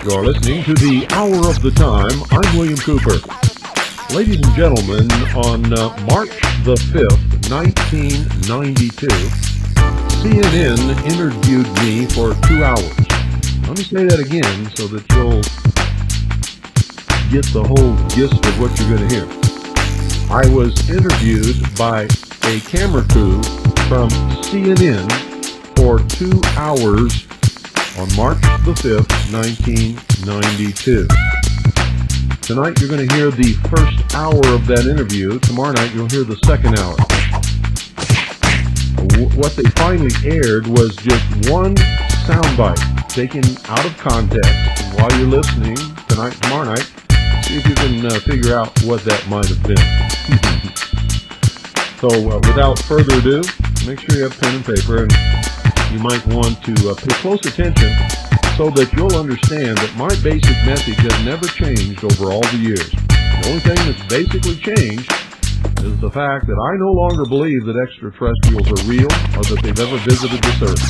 You're listening to the Hour of the Time. I'm William Cooper. Ladies and gentlemen, on March the 5th, 1992, CNN interviewed me for 2 hours. Let me say that again so that you'll get the whole gist of what you're going to hear. I was interviewed by a camera crew from CNN for 2 hours on March the 5th, 1992. Tonight you're going to hear the first hour of that interview. Tomorrow night you'll hear the second hour. What they finally aired was just one soundbite taken out of context. And while you're listening tonight, tomorrow night, see if you can figure out what that might have been. So without further ado, make sure you have pen and paper, and you might want to pay close attention so that you'll understand that my basic message has never changed over all the years. The only thing that's basically changed is the fact that I no longer believe that extraterrestrials are real or that they've ever visited this Earth.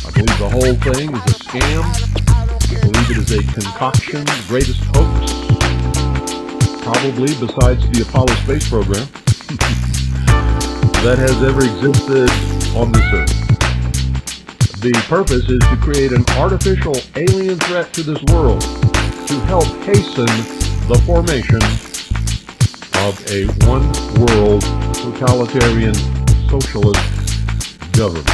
I believe the whole thing is a scam. I believe it is a concoction, the greatest hoax, probably besides the Apollo space program, that has ever existed on this Earth. The purpose is to create an artificial alien threat to this world to help hasten the formation of a one-world totalitarian socialist government.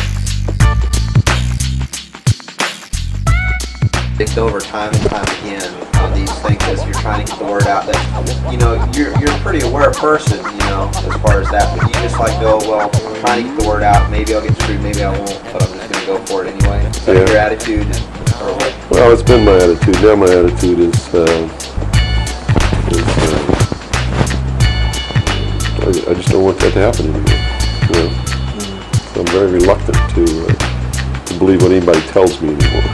Over time and time again on these things as you're trying to get the word out that, you know, you're a pretty aware person, you know, as far as that, but you just like go, well, I'm trying to get the word out, maybe I'll get screwed, maybe I won't, but I'm just going to go for it anyway. Is that your attitude? Well, it's been my attitude. Now my attitude is I just don't want that to happen anymore. You know? So I'm very reluctant to believe what anybody tells me anymore.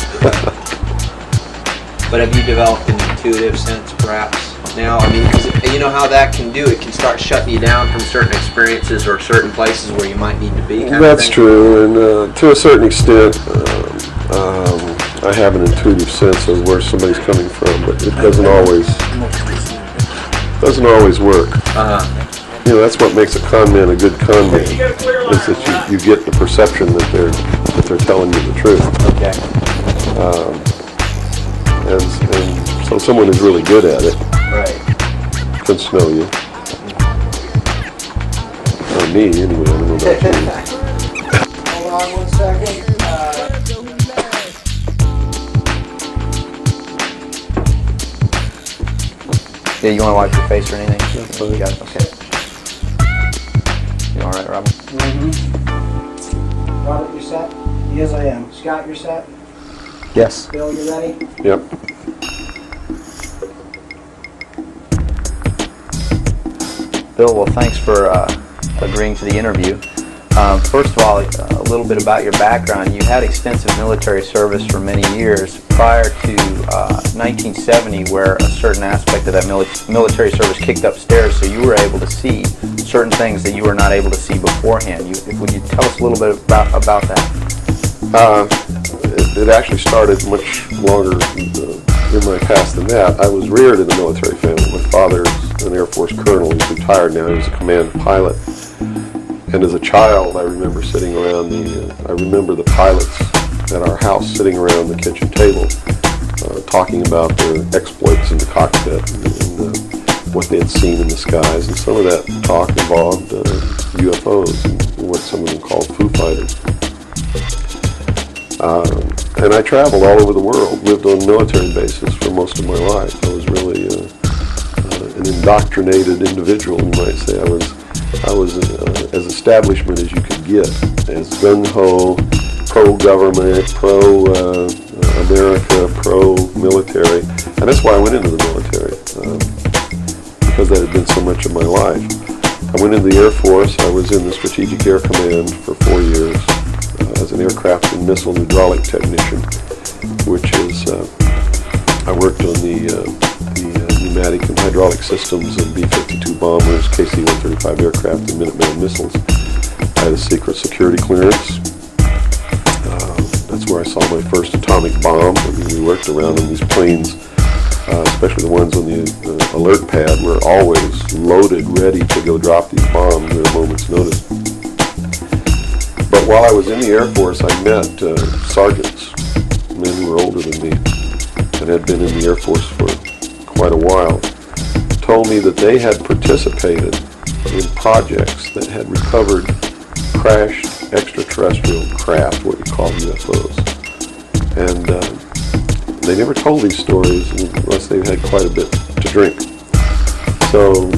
But have you developed an intuitive sense, perhaps, now? I mean, because you know how that can do. It can start shutting you down from certain experiences or certain places where you might need to be. That's true, and to a certain extent, I have an intuitive sense of where somebody's coming from, but it doesn't always work. You know, that's what makes a con man a good con man, is that you get the perception that they're telling you the truth. Okay. And so someone who's really good at it can smell you. Or me, anyway. I don't know about you. Hold on 1 second. Yeah, you want to wipe your face or anything? That's fine. You got it? Okay. You all right, Robin? Mm-hmm. Robert, you set? Yes, I am. Scott, you're set? Yes. Bill, you ready? Yep. Bill, well, thanks for agreeing to the interview. First of all, a little bit about your background. You had extensive military service for many years prior to 1970, where a certain aspect of that military service kicked upstairs, so you were able to see certain things that you were not able to see beforehand. Would you tell us a little bit about that? It actually started much longer in my past than that. I was reared in a military family. My father is an Air Force colonel. He's retired now. He was a command pilot. And as a child, I remember sitting around I remember the pilots at our house sitting around the kitchen table talking about their exploits in the cockpit and what they had seen in the skies, and some of that talk involved UFOs, and what some of them called Foo Fighters. And I traveled all over the world, lived on military bases for most of my life. I was really an indoctrinated individual, you might say. I was as establishment as you could get, as gung-ho, pro-government, pro-America, pro-military. And that's why I went into the military, because that had been so much of my life. I went into the Air Force. I was in the Strategic Air Command for 4 years as an aircraft and missile hydraulic technician, which is, I worked on the pneumatic and hydraulic systems of B-52 bombers, KC-135 aircraft, and Minuteman missiles. I had a secret security clearance. That's where I saw my first atomic bomb. I mean, we worked around on these planes, especially the ones on the alert pad, were always loaded, ready to go drop these bombs at a moment's notice. But while I was in the Air Force, I met sergeants, men who were older than me, and had been in the Air Force for quite a while, told me that they had participated in projects that had recovered crashed extraterrestrial craft, what you call UFOs. And they never told these stories unless they had quite a bit to drink. So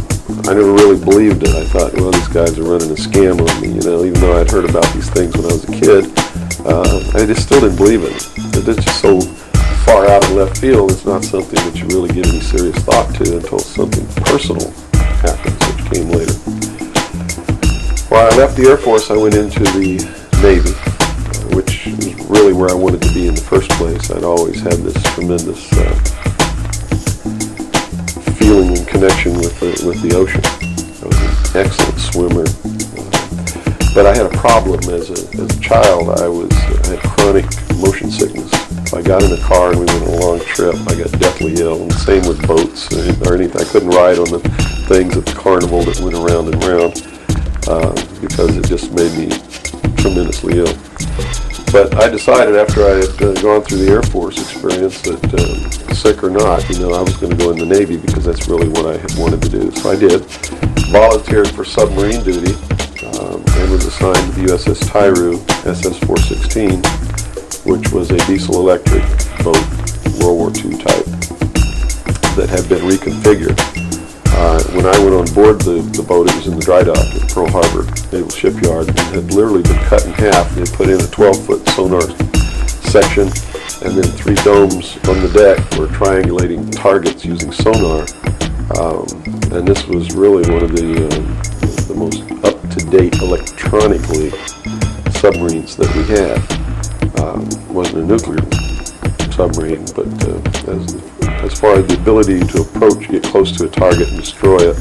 I never really believed it. I thought, well, these guys are running a scam on me, even though I'd heard about these things when I was a kid. I just still didn't believe it. It's just so far out of left field. It's not something that you really give any serious thought to until something personal happens, which came later. While I left the Air Force, I went into the Navy, which is really where I wanted to be in the first place. I'd always had this tremendous feeling and connection with the ocean. I was an excellent swimmer, but I had a problem as a child. I had chronic motion sickness. If I got in a car and we went on a long trip, I got deathly ill. And the same with boats or anything. I couldn't ride on the things at the carnival that went around and around. Because it just made me tremendously ill. But I decided after I had gone through the Air Force experience that, sick or not, I was going to go in the Navy because that's really what I had wanted to do. So I did. Volunteered for submarine duty and was assigned to the USS Tyru, SS-416, which was a diesel-electric boat, World War II type, that had been reconfigured. When I went on board the boat, it was in the dry dock at Pearl Harbor Naval Shipyard, and had literally been cut in half. They put in a 12-foot sonar section, and then 3 domes on the deck were triangulating targets using sonar. And this was really one of the most up-to-date electronically submarines that we had. It wasn't a nuclear submarine, but as far as the ability to approach, get close to a target and destroy it,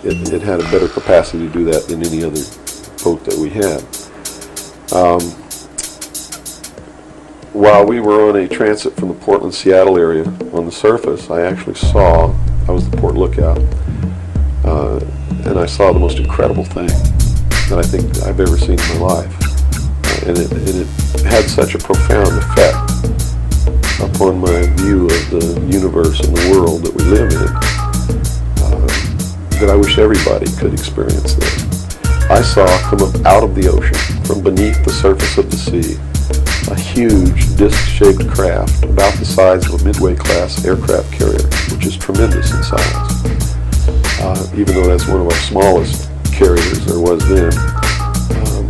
it had a better capacity to do that than any other boat that we had. While we were on a transit from the Portland-Seattle area on the surface, I was the port lookout, and I saw the most incredible thing that I think I've ever seen in my life. And it had such a profound effect upon my view of the universe and the world that we live in, that I wish everybody could experience that. I saw come up out of the ocean, from beneath the surface of the sea, a huge disc-shaped craft about the size of a Midway-class aircraft carrier, which is tremendous in size. Even though that's one of our smallest carriers, or was then,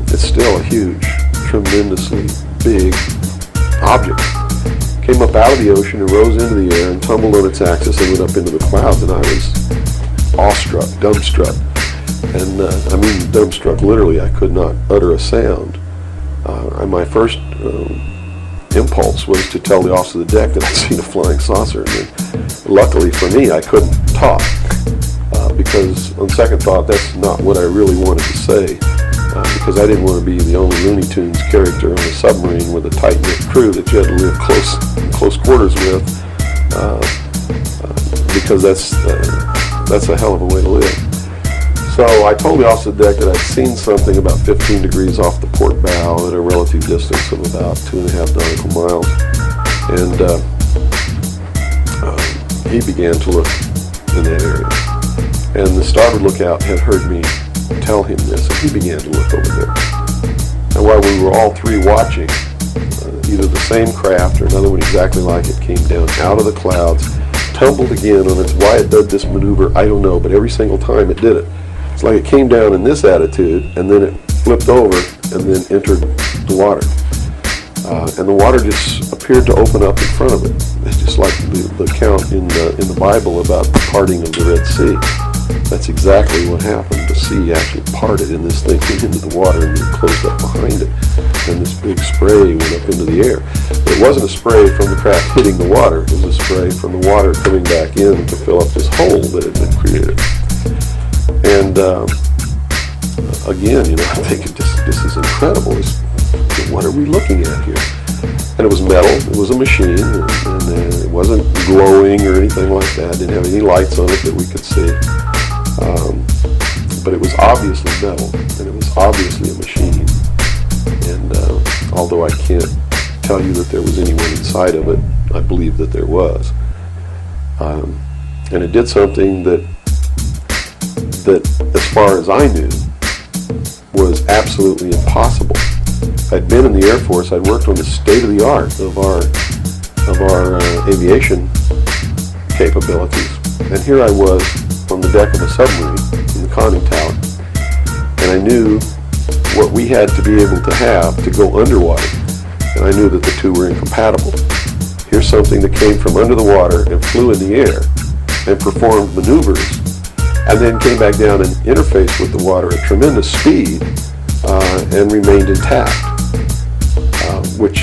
it's still a huge, tremendously big object. Came up out of the ocean and rose into the air and tumbled on its axis and went up into the clouds, and I was awestruck, dumbstruck. And I mean dumbstruck literally. I could not utter a sound. And my first impulse was to tell the officer of the deck that I'd seen a flying saucer. And luckily for me, I couldn't talk, because on second thought, that's not what I really wanted to say. Because I didn't want to be the only Looney Tunes character on a submarine with a tight-knit crew that you had to live close quarters with, because that's a hell of a way to live. So I told the officer of the deck that I'd seen something about 15 degrees off the port bow at a relative distance of about 2.5 nautical miles, and he began to look in that area. And the starboard lookout had heard me tell him this, and he began to look over there. And while we were all three watching, either the same craft or another one exactly like it came down out of the clouds, tumbled again on its, why it did this maneuver, I don't know, but every single time it did it. It's like it came down in this attitude, and then it flipped over, and then entered the water. And the water just appeared to open up in front of it. It's just like the account in the Bible about the parting of the Red Sea. That's exactly what happened. The sea actually parted in this thing, went into the water, and then closed up behind it. And this big spray went up into the air. But it wasn't a spray from the craft hitting the water. It was a spray from the water coming back in to fill up this hole that had been created. And again, I'm thinking, this is incredible. What are we looking at here? And it was metal. It was a machine, and it wasn't glowing or anything like that. It didn't have any lights on it that we could see. But it was obviously metal, and it was obviously a machine. And although I can't tell you that there was anyone inside of it, I believe that there was. And it did something that, as far as I knew, was absolutely impossible. I'd been in the Air Force. I'd worked on the state-of-the-art of our aviation capabilities. And here I was on the deck of a submarine in the conning tower. And I knew what we had to be able to have to go underwater. And I knew that the two were incompatible. Here's something that came from under the water and flew in the air and performed maneuvers, and then came back down and interfaced with the water at tremendous speed and remained intact, which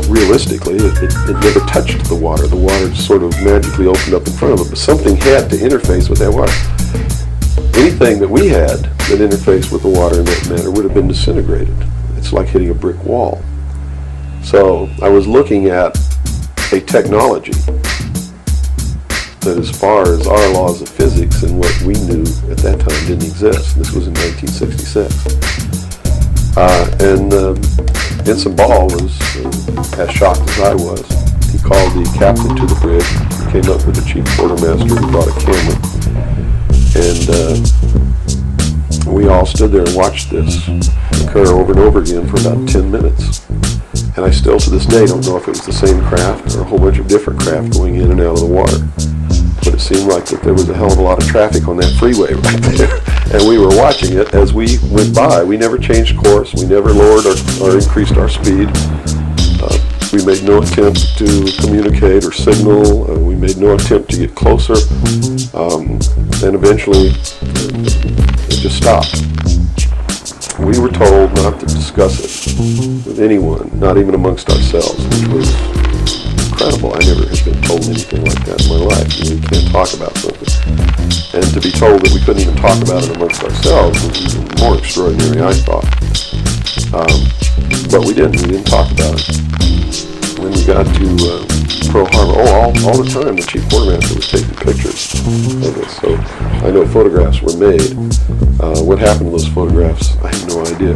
realistically it never touched the water. The water sort of magically opened up in front of it, but something had to interface with that water. Anything that we had that interfaced with the water in that manner would have been disintegrated. It's like hitting a brick wall. So I was looking at a technology that, as far as our laws of physics and what we knew at that time, didn't exist. This was in 1966. And Ensign Ball was as shocked as I was. He called the captain to the bridge, came up with the chief quartermaster, and brought a camera. And we all stood there and watched this occur over and over again for about 10 minutes. And I still, to this day, don't know if it was the same craft or a whole bunch of different craft going in and out of the water. But it seemed like that there was a hell of a lot of traffic on that freeway right there. And we were watching it as we went by. We never changed course. We never lowered or increased our speed. We made no attempt to communicate or signal. We made no attempt to get closer. And eventually, it just stopped. We were told not to discuss it with anyone, not even amongst ourselves, which was incredible. I never had been told anything like that in my life. You can't talk about something. And to be told that we couldn't even talk about it amongst ourselves was even more extraordinary, I thought. But we didn't talk about it. When we got to Pearl Harbor, all the time the chief quartermaster was taking pictures of it. So I know photographs were made. What happened to those photographs, I have no idea.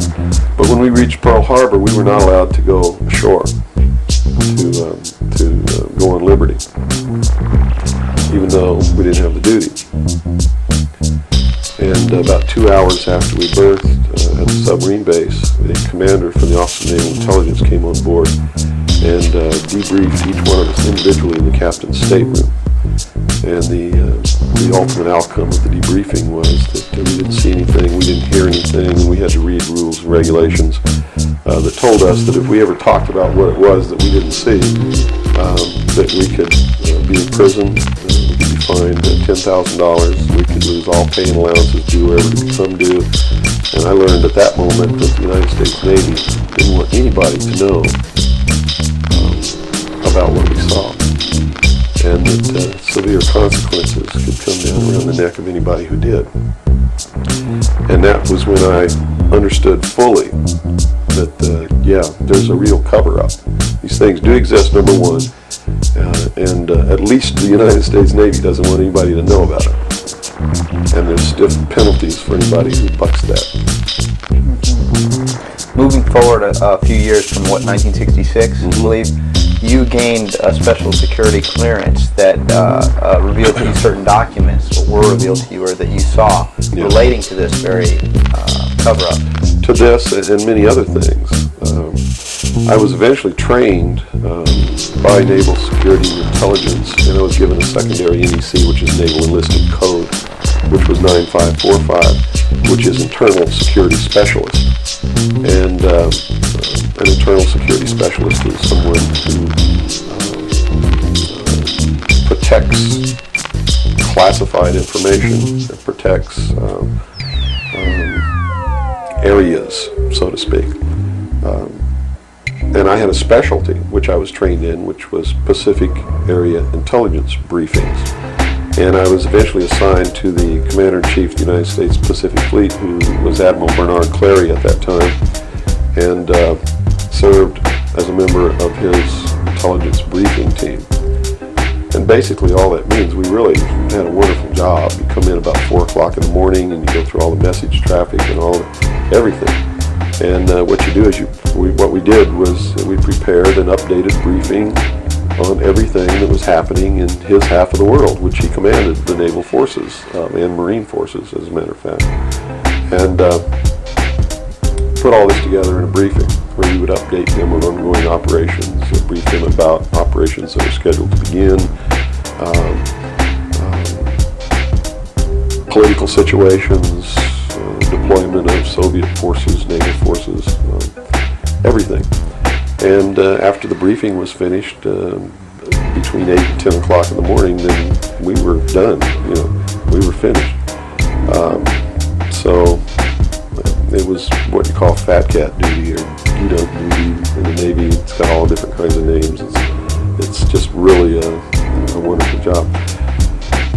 But when we reached Pearl Harbor, we were not allowed to go ashore to go on liberty, even though we didn't have the duty. And about 2 hours after we berthed at the submarine base, a commander from the Office of Naval Intelligence came on board and debriefed each one of us individually in the captain's stateroom. And the ultimate outcome of the debriefing was that we didn't see anything, we didn't hear anything, and we had to read rules and regulations that told us that if we ever talked about what it was that we didn't see, that we could be in prison, we could be fined $10,000, we could lose all pay and allowances due wherever to become due. And I learned at that moment that the United States Navy didn't want anybody to know about what we saw, and that severe consequences could come down around the neck of anybody who did. And that was when I understood fully that, there's a real cover-up. These things do exist, number one, and at least the United States Navy doesn't want anybody to know about it. And there's stiff penalties for anybody who bucks that. Moving forward a few years from 1966, I believe, you gained a special security clearance that revealed to you certain documents, or were revealed to you, or that you saw relating to this very cover-up. To this and many other things. I was eventually trained by Naval Security and Intelligence, and I was given a secondary NEC, which is Naval Enlisted Code, which was 9545, which is Internal Security Specialist. And an Internal Security Specialist is someone who protects classified information, and protects areas, so to speak. And I had a specialty, which I was trained in, which was Pacific Area Intelligence briefings. And I was eventually assigned to the Commander-in-Chief of the United States Pacific Fleet, who was Admiral Bernard Clary at that time, and served as a member of his intelligence briefing team. And basically all that means, we really had a wonderful job. You come in about 4 o'clock in the morning and you go through all the message traffic and everything. And what you do is what we did was we prepared an updated briefing on everything that was happening in his half of the world, which he commanded the naval forces and marine forces, as a matter of fact. And put all this together in a briefing where we would update him on ongoing operations, brief him about operations that are scheduled to begin, political situations, deployment of Soviet forces, naval forces, everything. And after the briefing was finished, between 8 and 10 o'clock in the morning, then we were done. We were finished. So it was what you call fat cat duty, or UDOG duty in the Navy. It's got all different kinds of names. It's just really a wonderful job.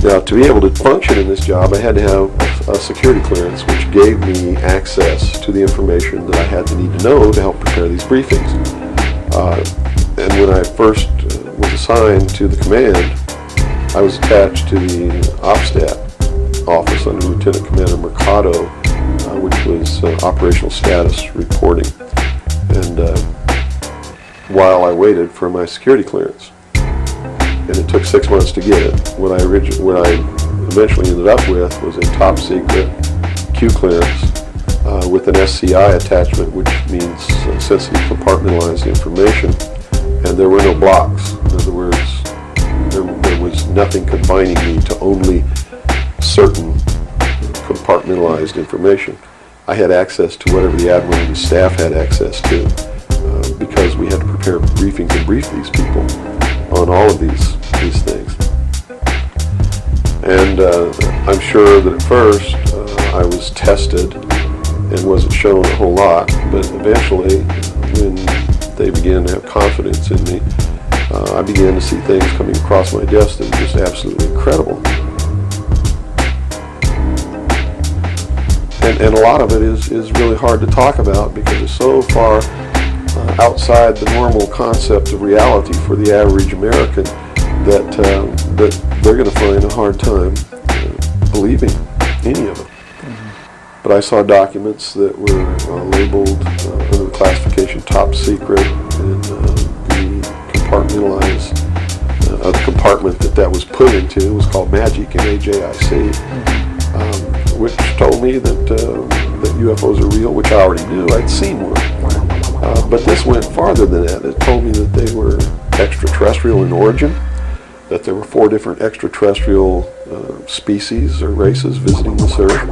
Now, to be able to function in this job, I had to have a security clearance, which gave me access to the information that I had to need to know to help prepare these briefings. And when I first was assigned to the command, I was attached to the OPSTAT office under Lieutenant Commander Mercado, which was operational status reporting. And while I waited for my security clearance, and it took 6 months to get it, what I eventually ended up with was a top secret Q clearance with an SCI attachment, which means sensitive compartmentalized information, and there were no blocks. In other words, there was nothing confining me to only certain compartmentalized information. I had access to whatever the Admiral and the staff had access to, because we had to prepare briefings and brief these people on all of these things. And I'm sure that at first I was tested and wasn't shown a whole lot, but eventually when they began to have confidence in me, I began to see things coming across my desk that were just absolutely incredible. And a lot of it is really hard to talk about because it's so far outside the normal concept of reality for the average American that they're going to find a hard time believing any of it. But I saw documents that were labeled under the classification top secret, and the compartmentalized, the compartment that was put into was called MAGIC, M-A-J-I-C, which told me that UFOs are real, which I already knew. I'd seen one. But this went farther than that. It told me that they were extraterrestrial in origin, that there were 4 different extraterrestrial species or races visiting this Earth,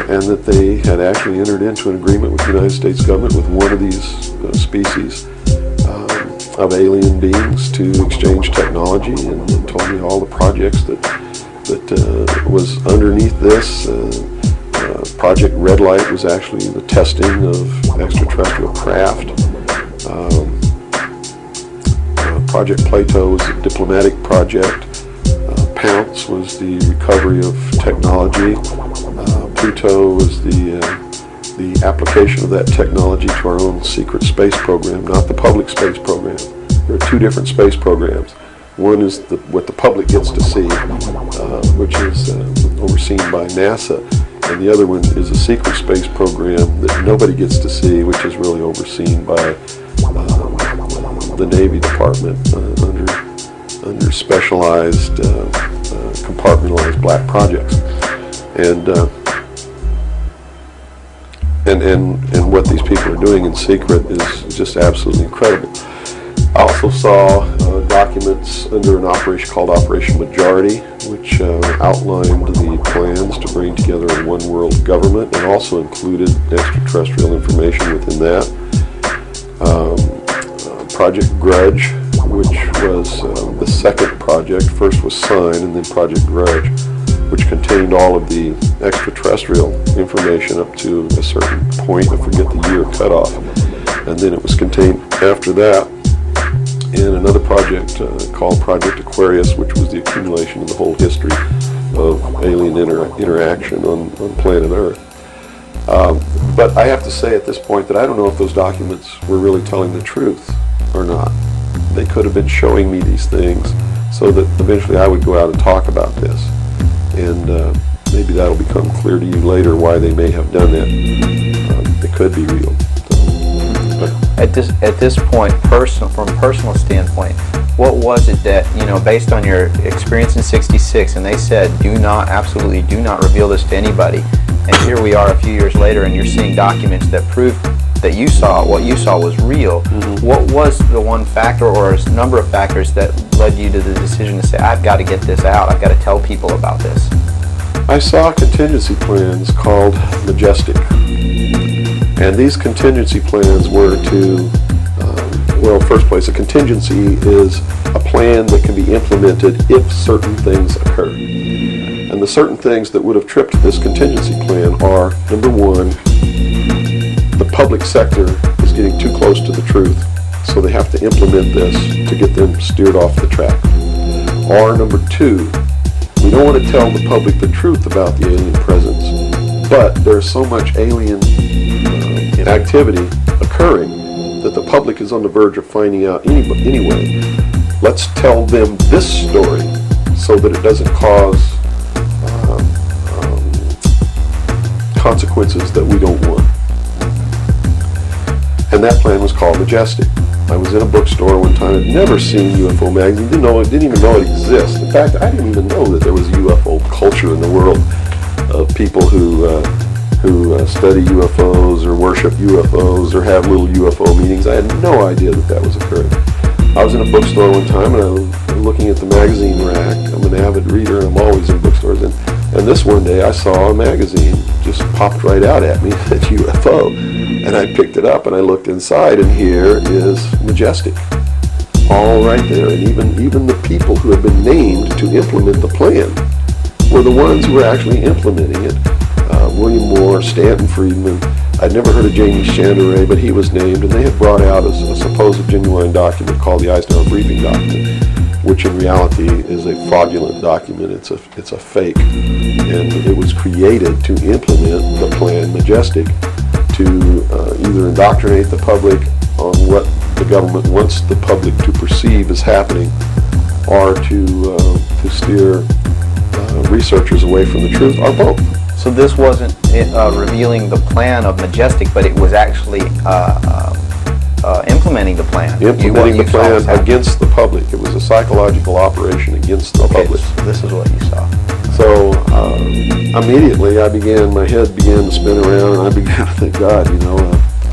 and that they had actually entered into an agreement with the United States government with one of these species of alien beings to exchange technology, and told me all the projects that was underneath this. Project Red Light was actually the testing of extraterrestrial craft. Project Plato was a diplomatic project. Pounce was the recovery of technology. Pluto was the application of that technology to our own secret space program, not the public space program. There are 2 different space programs. One is what the public gets to see, which is overseen by NASA, and the other one is a secret space program that nobody gets to see, which is really overseen by the Navy Department under specialized, compartmentalized black projects. And what these people are doing in secret is just absolutely incredible. I also saw documents under an operation called Operation Majority, which outlined the plans to bring together a one world government and also included extraterrestrial information within that. Project Grudge, which was the second project. First was Sign and then Project Grudge, which contained all of the extraterrestrial information up to a certain point. I forget the year cutoff. And then it was contained after that in another project called Project Aquarius, which was the accumulation of the whole history of alien interaction on planet Earth. But I have to say at this point that I don't know if those documents were really telling the truth or not. They could have been showing me these things so that eventually I would go out and talk about this. And maybe that'll become clear to you later why they may have done that. It could be real. At this point, from a personal standpoint, what was it that, based on your experience in '66, and they said, absolutely do not reveal this to anybody, and here we are a few years later, and you're seeing documents that prove that what you saw was real. Mm-hmm. What was the one factor or a number of factors that led you to the decision to say, I've got to get this out, I've got to tell people about this? I saw contingency plans called Majestic. And these contingency plans were to, first place, a contingency is a plan that can be implemented if certain things occur. And the certain things that would have tripped this contingency plan are, number one, the public sector is getting too close to the truth, so they have to implement this to get them steered off the track. Or number two, we don't want to tell the public the truth about the alien presence, but there's so much alien activity occurring that the public is on the verge of finding out anyway. Let's tell them this story so that it doesn't cause consequences that we don't want. And that plan was called Majestic. I was in a bookstore one time. I'd never seen UFO magazine. Didn't even know it exists. In fact, I didn't even know that there was a UFO culture in the world of people who study UFOs or worship UFOs or have little UFO meetings. I had no idea that was occurring. I was in a bookstore one time and I was looking at the magazine rack. I'm an avid reader and I'm always in bookstores. And this one day I saw a magazine just popped right out at me, at UFO. And I picked it up and I looked inside and here is Majestic. All right there. And even the people who had been named to implement the plan were the ones who were actually implementing it. William Moore, Stanton Friedman. I'd never heard of Jamie Chandler, but he was named, and they had brought out a supposed genuine document called the Eisenhower Briefing Document, which in reality is a fraudulent document. It's a fake, and it was created to implement the plan Majestic to either indoctrinate the public on what the government wants the public to perceive as happening, or to steer researchers away from the truth, or both. So this wasn't revealing the plan of Majestic, but it was actually implementing the plan. Implementing the plan against the public. It was a psychological operation against the public. So this is what you saw. So immediately my head began to spin around, and I began to think, God,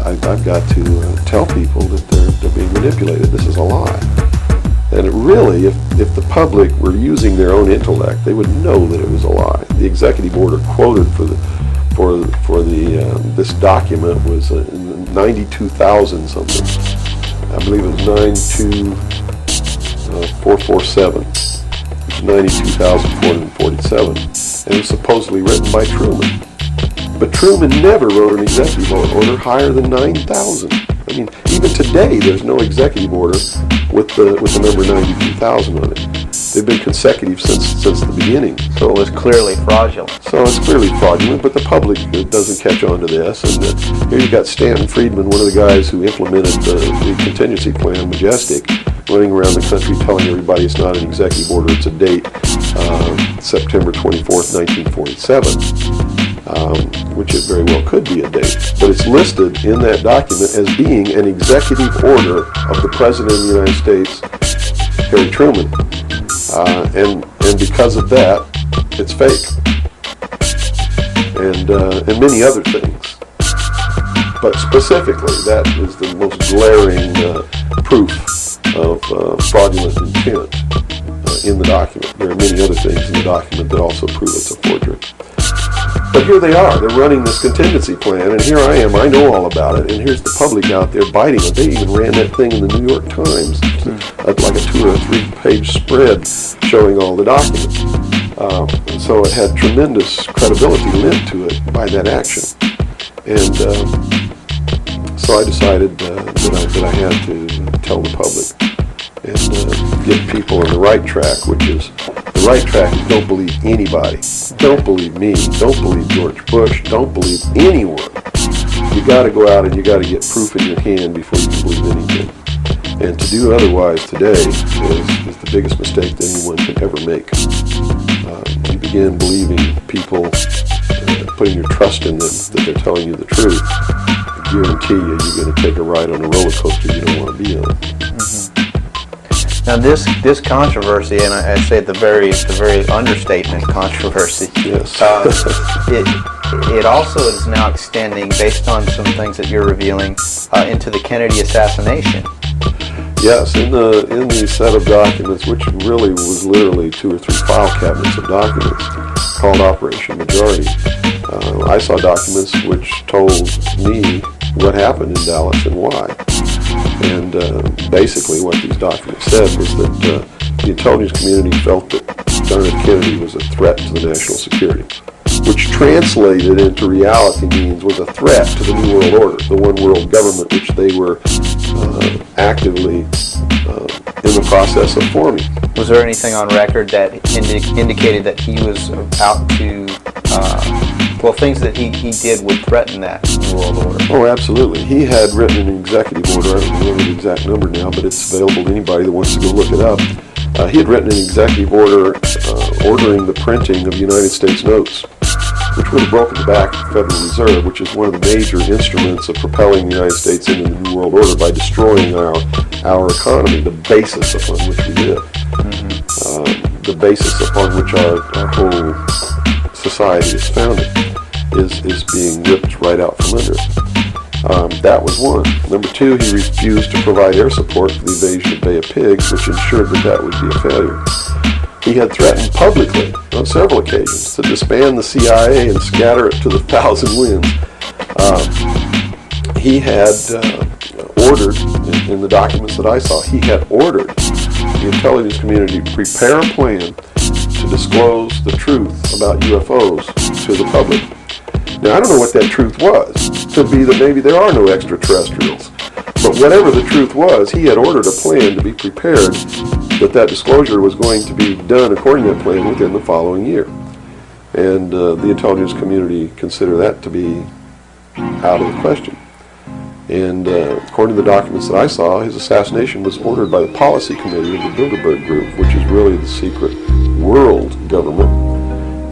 I've got to tell people that they're being manipulated. This is a lie. And it really, if the public were using their own intellect, they would know that it was a lie. The executive order quoted for this document was 92,000 something. I believe it was 92447. It's 92,447, and it was supposedly written by Truman. But Truman never wrote an executive order higher than 9,000. I mean, even today, there's no executive order with the number 92,000 on it. They've been consecutive since the beginning. So it was clearly fraudulent. So it's clearly fraudulent, but the public doesn't catch on to this. And here you got Stanton Friedman, one of the guys who implemented the contingency plan, Majestic, running around the country telling everybody it's not an executive order, it's a date, September 24th, 1947. which it very well could be a date. But it's listed in that document as being an executive order of the President of the United States, Harry Truman. And because of that, it's fake. And many other things. But specifically, that is the most glaring proof of fraudulent intent in the document. There are many other things in the document that also prove it's a forgery. But here they are. They're running this contingency plan, and here I am. I know all about it, and here's the public out there biting it. They even ran that thing in the New York Times, like a 2 or 3 page spread showing all the documents. And so it had tremendous credibility lent to it by that action. And so I decided that I had to tell the public and get people on the right track, which is the right track is don't believe anybody. Don't believe me. Don't believe George Bush. Don't believe anyone. You got to go out and you got to get proof in your hand before you can believe anything. And to do otherwise today is the biggest mistake that anyone can ever make. You begin believing people, putting your trust in them, that they're telling you the truth. I guarantee you, you're going to take a ride on a roller coaster you don't want to be on. Now this controversy, and I say the very understatement controversy. Yes. It also is now extending, based on some things that you're revealing, into the Kennedy assassination. Yes, in the set of documents, which really was literally 2 or 3 file cabinets of documents, called Operation Majority, I saw documents which told me what happened in Dallas and why. And basically what these documents said was that the intelligence community felt that John F. Kennedy was a threat to the national security, which translated into reality means was a threat to the New World Order, the one world government which they were actively in the process of forming. Was there anything on record that indicated that he was out to, things that he did would threaten that New World Order? Oh, absolutely. He had written an executive order. I don't remember the exact number now, but it's available to anybody that wants to go look it up. He had written an executive order ordering the printing of United States notes, which would have broken the back of the Federal Reserve, which is one of the major instruments of propelling the United States into the New World Order by destroying our economy, the basis upon which we live, the basis upon which our whole society is founded, is being ripped right out from under us. That was one. Number 2, he refused to provide air support for the invasion of Bay of Pigs, which ensured that would be a failure. He had threatened publicly on several occasions to disband the CIA and scatter it to the 1,000 winds. He had ordered, in the documents that I saw, he had ordered the intelligence community to prepare a plan to disclose the truth about UFOs to the public. Now, I don't know what that truth was. It could be that maybe there are no extraterrestrials. But whatever the truth was, he had ordered a plan to be prepared that disclosure was going to be done according to that plan within the following year. And the intelligence community consider that to be out of the question. And according to the documents that I saw, his assassination was ordered by the policy committee of the Bilderberg Group, which is really the secret world government,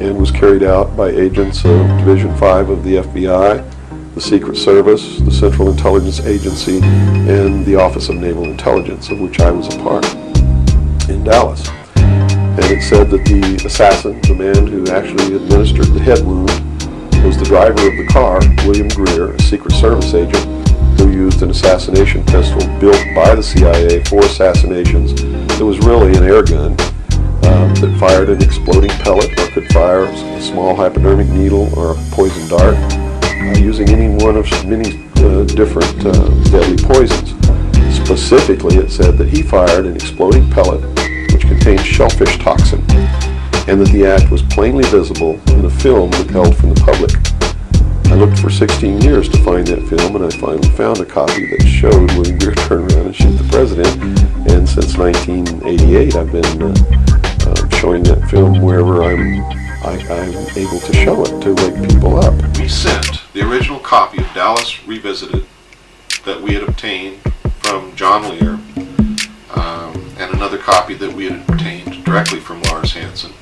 and was carried out by agents of Division 5 of the FBI, the Secret Service, the Central Intelligence Agency, and the Office of Naval Intelligence, of which I was a part, in Dallas. And it said that the assassin, the man who actually administered the head wound, was the driver of the car, William Greer, a Secret Service agent who used an assassination pistol built by the CIA for assassinations. It was really an air gun that fired an exploding pellet or could fire a small hypodermic needle or a poison dart using any one of many different deadly poisons. Specifically, it said that he fired an exploding pellet which contained shellfish toxin, and that the act was plainly visible in a film withheld from the public. I looked for 16 years to find that film, and I finally found a copy that showed William Greer turn around and shoot the president. And since 1988, I've been showing that film wherever I'm able to show it to wake people up. We sent the original copy of Dallas Revisited that we had obtained from John Lear, and another copy that we had obtained directly from Lars Hansen,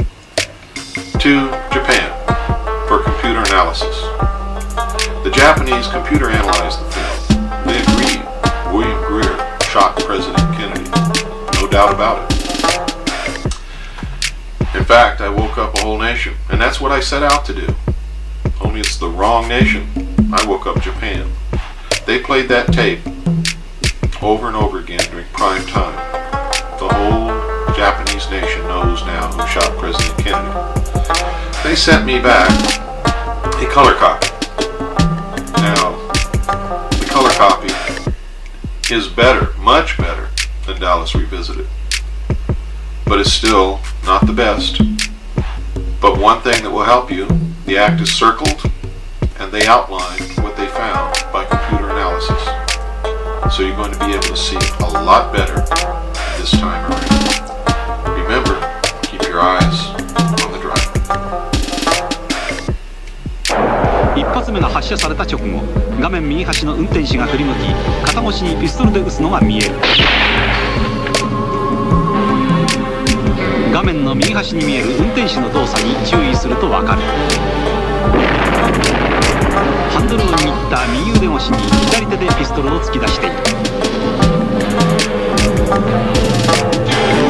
to Japan for computer computer analysis. The Japanese computer analyzed the film. They agreed William Greer shot President Kennedy. No doubt about it. In fact, I woke up a whole nation, and that's what I set out to do. Only it's the wrong nation. I woke up Japan. They played that tape over and over again during prime time. The whole Japanese nation knows now who shot President Kennedy. They sent me back a color copy. Now, the color copy is better, much better than Dallas Revisited. But it's still not the best. But one thing that will help you, the act is circled and they outline what they found by computer analysis. So you're going to be able to see a lot better this time around. Remember, keep your eyes on the driver. 一発目が発射された直後、画面右端の運転手が振り向き、肩越しにピストルで撃つのが見える。画面の右端に見える運転手の動作に注意するとわかる。ハンドルを握った右腕越しに左手でピストルを突き出している。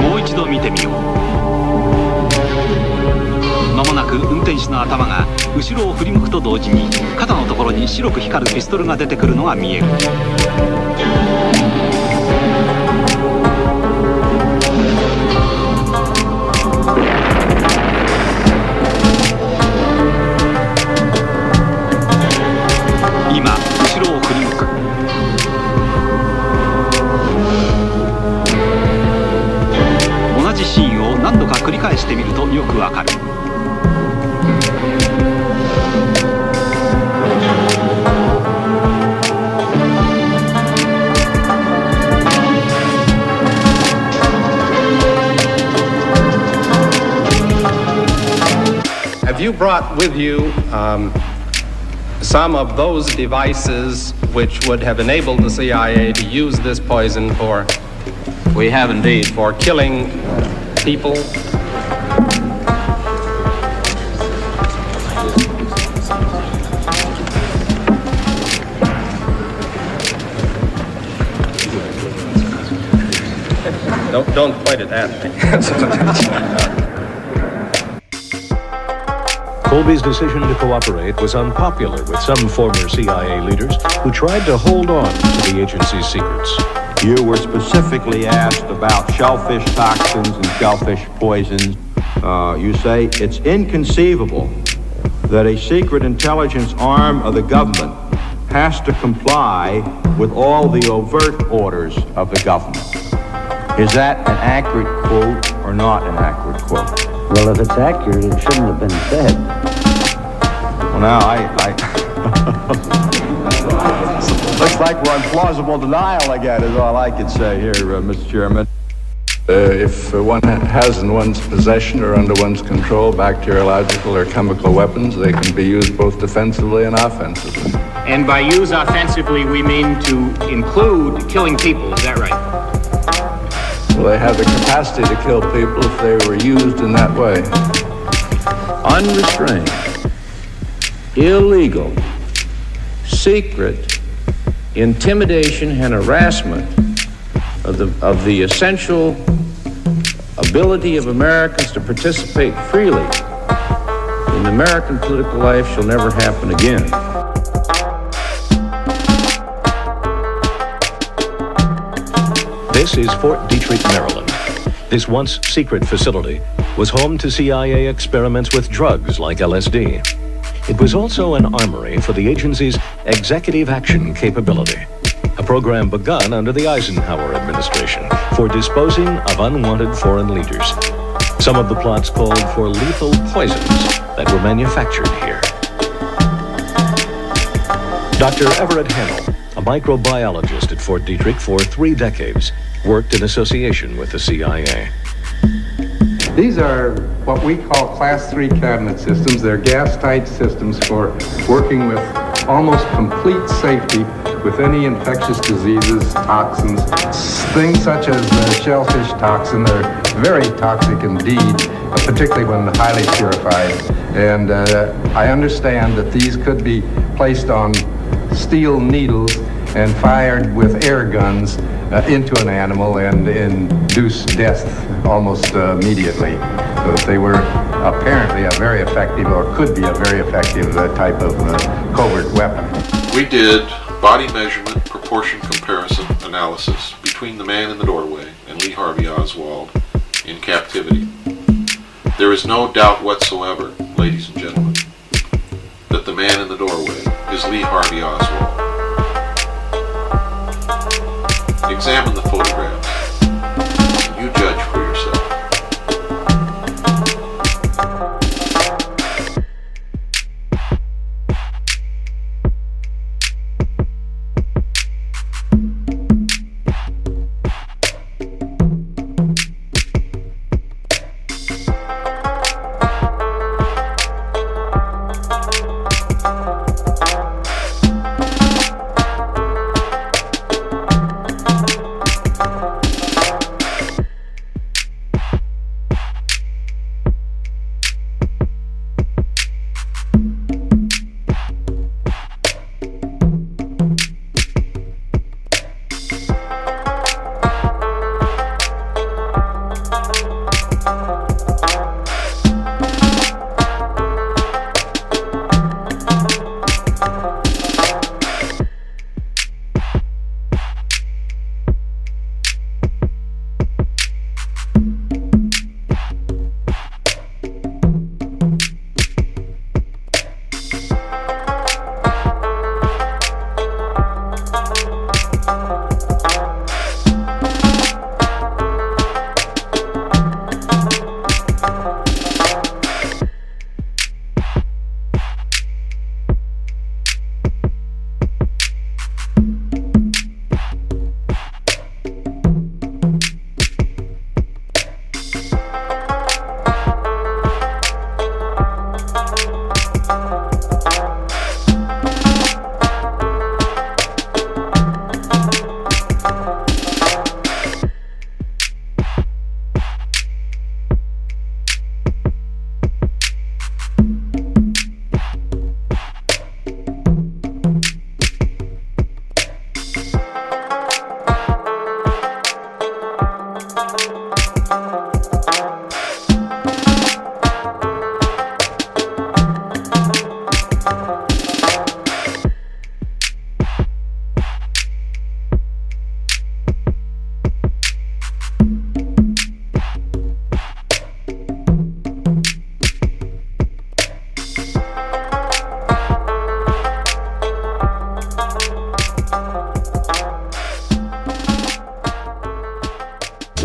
もう一度見てみよう。間もなく運転手の頭が後ろを振り向くと同時に肩のところに白く光るピストルが出てくるのが見える。今後ろを振り向く。同じシーンを何度か繰り返してみるとよくわかる。Have you brought with you some of those devices which would have enabled the CIA to use this poison for? We have indeed. For killing people? Don't point it at me. Colby's decision to cooperate was unpopular with some former CIA leaders who tried to hold on to the agency's secrets. You were specifically asked about shellfish toxins and shellfish poisons. You say it's inconceivable that a secret intelligence arm of the government has to comply with all the overt orders of the government. Is that an accurate quote or not an accurate quote? Well, if it's accurate, it shouldn't have been said. Well, now, looks like we're on plausible denial again, is all I can say here, Mr. Chairman. If one has in one's possession or under one's control bacteriological or chemical weapons, they can be used both defensively and offensively. And by use offensively, we mean to include killing people, is that right? Well, they have the capacity to kill people if they were used in that way. Unrestrained, illegal, secret intimidation and harassment of the essential ability of Americans to participate freely in American political life shall never happen again. This is Fort Detrick, Maryland. This once secret facility was home to CIA experiments with drugs like LSD. It was also an armory for the agency's executive action capability, a program begun under the Eisenhower administration for disposing of unwanted foreign leaders. Some of the plots called for lethal poisons that were manufactured here. Dr. Everett Hamill, a microbiologist at Fort Detrick for 3 decades, worked in association with the CIA. These are what we call Class 3 cabinet systems. They're gas-tight systems for working with almost complete safety with any infectious diseases, toxins, things such as the shellfish toxin. They're very toxic indeed, particularly when highly purified. And I understand that these could be placed on steel needles and fired with air guns into an animal and induce death almost immediately. So that they were apparently a very effective, or could be a very effective type of covert weapon. We did body measurement proportion comparison analysis between the man in the doorway and Lee Harvey Oswald in captivity. There is no doubt whatsoever, ladies and gentlemen, that the man in the doorway is Lee Harvey Oswald. Examine the photographs. You judge for yourself.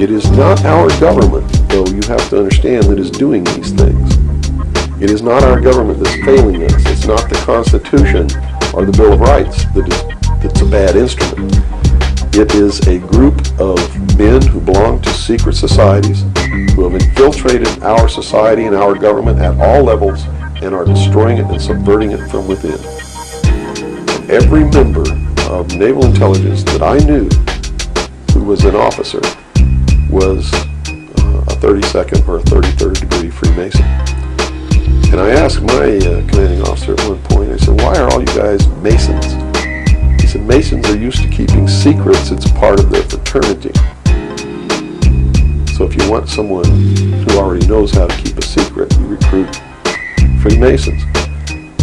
It is not our government, though you have to understand, that is doing these things. It is not our government that's failing us. It's not the Constitution or the Bill of Rights that's a bad instrument. It is a group of men who belong to secret societies, who have infiltrated our society and our government at all levels and are destroying it and subverting it from within. Every member of naval intelligence that I knew who was an officer was a 32nd or a 33rd degree Freemason. And I asked my commanding officer at one point, I said, why are all you guys Masons? He said, Masons are used to keeping secrets. It's part of their fraternity. So if you want someone who already knows how to keep a secret, you recruit Freemasons.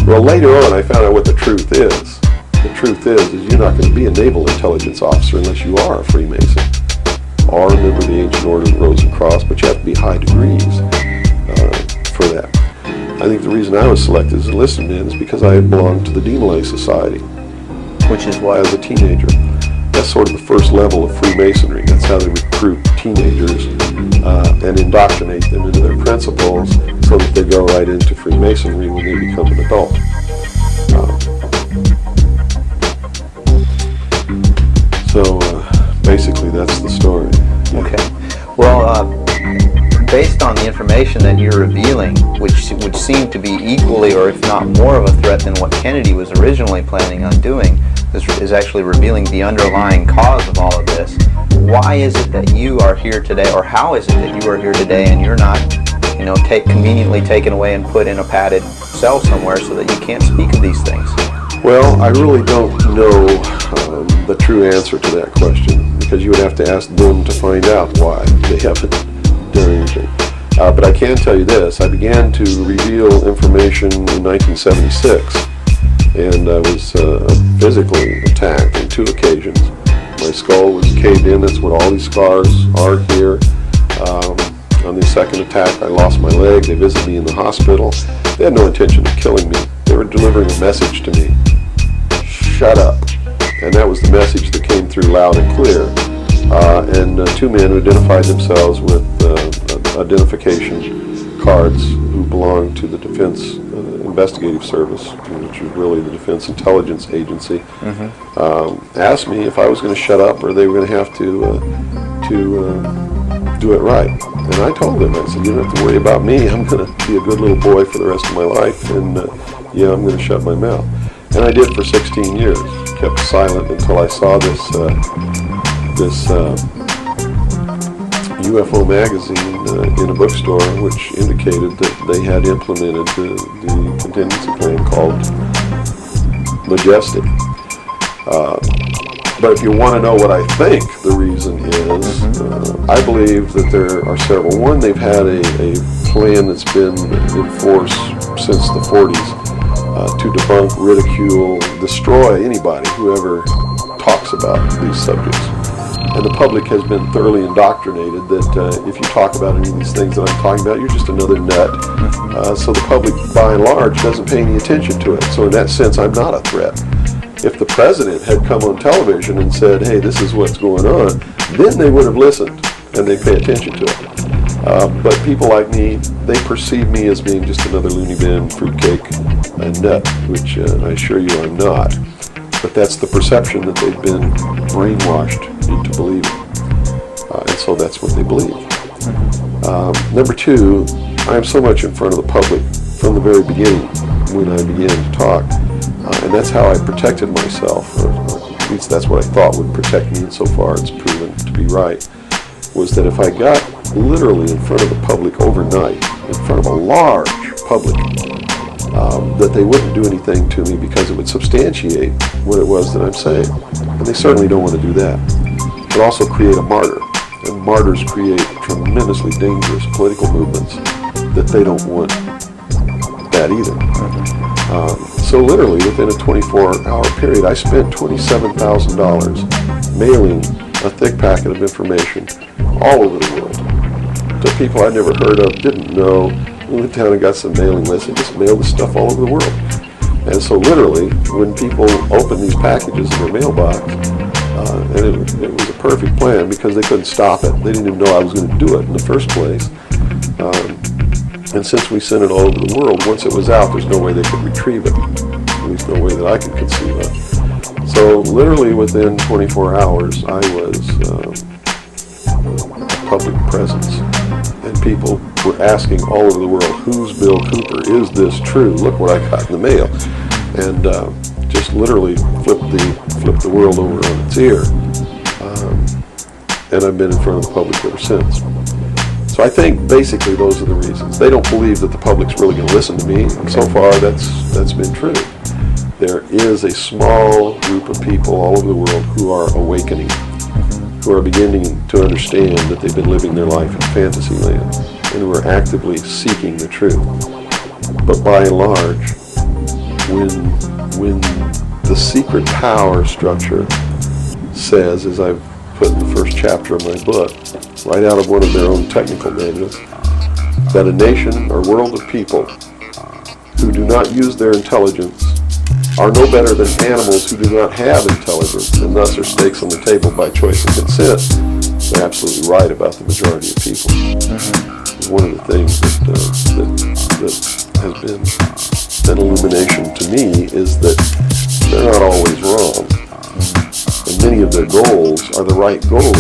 Well, later on I found out what the truth is. The truth is you're not going to be a naval intelligence officer unless you are a Freemason or a member of the Ancient Order of the Rose and Cross, but you have to be high degrees for that. I think the reason I was selected as a enlisted man is because I had belonged to the Deluminati Society, which is why as a teenager. That's sort of the first level of Freemasonry. That's how they recruit teenagers and indoctrinate them into their principles so that they go right into Freemasonry when they become an adult. So basically that's the story. Okay. Well, based on the information that you're revealing, which would seem to be equally or if not more of a threat than what Kennedy was originally planning on doing, this is actually revealing the underlying cause of all of this. Why is it that you are here today, or how is it that you are here today and you're not conveniently taken away and put in a padded cell somewhere so that you can't speak of these things? Well, I really don't know the true answer to that question, because you would have to ask them to find out why they haven't done anything. But I can tell you this: I began to reveal information in 1976, and I was physically attacked on 2 occasions. My skull was caved in. That's what all these scars are here. On the second attack, I lost my leg. They visited me in the hospital. They had no intention of killing me. They were delivering a message to me. Shut up. And that was the message that came through loud and clear. And 2 men who identified themselves with identification cards who belonged to the Defense Investigative Service, which is really the Defense Intelligence Agency, asked me if I was going to shut up or they were going to have to do it right. And I told them, I said, you don't have to worry about me. I'm going to be a good little boy for the rest of my life, and yeah, I'm going to shut my mouth. And I did for 16 years. Kept silent until I saw this UFO magazine in a bookstore, which indicated that they had implemented the contingency plan called Majestic. But if you want to know what I think the reason is, I believe that there are several. One, they've had a plan that's been in force since the 40s to debunk, ridicule, destroy anybody who ever talks about these subjects. And the public has been thoroughly indoctrinated that if you talk about any of these things that I'm talking about, you're just another nut. So the public, by and large, doesn't pay any attention to it. So in that sense, I'm not a threat. If the president had come on television and said, hey, this is what's going on, then they would have listened and they'd pay attention to it. But people like me, they perceive me as being just another loony bin, fruitcake, and nut, which I assure you I'm not. But that's the perception that they've been brainwashed into believing. And so that's what they believe. Number 2, I am so much in front of the public from the very beginning when I began to talk. And that's how I protected myself, or at least that's what I thought would protect me, and so far it's proven to be right, was that if I got literally in front of the public overnight, in front of a large public, that they wouldn't do anything to me because it would substantiate what it was that I'm saying. And they certainly don't want to do that. It would also create a martyr, and martyrs create tremendously dangerous political movements that they don't want that either. So literally within a 24-hour period, I spent $27,000 mailing a thick packet of information all over the world to people I'd never heard of, didn't know. We went down and got some mailing lists and just mailed the stuff all over the world. And so literally, when people opened these packages in their mailbox, and it was a perfect plan because they couldn't stop it. They didn't even know I was going to do it in the first place. And since we sent it all over the world, once it was out, there's no way they could retrieve it. At least no way that I could conceive of. So literally within 24 hours, I was a public presence. And people were asking all over the world, who's Bill Cooper? Is this true? Look what I got in the mail. And just literally flipped the world over on its ear. And I've been in front of the public ever since. So I think basically those are the reasons. They don't believe that the public's really going to listen to me, and so far that's been true. There is a small group of people all over the world who are awakening, who are beginning to understand that they've been living their life in fantasy land, and who are actively seeking the truth. But by and large, when the secret power structure says, as I've put in the first chapter of my book, right out of one of their own technical manuals, that a nation or world of people who do not use their intelligence are no better than animals who do not have intelligence, and thus are stakes on the table by choice and consent. They're absolutely right about the majority of people. One of the things that has been an illumination to me is that they're not always wrong. And many of their goals are the right goals,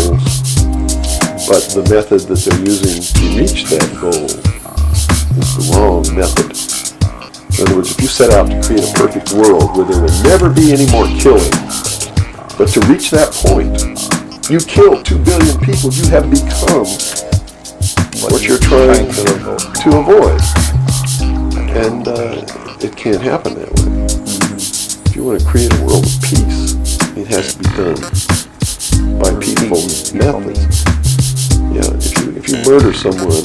but the method that they're using to reach that goal is the wrong method. In other words, if you set out to create a perfect world where there will never be any more killing, but to reach that point, you kill 2 billion people, you have become what you're trying to avoid. And it can't happen that way. If you want to create a world of peace, it has to be done by peaceful methods. Yeah, if you murder someone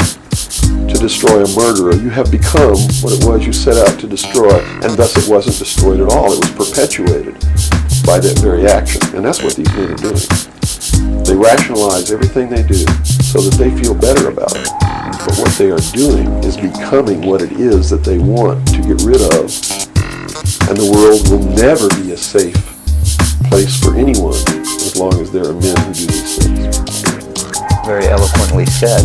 to destroy a murderer, you have become what it was you set out to destroy, and thus it wasn't destroyed at all. It was perpetuated by that very action. And that's what these men are doing. They rationalize everything they do so that they feel better about it. But what they are doing is becoming what it is that they want to get rid of. And the world will never be a safe place for anyone as long as there are men who do these things. Very eloquently said.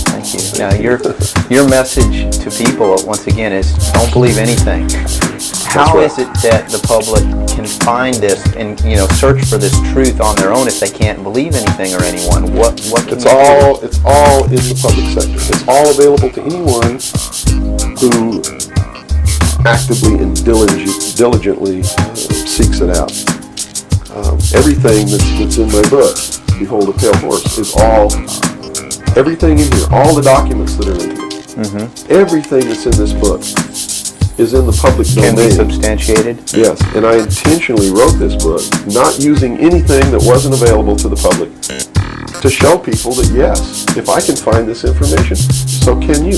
Thank you. Now, your message to people, once again, is don't believe anything. How is it that the public can find this and search for this truth on their own if they can't believe anything or anyone? What can it's all in the public sector. It's all available to anyone who actively and diligently seeks it out. Everything that's in my book, Behold a Pale Horse, is everything in here, all the documents that are in here, everything that's in this book is in the public domain. Can be substantiated? Yes, and I intentionally wrote this book not using anything that wasn't available to the public to show people that yes, if I can find this information, so can you.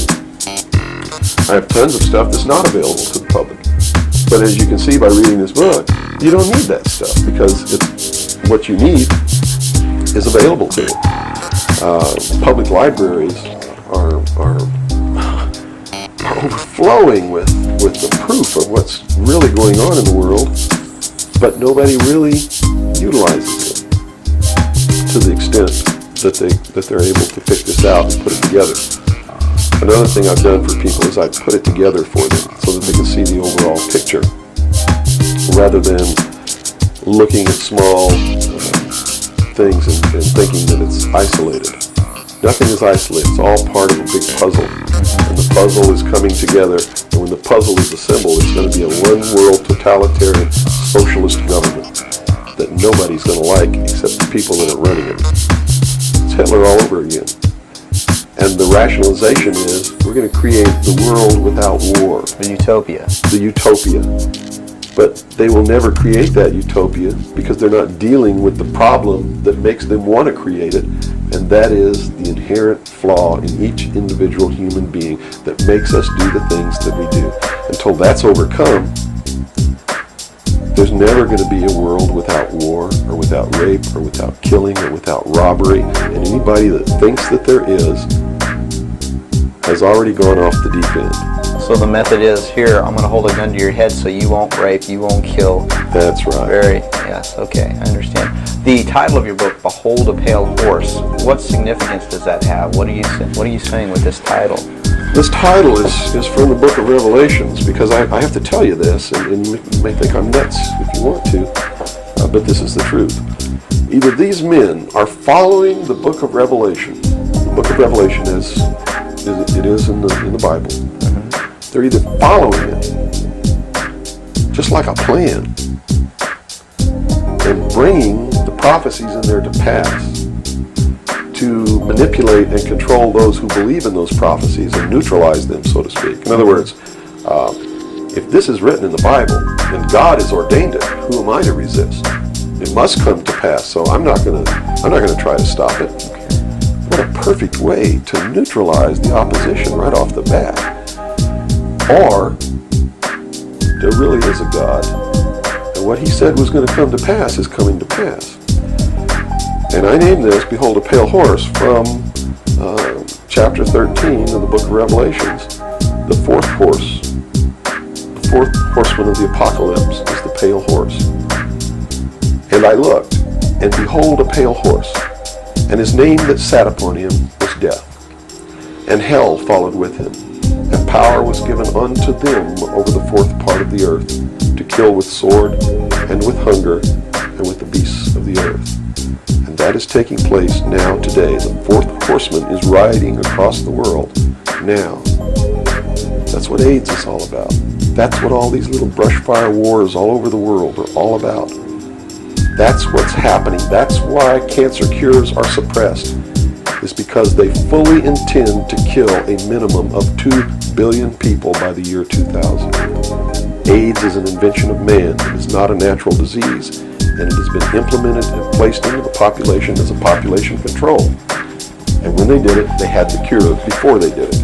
I have tons of stuff that's not available to the public. But as you can see by reading this book, you don't need that stuff because what you need is available to you. Public libraries are overflowing with the proof of what's really going on in the world, but nobody really utilizes it to the extent that they're able to pick this out and put it together. Another thing I've done for people is I put it together for them so that they can see the overall picture rather than looking at small things and thinking that it's isolated. Nothing is isolated. It's all part of a big puzzle. And the puzzle is coming together. And when the puzzle is assembled, it's going to be a one-world totalitarian socialist government that nobody's going to like except the people that are running it. It's Hitler all over again. And the rationalization is we're going to create the world without war. The utopia. The utopia. But they will never create that utopia because they're not dealing with the problem that makes them want to create it, and that is the inherent flaw in each individual human being that makes us do the things that we do. Until that's overcome, there's never going to be a world without war or without rape or without killing or without robbery, and anybody that thinks that there is has already gone off the deep end. So the method is, here, I'm going to hold a gun to your head so you won't rape, you won't kill. That's right. Yes, okay, I understand. The title of your book, Behold a Pale Horse, what significance does that have? What are you saying with this title? This title is from the book of Revelations, because I have to tell you this, and you may think I'm nuts if you want to, but this is the truth. Either these men are following the book of Revelation. The book of Revelation is in the Bible. They're either following it, just like a plan, and bringing the prophecies in there to pass to manipulate and control those who believe in those prophecies and neutralize them, so to speak. In other words, if this is written in the Bible and God has ordained it, who am I to resist? It must come to pass, so I'm not going to try to stop it. What a perfect way to neutralize the opposition right off the bat. Or, there really is a God, and what he said was going to come to pass is coming to pass. And I named this, Behold a Pale Horse, from chapter 13 of the book of Revelations. The fourth horseman of the apocalypse is the pale horse. And I looked, and behold a pale horse, and his name that sat upon him was Death, and hell followed with him. And power was given unto them over the fourth part of the earth, to kill with sword, and with hunger, and with the beasts of the earth. And that is taking place now today. The fourth horseman is riding across the world now. That's what AIDS is all about. That's what all these little brush fire wars all over the world are all about. That's what's happening. That's why cancer cures are suppressed. is because they fully intend to kill a minimum of 2 billion people by the year 2000. AIDS is an invention of man. It is not a natural disease, and it has been implemented and placed into the population as a population control. And when they did it, they had the cure before they did it.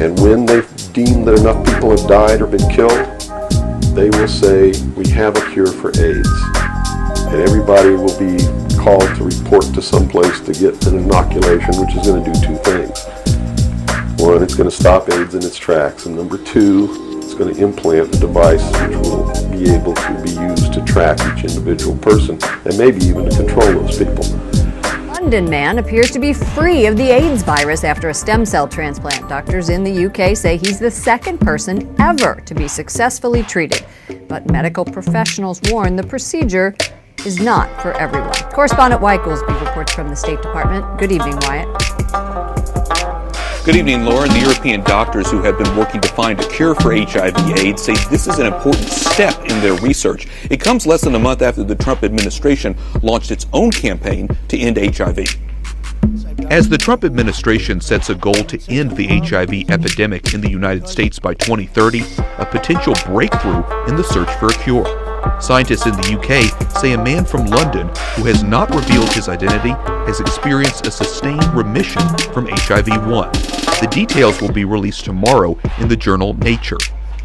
And when they deem that enough people have died or been killed, they will say, we have a cure for AIDS. And everybody will be called to report to some place to get an inoculation, which is going to do two things. One, it's going to stop AIDS in its tracks. And number two, it's going to implant a device which will be able to be used to track each individual person and maybe even to control those people. London man appears to be free of the AIDS virus after a stem cell transplant. Doctors in the UK say he's the second person ever to be successfully treated. But medical professionals warn the procedure is not for everyone. Correspondent Wyatt Goolsbee reports from the State Department. Good evening, Wyatt. Good evening, Lauren. The European doctors who have been working to find a cure for HIV/AIDS say this is an important step in their research. It comes less than a month after the Trump administration launched its own campaign to end HIV. As the Trump administration sets a goal to end the HIV epidemic in the United States by 2030, a potential breakthrough in the search for a cure. Scientists in the UK say a man from London who has not revealed his identity has experienced a sustained remission from HIV-1. The details will be released tomorrow in the journal Nature.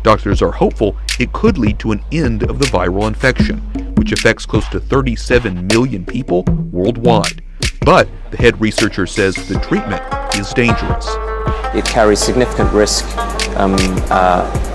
Doctors are hopeful it could lead to an end of the viral infection, which affects close to 37 million people worldwide. But the head researcher says the treatment is dangerous. It carries significant risk,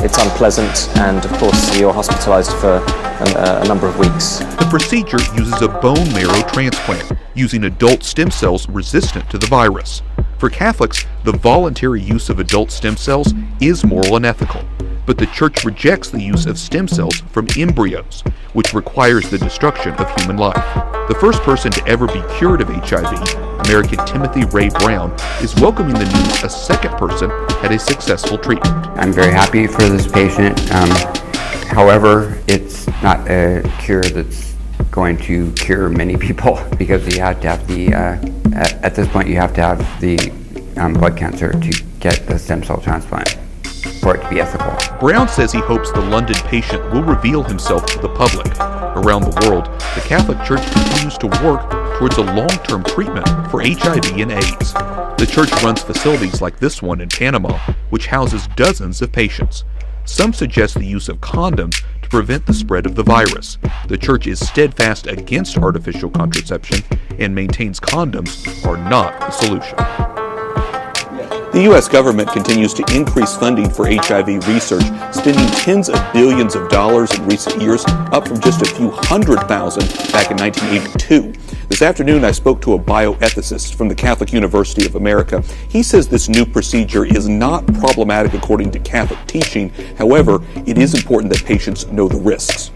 it's unpleasant, and of course you're hospitalized for a number of weeks. The procedure uses a bone marrow transplant, using adult stem cells resistant to the virus. For Catholics, the voluntary use of adult stem cells is moral and ethical, but the Church rejects the use of stem cells from embryos, which requires the destruction of human life. The first person to ever be cured of HIV, American Timothy Ray Brown, is welcoming the news a second person had a successful treatment. I'm very happy for this patient. However, it's not a cure that's going to cure many people because you have to have the, at this point you have to have the blood cancer to get the stem cell transplant for it to be ethical. Brown says he hopes the London patient will reveal himself to the public. Around the world, the Catholic Church continues to work towards a long-term treatment for HIV and AIDS. The Church runs facilities like this one in Panama, which houses dozens of patients. Some suggest the use of condoms to prevent the spread of the virus. The Church is steadfast against artificial contraception and maintains condoms are not the solution. The U.S. government continues to increase funding for HIV research, spending tens of billions of dollars in recent years, up from just a few $100,000 back in 1982. This afternoon, I spoke to a bioethicist from the Catholic University of America. He says this new procedure is not problematic according to Catholic teaching. However, it is important that patients know the risks.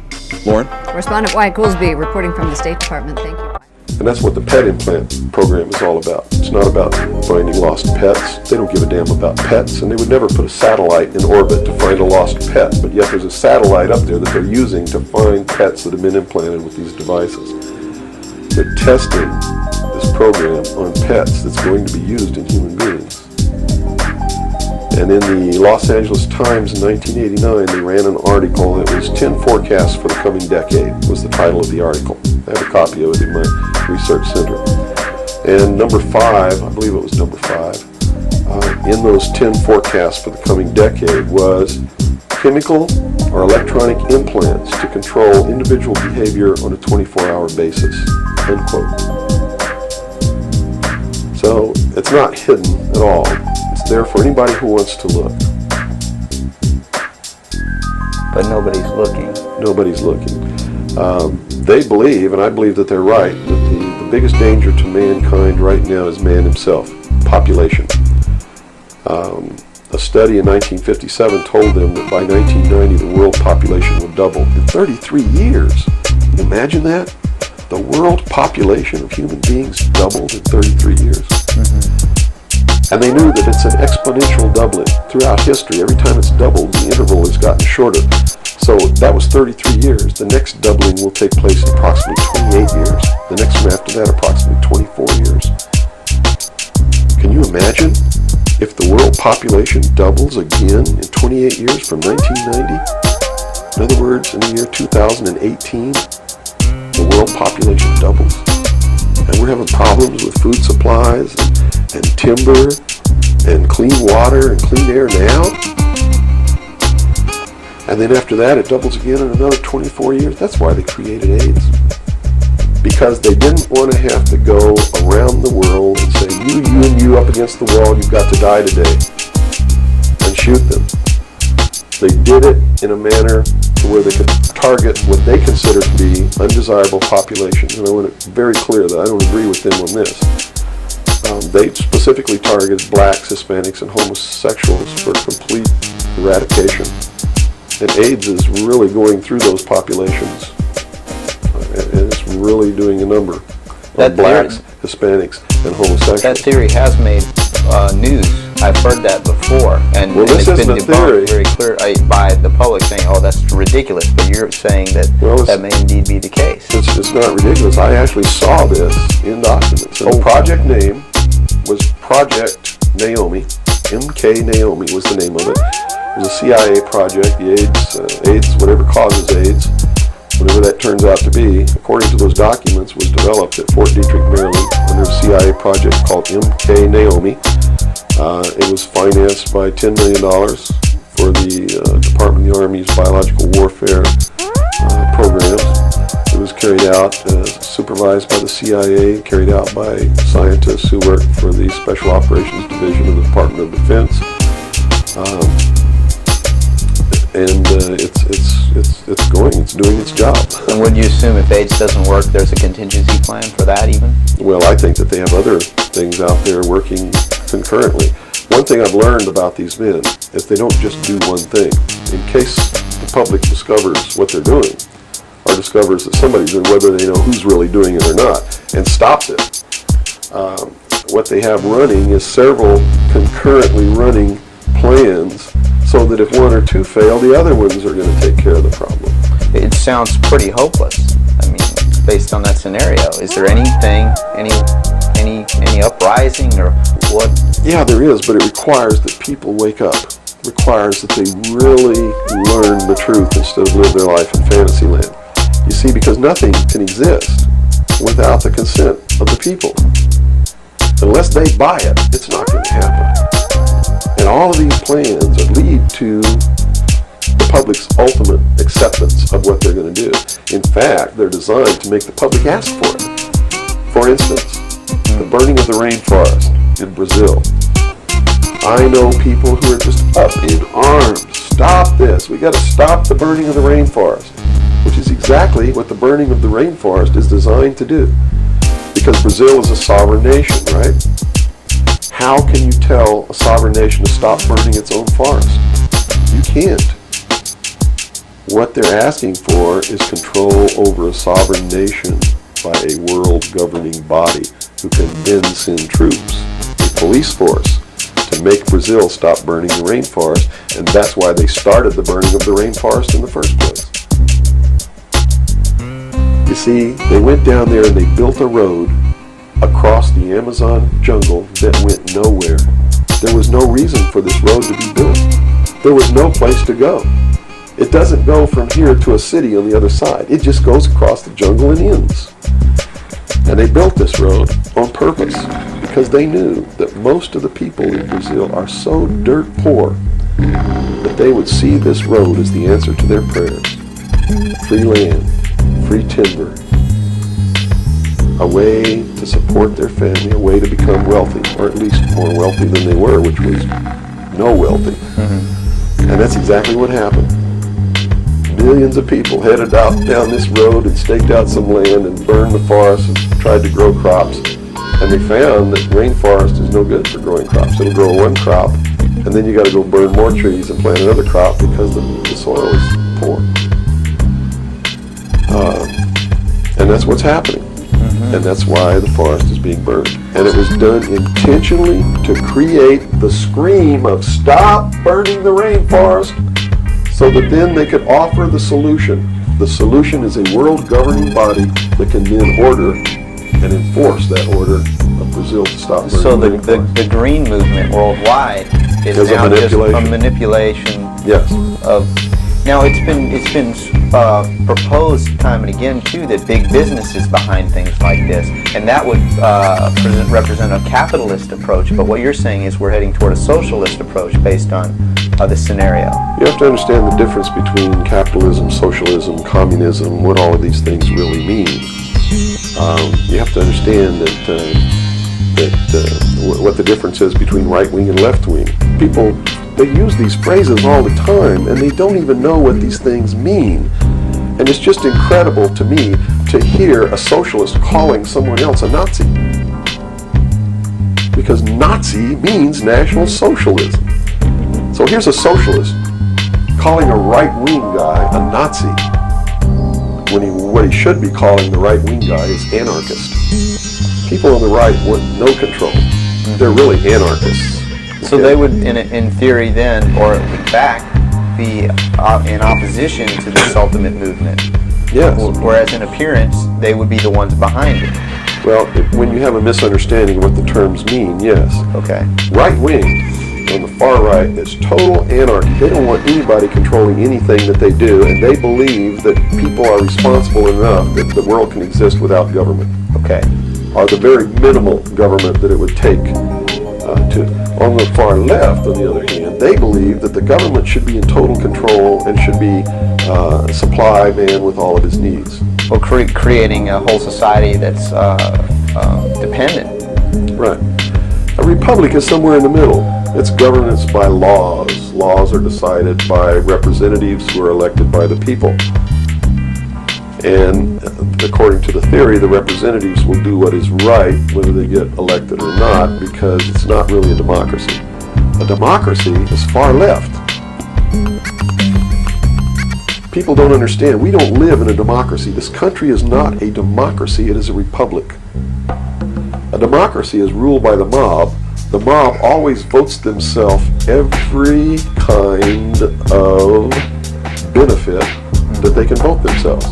Lauren? Correspondent Wyatt Goolsbee reporting from the State Department. Thank you. And that's what the pet implant program is all about. It's not about finding lost pets. They don't give a damn about pets, and they would never put a satellite in orbit to find a lost pet. But yet there's a satellite up there that they're using to find pets that have been implanted with these devices. They're testing this program on pets that's going to be used in human beings. And in the Los Angeles Times in 1989, they ran an article that was 10 forecasts for the coming decade, was the title of the article. I have a copy of it in my research center. And number 5, I believe it was number 5, in those 10 forecasts for the coming decade was chemical or electronic implants to control individual behavior on a 24-hour basis, end quote. So it's not hidden at all. It's there for anybody who wants to look. But nobody's looking. Nobody's looking. They believe, and I believe that they're right, that the biggest danger to mankind right now is man himself, population. A study in 1957 told them that by 1990 the world population would double in 33 years. Can you imagine that? The world population of human beings doubled in 33 years. And they knew that it's an exponential doubling throughout history. Every time it's doubled, the interval has gotten shorter. So that was 33 years. The next doubling will take place in approximately 28 years. The next one after that, approximately 24 years. Can you imagine if the world population doubles again in 28 years from 1990? In other words, in the year 2018, the world population doubles. And we're having problems with food supplies and timber and clean water and clean air now. And then after that, it doubles again in another 24 years. That's why they created AIDS. Because they didn't want to have to go around the world and say, you, and you up against the wall, you've got to die today, and shoot them. They did it in a manner where they could target what they consider to be undesirable populations. And I want to be very clear that I don't agree with them on this. They specifically targeted blacks, Hispanics, and homosexuals for complete eradication. And AIDS is really going through those populations. And it's really doing a number on blacks, Hispanics, and homosexuals. That theory has made news. I've heard that before, and this it's been isn't a theory. debunked very clear by the public saying, "Oh, that's ridiculous." But you're saying that that may indeed be the case. It's not ridiculous. I actually saw this in documents. The project name was Project Naomi. MK Naomi was the name of it. It was a CIA project. The AIDS, whatever causes AIDS, whatever that turns out to be, according to those documents, was developed at Fort Detrick, Maryland, under a CIA project called MK Naomi. It was financed by $10 million for the Department of the Army's biological warfare programs. It was carried out, supervised by the CIA, carried out by scientists who worked for the Special Operations Division of the Department of Defense. It's doing its job. And would you assume if AIDS doesn't work, there's a contingency plan for that even? Well, I think that they have other things out there working concurrently. One thing I've learned about these men is they don't just do one thing. In case the public discovers what they're doing, or discovers that somebody's doing, whether they know who's really doing it or not, and stops it. What they have running is several concurrently running plans, so that if one or two fail, the other ones are going to take care of the problem. It sounds pretty hopeless. I mean, based on that scenario, is there anything, any uprising or what? Yeah, there is, but it requires that people wake up. It requires that they really learn the truth instead of live their life in fantasy land. You see, because nothing can exist without the consent of the people. Unless they buy it, it's not going to happen. And all of these plans lead to the public's ultimate acceptance of what they're going to do. In fact, they're designed to make the public ask for it. For instance, the burning of the rainforest in Brazil. I know people who are just up in arms. Stop this. We got to stop the burning of the rainforest, which is exactly what the burning of the rainforest is designed to do. Because Brazil is a sovereign nation, right? How can you tell a sovereign nation to stop burning its own forest? You can't. What they're asking for is control over a sovereign nation by a world governing body who can then send troops, a police force, to make Brazil stop burning the rainforest, and that's why they started the burning of the rainforest in the first place. You see, they went down there and they built a road across the Amazon jungle that went nowhere. There was no reason for this road to be built. There was no place to go. It doesn't go from here to a city on the other side. It just goes across the jungle and ends. And they built this road on purpose because they knew that most of the people in Brazil are so dirt poor that they would see this road as the answer to their prayers. Free land, free timber, a way to support their family, a way to become wealthy, or at least more wealthy than they were, which was no wealthy. And that's exactly what happened. Millions of people headed out down this road and staked out some land and burned the forest and tried to grow crops. And they found that rainforest is no good for growing crops. It'll grow one crop, and then you got to go burn more trees and plant another crop because the soil is poor. And that's what's happening. And that's why the forest is being burned. And it was done intentionally to create the scream of stop burning the rainforest, so that then they could offer the solution. The solution is a world governing body that can then order and enforce that order of Brazil to stop burning So rainforests. the green movement worldwide is Is a now just a manipulation. manipulation Yes. of. Now it's been proposed time and again too that big business is behind things like this, and that would represent a capitalist approach. But what you're saying is we're heading toward a socialist approach based on this scenario. You have to understand the difference between capitalism, socialism, communism, what all of these things really mean. You have to understand what the difference is between right wing and left wing. People, they use these phrases all the time, and they don't even know what these things mean. And it's just incredible to me to hear a socialist calling someone else a Nazi. Because Nazi means National Socialism. So here's a socialist calling a right-wing guy a Nazi, when what he should be calling the right-wing guy is anarchist. People on the right want no control. They're really anarchists. So they would, in theory then, or in fact, be in opposition to this ultimate movement. Yes. Whereas in appearance, they would be the ones behind it. Well, when you have a misunderstanding of what the terms mean, yes. Okay. Right-wing on the far right is total anarchy. They don't want anybody controlling anything that they do, and they believe that people are responsible enough that the world can exist without government. Okay. Or the very minimal government that it would take to. On the far left, on the other hand, they believe that the government should be in total control and should be supply man with all of his needs. Well, creating a whole society that's dependent. Right. A republic is somewhere in the middle. It's governance by laws. Laws are decided by representatives who are elected by the people. And according to the theory, the representatives will do what is right, whether they get elected or not, because it's not really a democracy. A democracy is far left. People don't understand. We don't live in a democracy. This country is not a democracy. It is a republic. A democracy is ruled by the mob. The mob always votes themselves every kind of benefit that they can vote themselves.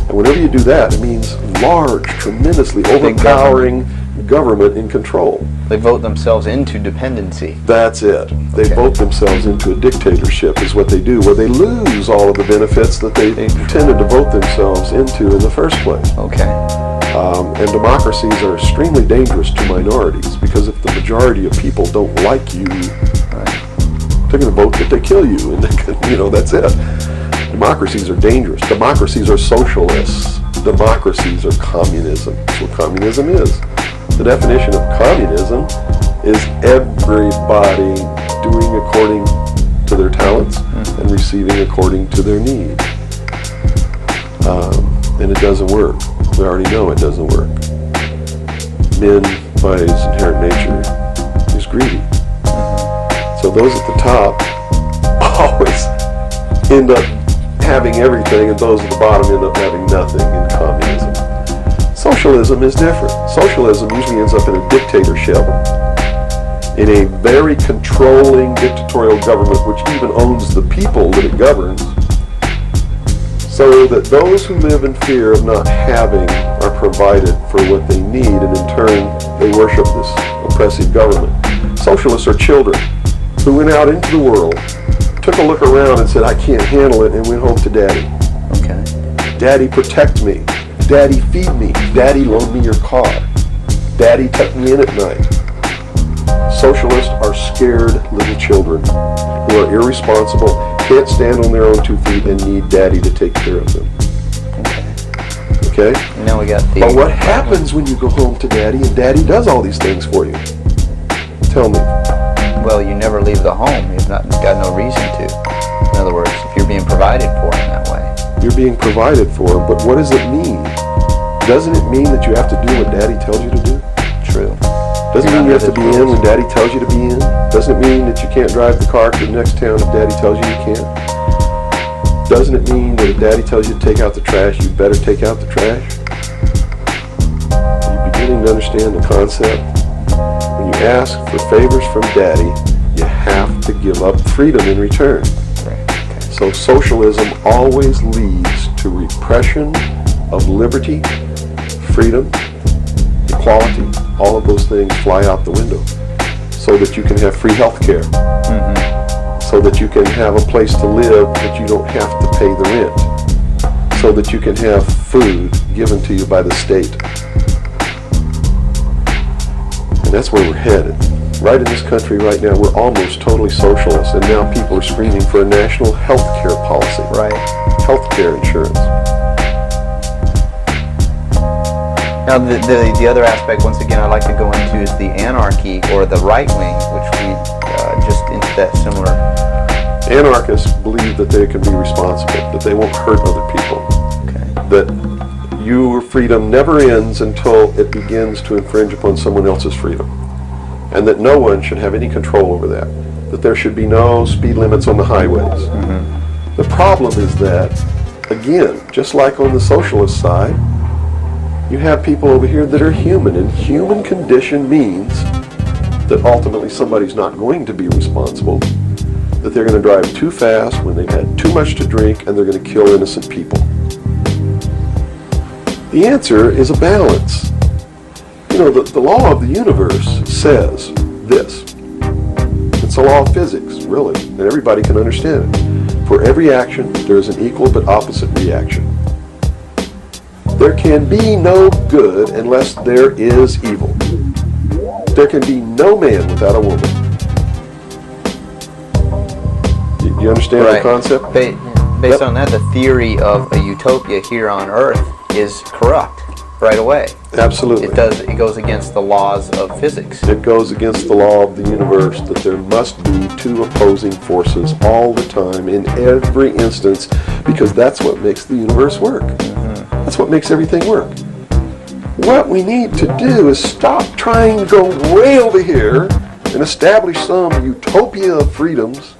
And whenever you do that, it means large, tremendously overpowering government in control. They vote themselves into dependency. That's it. They vote themselves into a dictatorship is what they do, where they lose all of the benefits that they intended to vote themselves into in the first place. Okay. And democracies are extremely dangerous to minorities, because if the majority of people don't like you, they're going to vote that they kill you, and that's it. Democracies are dangerous. Democracies are socialists. Democracies are communism. That's what communism is. The definition of communism is everybody doing according to their talents and receiving according to their need. And it doesn't work. We already know it doesn't work. Man, by his inherent nature, is greedy. So those at the top always end up having everything, and those at the bottom end up having nothing in communism. Socialism is different. Socialism usually ends up in a dictatorship, in a very controlling dictatorial government which even owns the people that it governs, so that those who live in fear of not having are provided for what they need, and in turn they worship this oppressive government. Socialists are children who went out into the world, took a look around and said, I can't handle it, and went home to Daddy. Okay. Daddy, protect me. Daddy, feed me. Daddy, loan me your car. Daddy, tuck me in at night. Socialists are scared little children who are irresponsible, can't stand on their own 2 feet, and need Daddy to take care of them. Okay? And now we got the... But what happens when you go home to Daddy and Daddy does all these things for you? Tell me. Well, you never leave the home. You've got no reason to. In other words, if you're being provided for in that way. You're being provided for, but what does it mean? Doesn't it mean that you have to do what Daddy tells you to do? True. Doesn't it mean you have to be in when Daddy tells you to be in? Doesn't it mean that you can't drive the car to the next town if Daddy tells you you can't? Doesn't it mean that if Daddy tells you to take out the trash, you better take out the trash? Are you beginning to understand the concept? When you ask for favors from Daddy, you have to give up freedom in return. So socialism always leads to repression of liberty, freedom, equality, all of those things fly out the window so that you can have free health care, so that you can have a place to live that you don't have to pay the rent, so that you can have food given to you by the state. And that's where we're headed. Right in this country right now, we're almost totally socialist, and now people are screaming for a national health care policy. Right. Health care insurance. Now, the other aspect, once again, I'd like to go into is the anarchy or the right wing, which we just into that similar. Anarchists believe that they can be responsible, that they won't hurt other people, that your freedom never ends until it begins to infringe upon someone else's freedom, and that no one should have any control over that there should be no speed limits on the highways. The problem is that, again, just like on the socialist side, you have people over here that are human, and human condition means that ultimately somebody's not going to be responsible, that they're going to drive too fast when they've had too much to drink, and they're going to kill innocent people. The answer is a balance. You know, the law of the universe says this. It's a law of physics, really, and everybody can understand it. For every action, there is an equal but opposite reaction. There can be no good unless there is evil. There can be no man without a woman. You understand the concept? Based on that, the theory of a utopia here on Earth is corrupt right away. Absolutely. It goes against the laws of physics. It goes against the law of the universe that there must be two opposing forces all the time in every instance, because that's what makes the universe work. That's what makes everything work. What we need to do is stop trying to go way over here and establish some utopia of freedoms,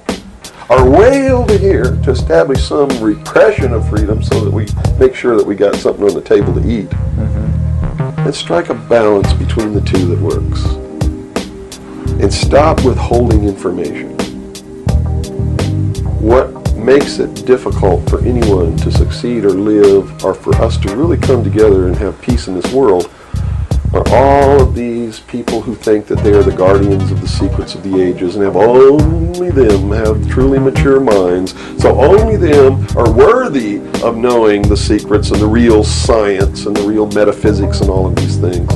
or way over here to establish some repression of freedom so that we make sure that we got something on the table to eat. And strike a balance between the two that works. And stop withholding information. What makes it difficult for anyone to succeed or live, or for us to really come together and have peace in this world, are all of these people who think that they are the guardians of the secrets of the ages and have only them have truly mature minds, so only them are worthy of knowing the secrets and the real science and the real metaphysics and all of these things.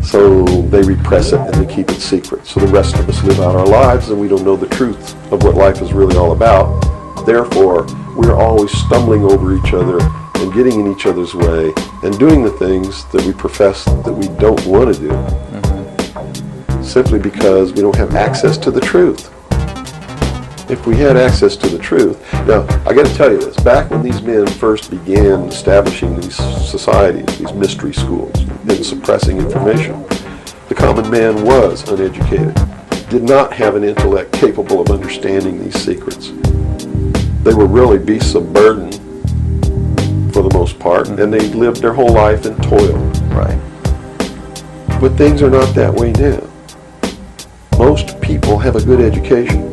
So they repress it and they keep it secret. So the rest of us live out our lives and we don't know the truth of what life is really all about. Therefore, we're always stumbling over each other and getting in each other's way and doing the things that we profess that we don't want to do, simply because we don't have access to the truth. If we had access to the truth, now I got to tell you this, back when these men first began establishing these societies, these mystery schools, and suppressing information, the common man was uneducated, did not have an intellect capable of understanding these secrets. They were really beasts of burden for the most part, and they lived their whole life in toil. Right. But things are not that way now. Most people have a good education.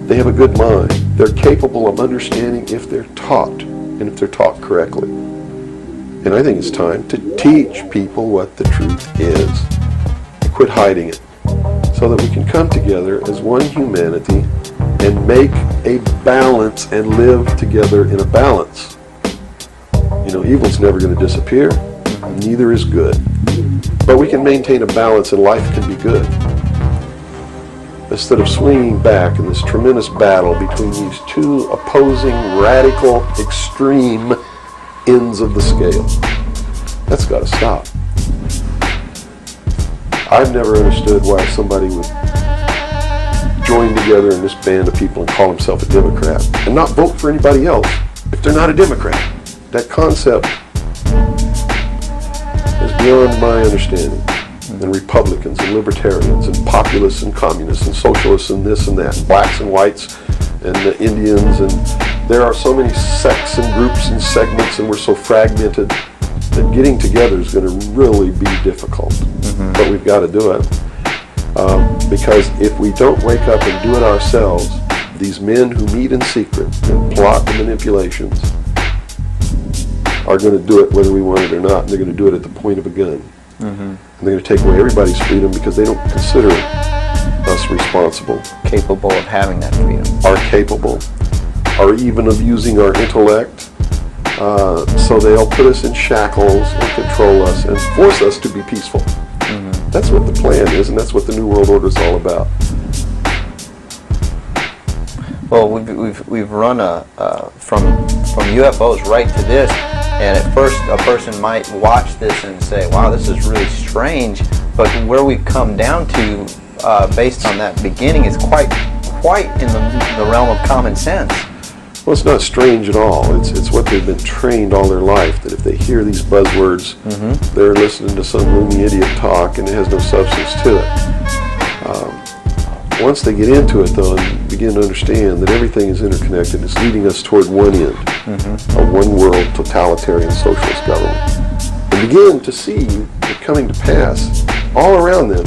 They have a good mind. They're capable of understanding if they're taught, and if they're taught correctly. And I think it's time to teach people what the truth is, and quit hiding it, so that we can come together as one humanity and make a balance and live together in a balance. You know, evil's never going to disappear, neither is good. But we can maintain a balance and life can be good. Instead of swinging back in this tremendous battle between these two opposing, radical, extreme ends of the scale. That's got to stop. I've never understood why somebody would join together in this band of people and call himself a Democrat and not vote for anybody else if they're not a Democrat. That concept is beyond my understanding. And Republicans and Libertarians and Populists and Communists and Socialists and this and that, Blacks and Whites and the Indians, and there are so many sects and groups and segments, and we're so fragmented that getting together is going to really be difficult. But we've got to do it. Because if we don't wake up and do it ourselves, these men who meet in secret and plot the manipulations are going to do it whether we want it or not, and they're going to do it at the point of a gun. And they're going to take away everybody's freedom because they don't consider us responsible. Capable of having that freedom. Are capable, or even of using our intellect. So they'll put us in shackles and control us and force us to be peaceful. That's what the plan is, and that's what the New World Order is all about. Well, we've run from UFOs right to this, and at first a person might watch this and say, "Wow, this is really strange." But where we've come down to, based on that beginning, is quite in the realm of common sense. Well, it's not strange at all. It's what they've been trained all their life, that if they hear these buzzwords, they're listening to some loony idiot talk and it has no substance to it. Once they get into it, though, and begin to understand that everything is interconnected, it's leading us toward one end, a one-world totalitarian socialist government, and begin to see it coming to pass all around them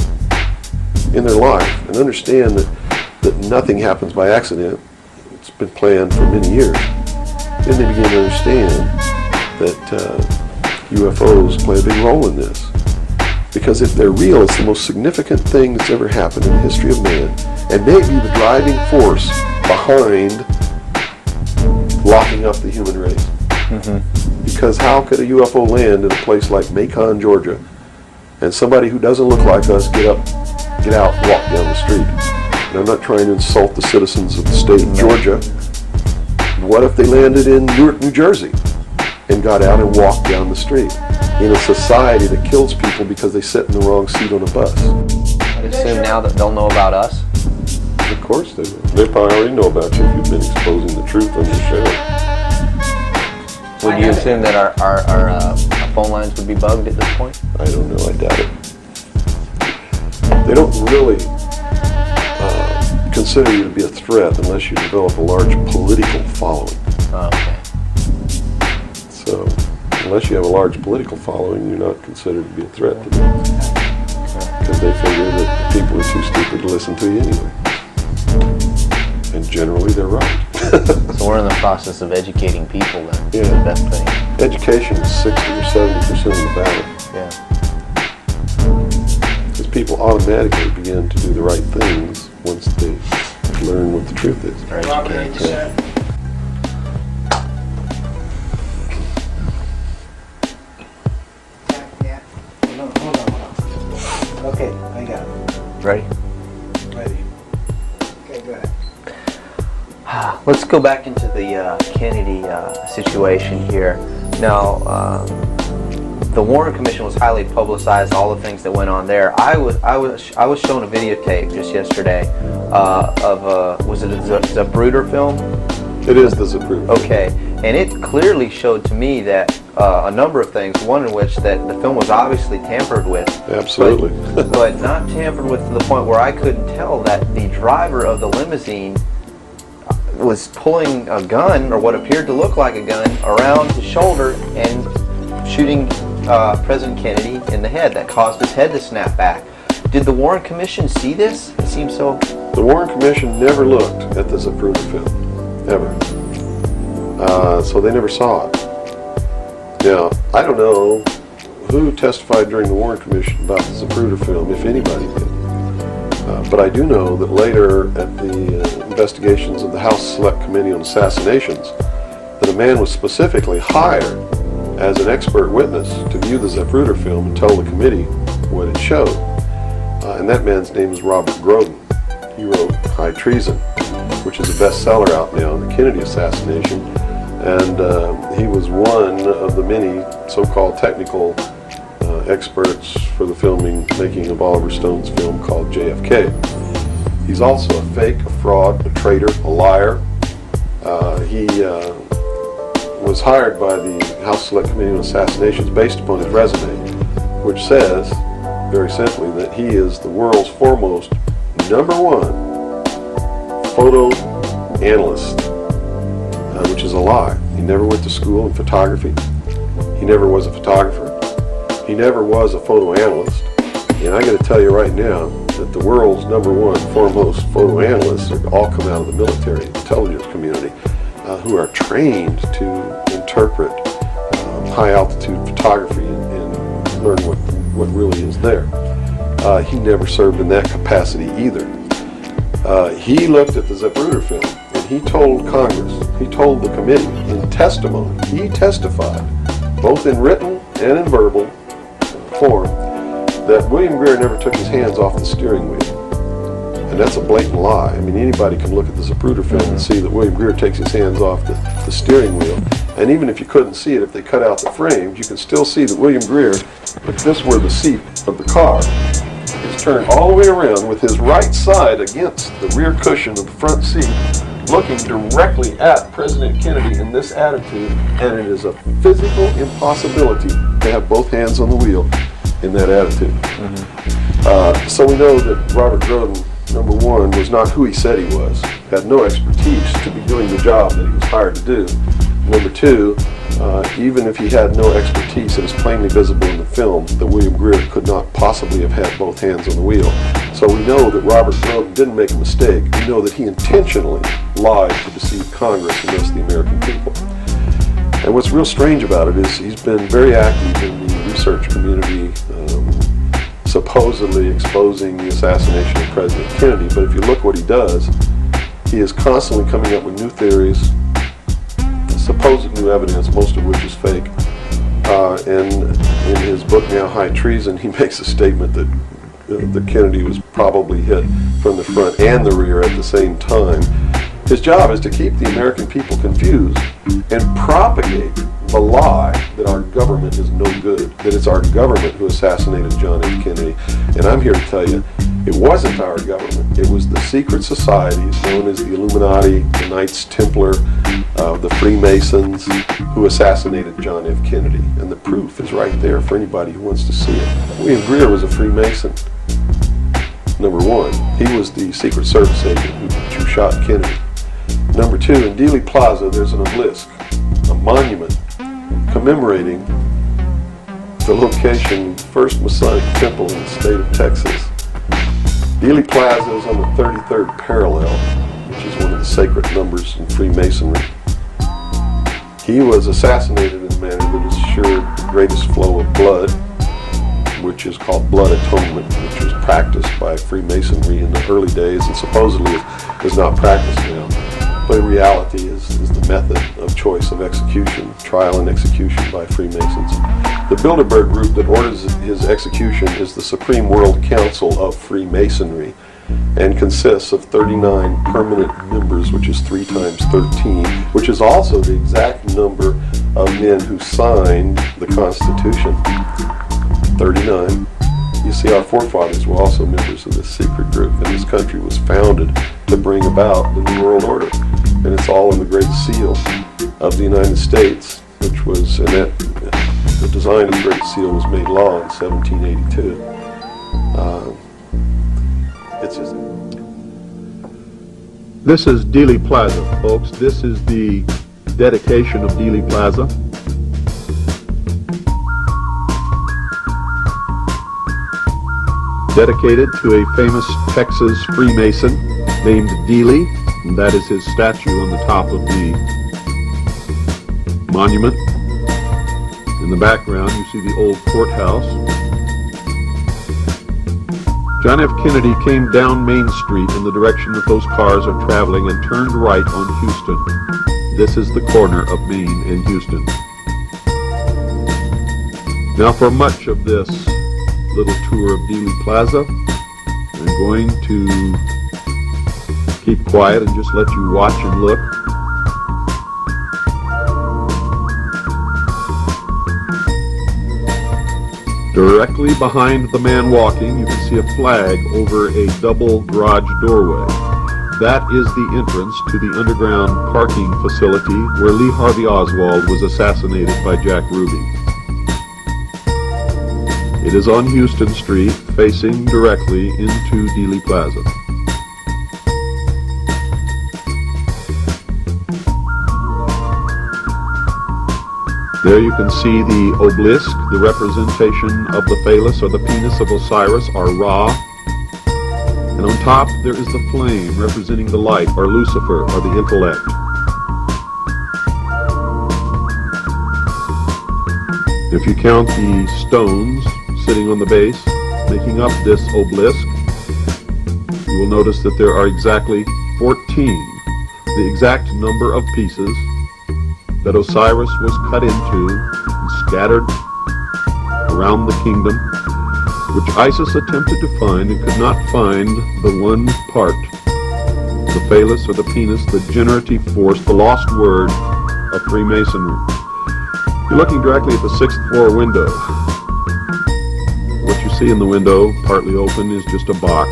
in their life, and understand that nothing happens by accident. It's been planned for many years. Then they begin to understand that UFOs play a big role in this. Because if they're real, it's the most significant thing that's ever happened in the history of man, and may be the driving force behind locking up the human race. Because how could a UFO land in a place like Macon, Georgia, and somebody who doesn't look like us get out and walk down the street? And I'm not trying to insult the citizens of the state of Georgia. What if they landed in Newark, New Jersey, and got out and walked down the street in a society that kills people because they sit in the wrong seat on a bus? I assume now that they'll know about us. Of course they will. They probably already know about you if you've been exposing the truth on your show. Would you assume that our phone lines would be bugged at this point? I don't know. I doubt it. They don't really consider you to be a threat unless you develop a large political following. Okay. So, unless you have a large political following, you're not considered to be a threat to them. Because they figure that the people are too stupid to listen to you anyway. And generally, they're right. So we're in the process of educating people then. Yeah. The best thing. Education is 60 or 70% of the battle. Yeah. Because people automatically begin to do the right things once they learn what the truth is. Yeah. Hold on. Okay, I got it. Ready? Ready. Okay, go ahead. Let's go back into the Kennedy situation here. Now, the Warren Commission was highly publicized. All the things that went on there. I was shown a videotape just yesterday of was it a Zapruder film? It is the Zapruder. Okay, and it clearly showed to me that a number of things. One in which that the film was obviously tampered with. Absolutely. but not tampered with to the point where I couldn't tell that the driver of the limousine was pulling a gun, or what appeared to look like a gun, around his shoulder and shooting President Kennedy in the head. That caused his head to snap back. Did the Warren Commission see this? It seems so. The Warren Commission never looked at the Zapruder film, ever. So they never saw it. Now, I don't know who testified during the Warren Commission about the Zapruder film, if anybody did. But I do know that later at the investigations of the House Select Committee on Assassinations, that a man was specifically hired as an expert witness to view the Zapruder film and tell the committee what it showed. And that man's name is Robert Groden. He wrote High Treason, which is a bestseller out now on the Kennedy assassination. And he was one of the many so-called technical experts for the making of Oliver Stone's film called JFK. He's also a fake, a fraud, a traitor, a liar. He was hired by the House Select Committee on Assassinations based upon his resume, which says, very simply, that he is the world's foremost #1 photo analyst, which is a lie. He never went to school in photography. He never was a photographer. He never was a photo analyst. And I got to tell you right now that the world's #1 foremost photo analysts are all come out of the military intelligence community, who are trained to interpret high altitude photography and learn what really is there. He never served in that capacity either. He looked at the Zapruder film and he told Congress, he told the committee in testimony, he testified, both in written and in verbal form, that William Greer never took his hands off the steering wheel. And that's a blatant lie. I mean, anybody can look at the Zapruder film and see that William Greer takes his hands off the steering wheel. And even if you couldn't see it, if they cut out the frames, you can still see that William Greer, if this were the seat of the car, is turned all the way around with his right side against the rear cushion of the front seat, looking directly at President Kennedy in this attitude, and it is a physical impossibility to have both hands on the wheel in that attitude. So we know that Robert Groden, number one, was not who he said he was, had no expertise to be doing the job that he was hired to do. Number two, even if he had no expertise, it is plainly visible in the film that William Greer could not possibly have had both hands on the wheel. So we know that Robert Groden didn't make a mistake. We know that he intentionally lied to deceive Congress and thus the American people. And what's real strange about it is he's been very active in the research community, supposedly exposing the assassination of President Kennedy. But if you look what he does, he is constantly coming up with new theories, supposed new evidence, most of which is fake. And in his book now, High Treason, he makes a statement that Kennedy was probably hit from the front and the rear at the same time. His job is to keep the American people confused and propagate the lie that our government is no good, that it's our government who assassinated John F. Kennedy. And I'm here to tell you, it wasn't our government. It was the secret societies known as the Illuminati, the Knights Templar, the Freemasons, who assassinated John F. Kennedy. And the proof is right there for anybody who wants to see it. William Greer was a Freemason, number one. He was the Secret Service agent who shot Kennedy. Number two, in Dealey Plaza, there's an obelisk, a monument commemorating the location of the first Masonic temple in the state of Texas. Dealey Plaza is on the 33rd parallel, which is one of the sacred numbers in Freemasonry. He was assassinated in a manner that assured the greatest flow of blood, which is called blood atonement, which was practiced by Freemasonry in the early days and supposedly is not practiced now. But in reality is the method of choice of execution, trial and execution by Freemasons. The Bilderberg group that orders his execution is the Supreme World Council of Freemasonry and consists of 39 permanent members, which is 3 times 13, which is also the exact number of men who signed the Constitution. 39. You see, our forefathers were also members of this secret group, and this country was founded to bring about the New World Order. And it's all in the Great Seal of the United States, which was, and that, the design of the Great Seal was made law in 1782. This is Dealey Plaza, folks. This is the dedication of Dealey Plaza. Dedicated to a famous Texas Freemason named Dealey, and that is his statue on the top of the monument. In the background, you see the old courthouse. John F. Kennedy came down Main Street in the direction that those cars are traveling and turned right on Houston. This is the corner of Main and Houston. Now, for much of this little tour of Dealey Plaza, I'm going to keep quiet and just let you watch and look. Directly behind the man walking, you can see a flag over a double garage doorway. That is the entrance to the underground parking facility where Lee Harvey Oswald was assassinated by Jack Ruby. It is on Houston Street, facing directly into Dealey Plaza. There you can see the obelisk, the representation of the phallus or the penis of Osiris, or Ra. And on top there is the flame representing the light, or Lucifer, or the intellect. If you count the stones, sitting on the base, making up this obelisk. You will notice that there are exactly 14, the exact number of pieces that Osiris was cut into and scattered around the kingdom, which Isis attempted to find and could not find the one part, the phallus or the penis, the generative force, the lost word of Freemasonry. You're looking directly at the 6th floor window. What you see in the window, partly open, is just a box.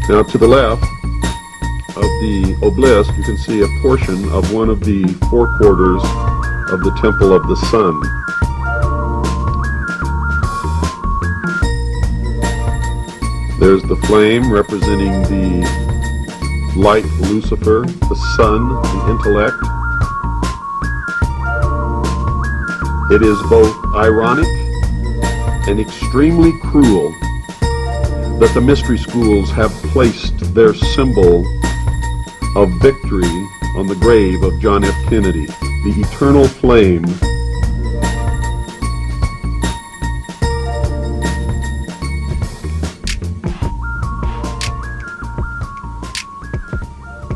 Now to the left of the obelisk, you can see a portion of one of the forequarters of the Temple of the Sun. There's the flame representing the light Lucifer, the sun, the intellect. It is both ironic and extremely cruel that the mystery schools have placed their symbol of victory on the grave of John F. Kennedy, the eternal flame.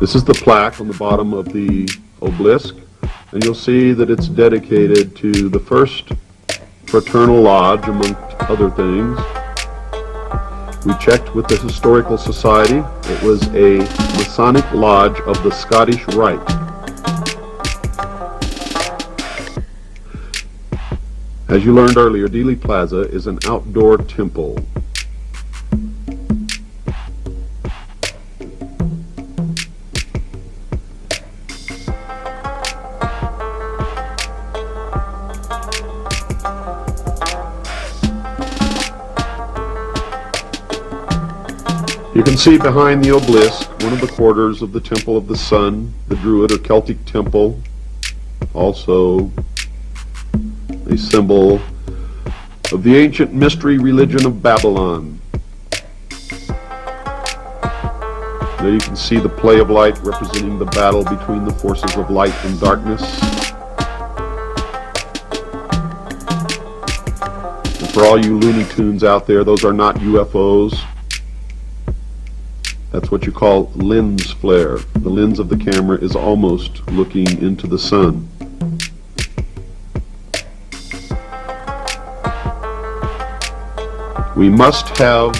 This is the plaque on the bottom of the obelisk, and you'll see that it's dedicated to the first fraternal lodge, among other things. We checked with the Historical Society. It was a Masonic lodge of the Scottish Rite. As you learned earlier, Dealey Plaza is an outdoor temple. You can see behind the obelisk one of the quarters of the Temple of the Sun, the Druid or Celtic temple, also a symbol of the ancient mystery religion of Babylon. There you can see the play of light representing the battle between the forces of light and darkness. And for all you Looney Tunes out there, those are not UFOs. That's what you call lens flare. The lens of the camera is almost looking into the sun. We must have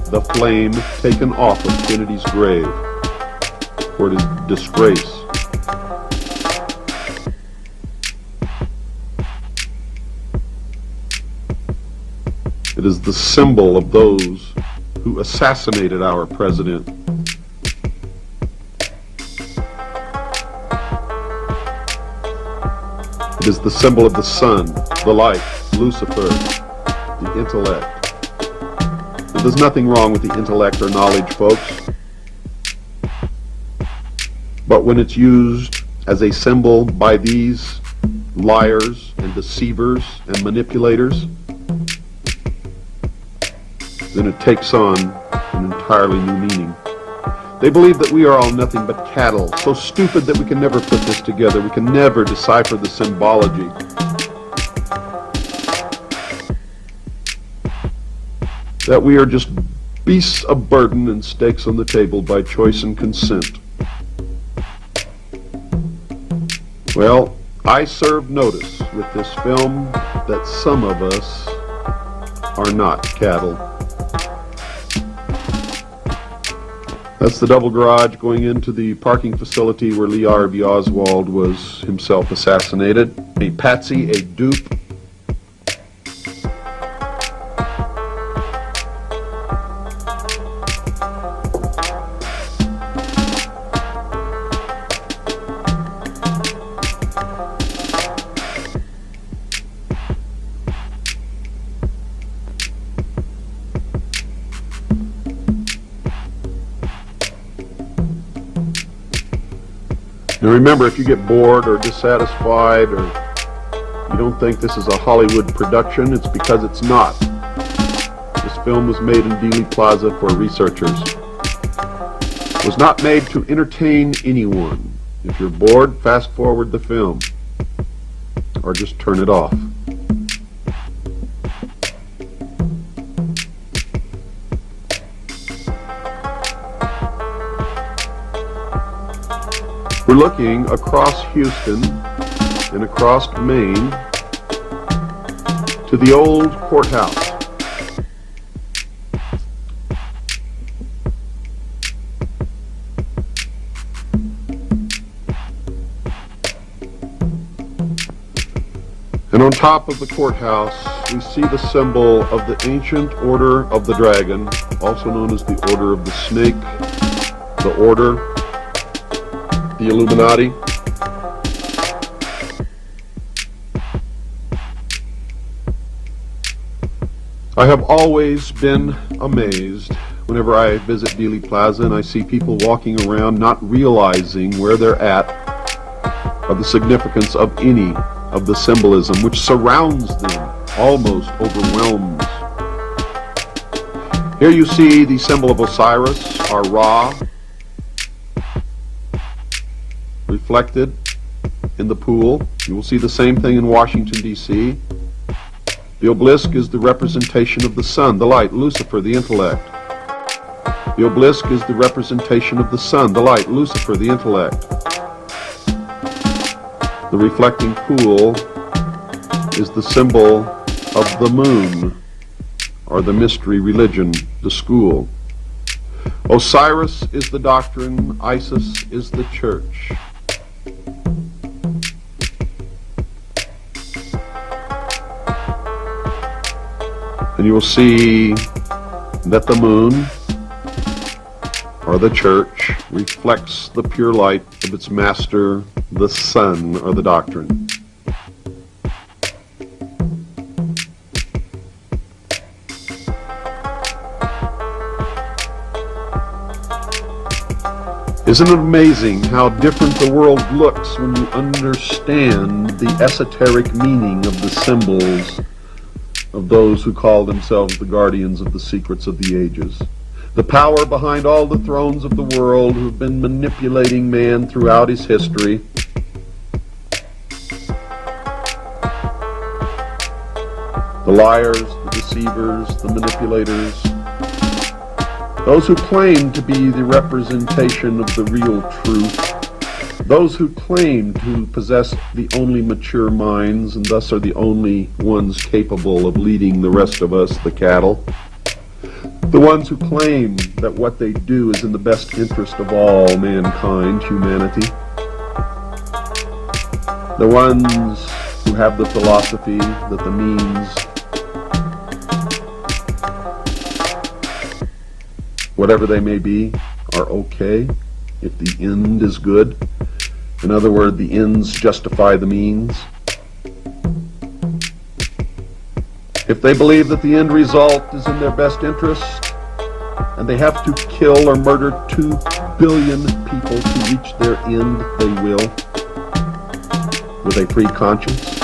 the flame taken off of Kennedy's grave, for it is disgrace. It is the symbol of those who assassinated our president. It is the symbol of the sun, the light, Lucifer, the intellect. There's nothing wrong with the intellect or knowledge, folks. But when it's used as a symbol by these liars and deceivers and manipulators, then it takes on an entirely new meaning. They believe that we are all nothing but cattle, so stupid that we can never put this together. We can never decipher the symbology. That we are just beasts of burden and stakes on the table by choice and consent. Well, I serve notice with this film that some of us are not cattle. That's the double garage going into the parking facility where Lee Harvey Oswald was himself assassinated. A patsy, a dupe. Now remember, if you get bored or dissatisfied or you don't think this is a Hollywood production, it's because it's not. This film was made in Dealey Plaza for researchers. It was not made to entertain anyone. If you're bored, fast forward the film. or just turn it off. We're looking across Houston and across Maine to the old courthouse. And on top of the courthouse, we see the symbol of the ancient Order of the Dragon, also known as the Order of the Snake, the Order, the Illuminati. I have always been amazed whenever I visit Dealey Plaza and I see people walking around not realizing where they're at or the significance of any of the symbolism which surrounds them, almost overwhelms. Here you see the symbol of Osiris, or Ra, reflected in the pool. You will see the same thing in Washington, D.C. The obelisk is the representation of the sun, the light, Lucifer, the intellect. The obelisk is the representation of the sun, the light, Lucifer, the intellect. The reflecting pool is the symbol of the moon, or the mystery religion, the school. Osiris is the doctrine, Isis is the church. And you will see that the moon, or the church, reflects the pure light of its master, the sun, or the doctrine. Isn't it amazing how different the world looks when you understand the esoteric meaning of the symbols of those who call themselves the guardians of the secrets of the ages? The power behind all the thrones of the world who have been manipulating man throughout his history. The liars, the deceivers, the manipulators, those who claim to be the representation of the real truth, those who claim to possess the only mature minds and thus are the only ones capable of leading the rest of us, the cattle, the ones who claim that what they do is in the best interest of all mankind, humanity, the ones who have the philosophy that the means, whatever they may be, are okay if the end is good. In other words, the ends justify the means. If they believe that the end result is in their best interest, and they have to kill or murder 2 billion people to reach their end, they will, with a free conscience.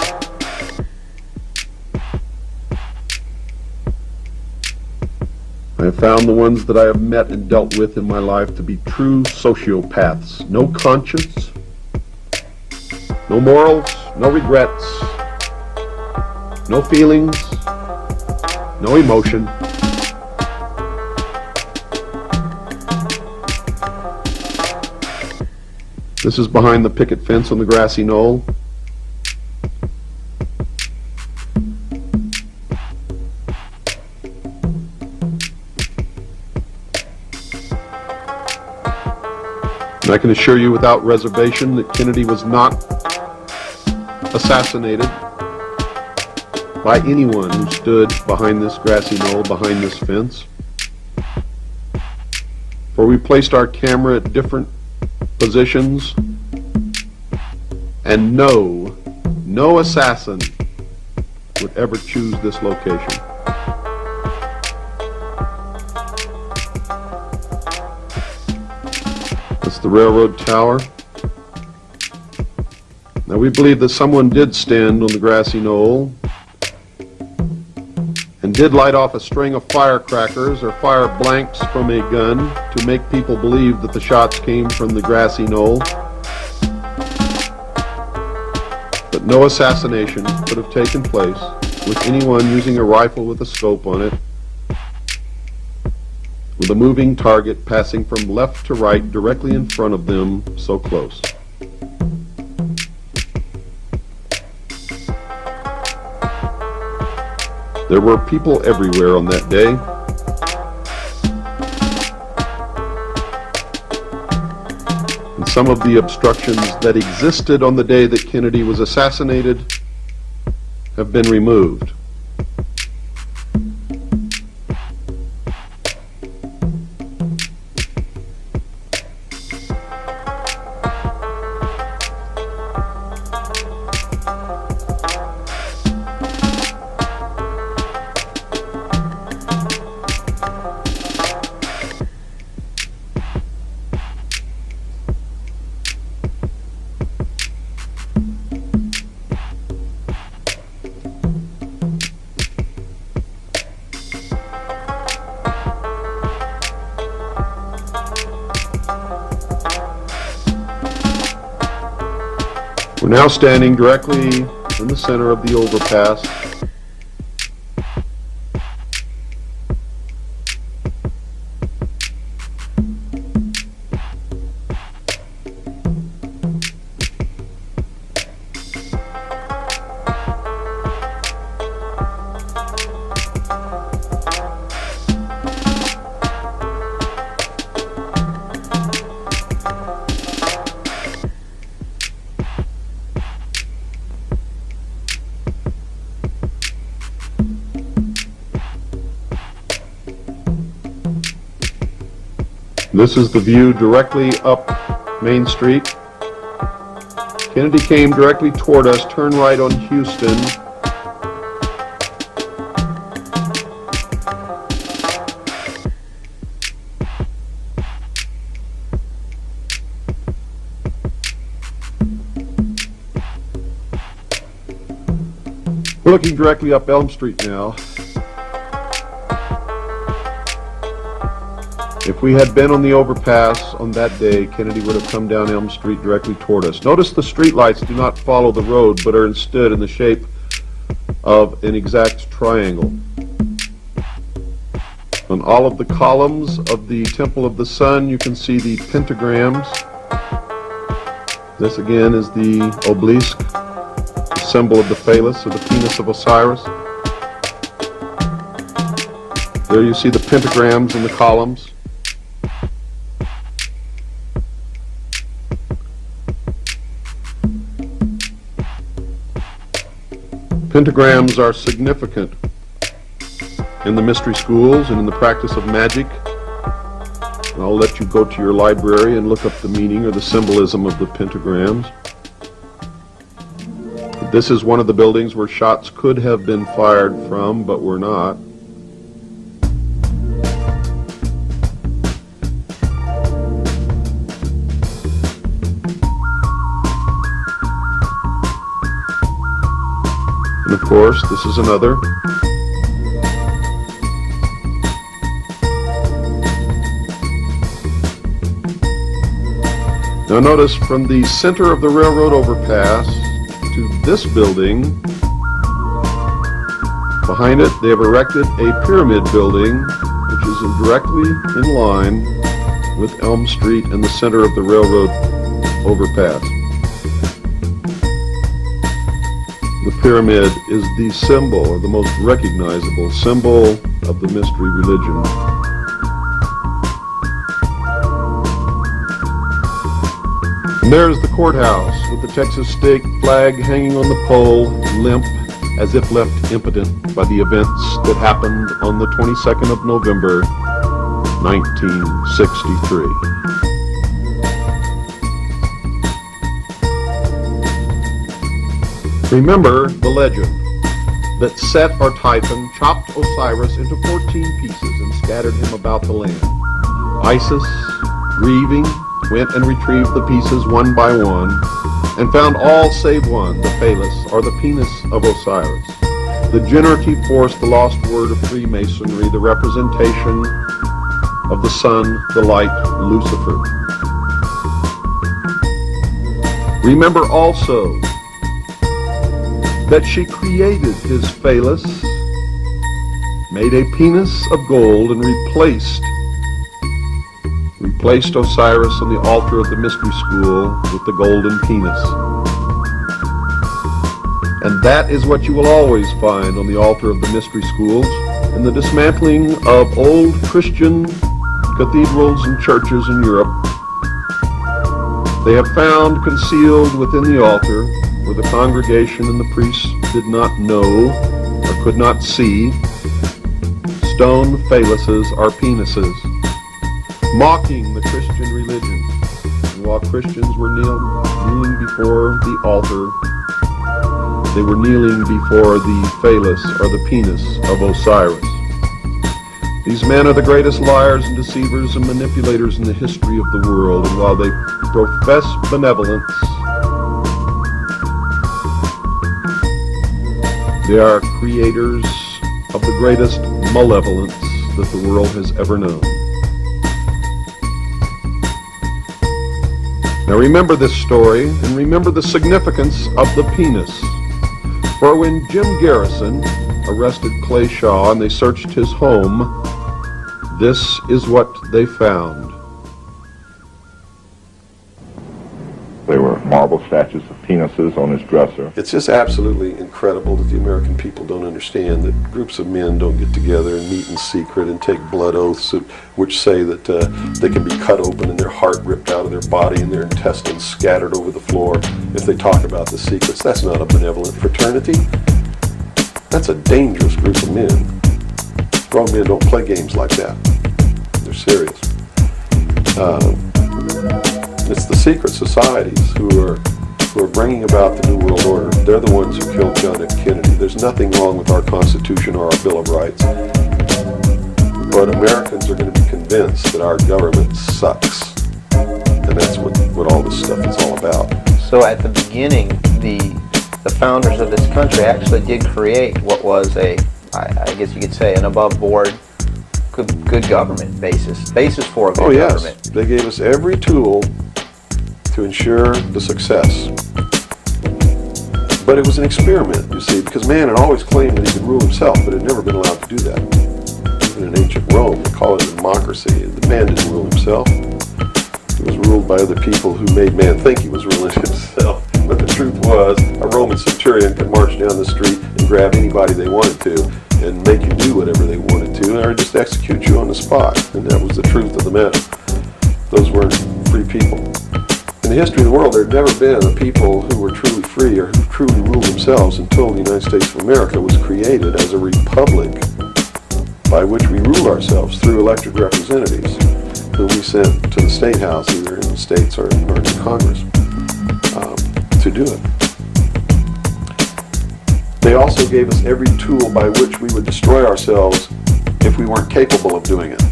I have found the ones that I have met and dealt with in my life to be true sociopaths. No conscience, no morals, no regrets, no feelings, no emotion. This is behind the picket fence on the grassy knoll. And I can assure you without reservation that Kennedy was not assassinated by anyone who stood behind this grassy knoll, behind this fence. For we placed our camera at different positions, and no assassin would ever choose this location. That's the railroad tower. Now we believe that someone did stand on the grassy knoll and did light off a string of firecrackers or fire blanks from a gun to make people believe that the shots came from the grassy knoll. But that no assassination could have taken place with anyone using a rifle with a scope on it, with a moving target passing from left to right directly in front of them so close. There were people everywhere on that day. And some of the obstructions that existed on the day that Kennedy was assassinated have been removed. We're now standing directly in the center of the overpass. This is the view directly up Main Street. Kennedy came directly toward us, turned right on Houston. We're looking directly up Elm Street now. If we had been on the overpass on that day, Kennedy would have come down Elm Street directly toward us. Notice the street lights do not follow the road, but are instead in the shape of an exact triangle. On all of the columns of the Temple of the Sun, you can see the pentagrams. This again is the obelisk, the symbol of the phallus, or the penis of Osiris. There you see the pentagrams in the columns. Pentagrams are significant in the mystery schools and in the practice of magic. And I'll let you go to your library and look up the meaning or the symbolism of the pentagrams. This is one of the buildings where shots could have been fired from, but were not. And of course, this is another. Now notice from the center of the railroad overpass to this building, behind it they have erected a pyramid building which is directly in line with Elm Street in the center of the railroad overpass. The pyramid is the symbol, or the most recognizable symbol of the mystery religion. And there's the courthouse with the Texas state flag hanging on the pole, limp, as if left impotent by the events that happened on the 22nd of November, 1963. Remember the legend that Set or Typhon chopped Osiris into 14 pieces and scattered him about the land. Isis, grieving, went and retrieved the pieces one by one and found all save one, the phallus, or the penis of Osiris, the generative force, the lost word of Freemasonry, the representation of the sun, the light, Lucifer. that she created his phallus, made a penis of gold, and replaced Osiris on the altar of the mystery school with the golden penis. And that is what you will always find on the altar of the mystery schools, in the dismantling of old Christian cathedrals and churches in Europe. They have found concealed within the altar, where the congregation and the priests did not know or could not see, stone phalluses or penises, mocking the Christian religion. And while Christians were kneeling before the altar, they were kneeling before the phallus or the penis of Osiris. These men are the greatest liars and deceivers and manipulators in the history of the world, and while they profess benevolence, they are creators of the greatest malevolence that the world has ever known. Now remember this story, and remember the significance of the penis. For when Jim Garrison arrested Clay Shaw and they searched his home, this is what they found. There were marble statues of penises on his dresser. It's just absolutely incredible that the American people don't understand that groups of men don't get together and meet in secret and take blood oaths which say that they can be cut open and their heart ripped out of their body and their intestines scattered over the floor if they talk about the secrets. That's not a benevolent fraternity. That's a dangerous group of men. Grown men don't play games like that. They're serious. It's the secret societies who are bringing about the New World Order. They're the ones who killed John F. Kennedy. There's nothing wrong with our Constitution or our Bill of Rights. But Americans are going to be convinced that our government sucks. And that's what all this stuff is all about. So at the beginning, the founders of this country actually did create what was I guess you could say, an above-board, good government basis for a good government. They gave us every tool to ensure the success. But it was an experiment, you see, because man had always claimed that he could rule himself, but had never been allowed to do that. Even in ancient Rome, they call it a democracy. The man didn't rule himself. He was ruled by other people who made man think he was ruling himself. But the truth was, a Roman centurion could march down the street and grab anybody they wanted to and make you do whatever they wanted to, or just execute you on the spot. And that was the truth of the matter. Those weren't free people. In the history of the world, there had never been a people who were truly free or who truly ruled themselves until the United States of America was created as a republic by which we ruled ourselves through elected representatives who we sent to the State House, either in the States or in Congress, to do it. They also gave us every tool by which we would destroy ourselves if we weren't capable of doing it.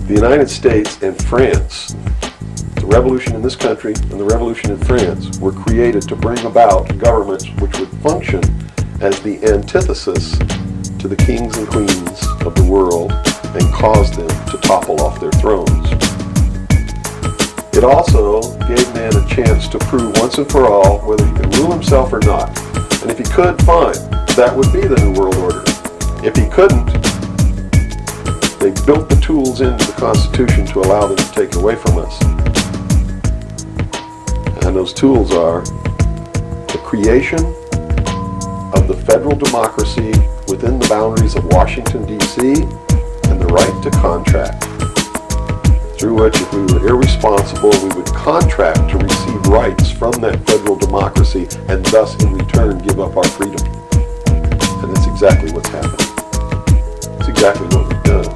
The United States and France, the revolution in this country and the revolution in France, were created to bring about governments which would function as the antithesis to the kings and queens of the world and cause them to topple off their thrones. It also gave man a chance to prove once and for all whether he could rule himself or not. And if he could, fine. That would be the New World Order. If he couldn't, they built the tools into the Constitution to allow them to take it away from us. And those tools are the creation of the federal democracy within the boundaries of Washington, D.C., and the right to contract, through which, if we were irresponsible, we would contract to receive rights from that federal democracy and thus in return give up our freedom. And that's exactly what's happening. That's exactly what we've done.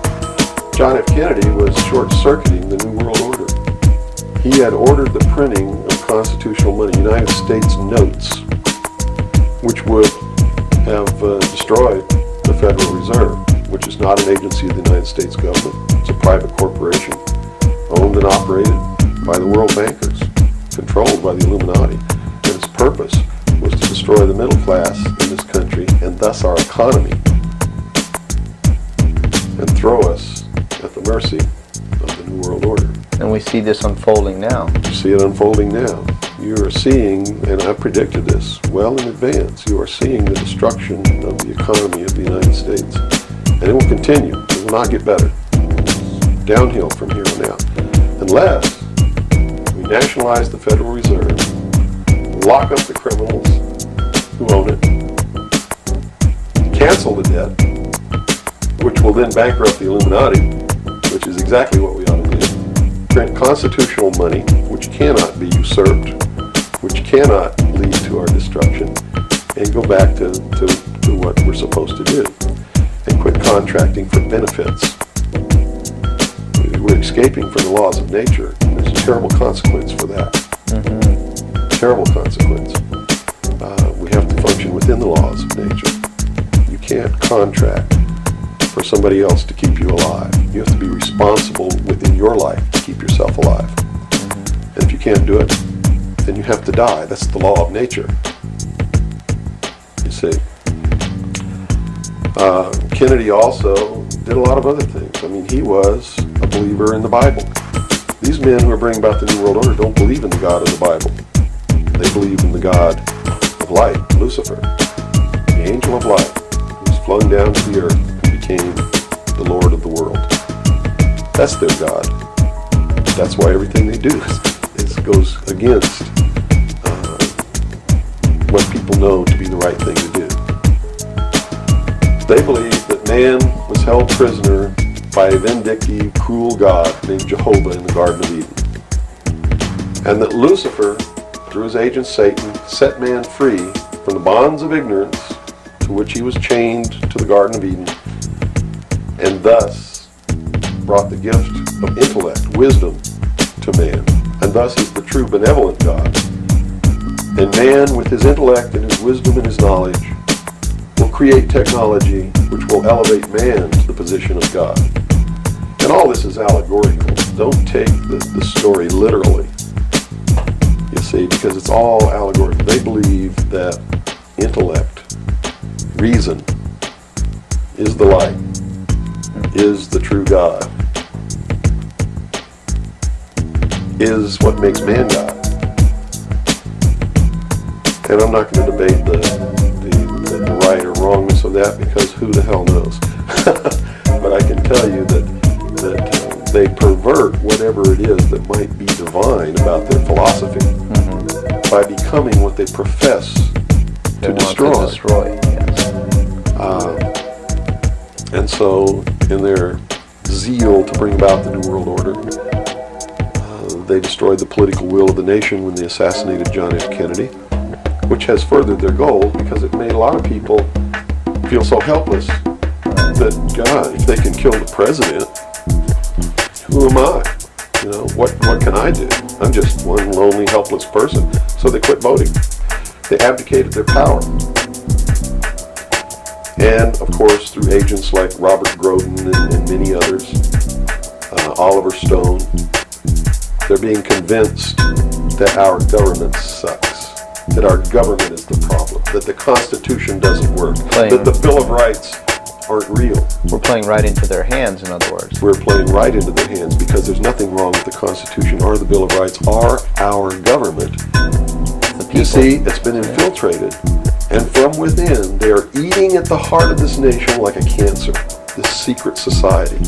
John F. Kennedy was short-circuiting the New World Order. He had ordered the printing of constitutional money, United States notes, which would have destroyed the Federal Reserve, which is not an agency of the United States government. It's a private corporation owned and operated by the world bankers, controlled by the Illuminati. And its purpose was to destroy the middle class in this country and thus our economy, and throw us at the mercy of the New World Order. And we see this unfolding now. You see it unfolding now. you are seeing, and I predicted this well in advance, you are seeing the destruction of the economy of the United States. And it will continue. It will not get better. It's downhill from here on out. Unless we nationalize the Federal Reserve, lock up the criminals who own it, cancel the debt, which will then bankrupt the Illuminati, which is exactly what we ought to do. Print constitutional money, which cannot be usurped, which cannot lead to our destruction, and go back to what we're supposed to do, and quit contracting for benefits. We're escaping from the laws of nature, and there's a terrible consequence for that. Terrible consequence. We have to function within the laws of nature. You can't contract for somebody else to keep you alive. You have to be responsible within your life to keep yourself alive. And if you can't do it, then you have to die. That's the law of nature. You see. Kennedy also did a lot of other things. I mean, he was a believer in the Bible. These men who are bringing about the New World Order don't believe in the God of the Bible. They believe in the God of light, Lucifer, the angel of light, who was flung down to the earth and became the Lord of the world. That's their God. That's why everything they do goes against what people know to be the right thing to do. They believe that man was held prisoner by a vindictive, cruel God named Jehovah in the Garden of Eden. And that Lucifer, through his agent Satan, set man free from the bonds of ignorance to which he was chained to the Garden of Eden, and thus brought the gift of intellect, wisdom, to man. And thus is the true benevolent God. And man, with his intellect and his wisdom and his knowledge, will create technology which will elevate man to the position of God. And all this is allegorical. Don't take the story literally, you see, because it's all allegorical. They believe that intellect, reason, is the light, is the true God, is what makes man God. And I'm not going to debate the right or wrongness of that, because who the hell knows. But I can tell you that they pervert whatever it is that might be divine about their philosophy by becoming what they profess to destroy. And so in their zeal to bring about the New World Order, they destroyed the political will of the nation when they assassinated John F. Kennedy, which has furthered their goal, because it made a lot of people feel so helpless that, God, if they can kill the president, who am I? You know, what can I do? I'm just one lonely, helpless person. So they quit voting. They abdicated their power. And, of course, through agents like Robert Groden and many others, Oliver Stone, they're being convinced that our government sucks, that our government is the problem, that the Constitution doesn't work, that the Bill of Rights aren't real. We're playing right into their hands, in other words. We're playing right into their hands, because there's nothing wrong with the Constitution or the Bill of Rights or our government. You see, it's been infiltrated, and from within, they are eating at the heart of this nation like a cancer, this secret society.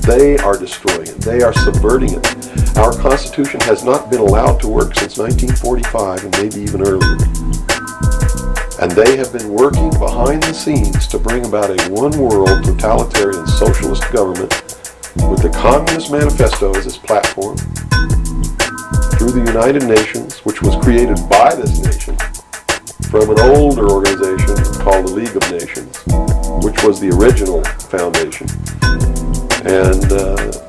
They are destroying it. They are subverting it. Our Constitution has not been allowed to work since 1945, and maybe even earlier. And they have been working behind the scenes to bring about a one-world totalitarian socialist government with the Communist Manifesto as its platform, through the United Nations, which was created by this nation from an older organization called the League of Nations, which was the original foundation. And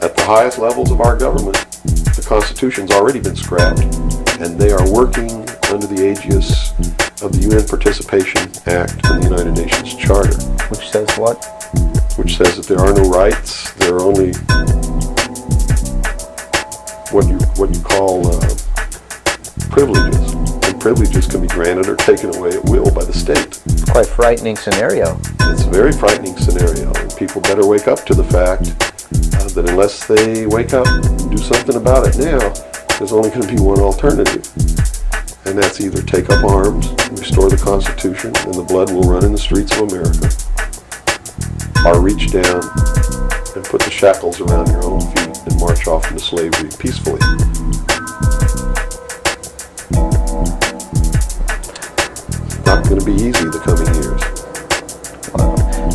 at the highest levels of our government, the Constitution's already been scrapped, and they are working under the aegis of the UN Participation Act and the United Nations Charter. Which says what? Which says that there are no rights, there are only what you call privileges. And privileges can be granted or taken away at will by the state. It's quite a frightening scenario. It's a very frightening scenario, and people better wake up to the fact that unless they wake up and do something about it now, there's only going to be one alternative. and that's either take up arms and restore the Constitution, and the blood will run in the streets of America, or reach down and put the shackles around your own feet and march off into slavery peacefully. Not going to be easy the coming years.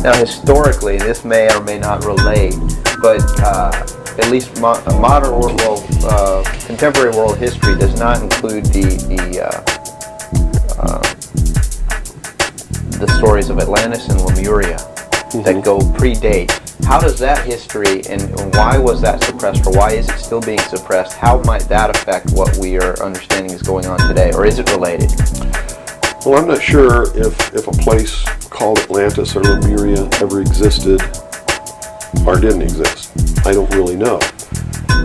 Now, historically, this may or may not relate, but at least modern world, contemporary world history does not include the stories of Atlantis and Lemuria that go predate. How does that history, and why was that suppressed, or why is it still being suppressed? How might that affect what we are understanding is going on today, or is it related? Well, I'm not sure if a place called Atlantis or Lemuria ever existed or didn't exist. I don't really know.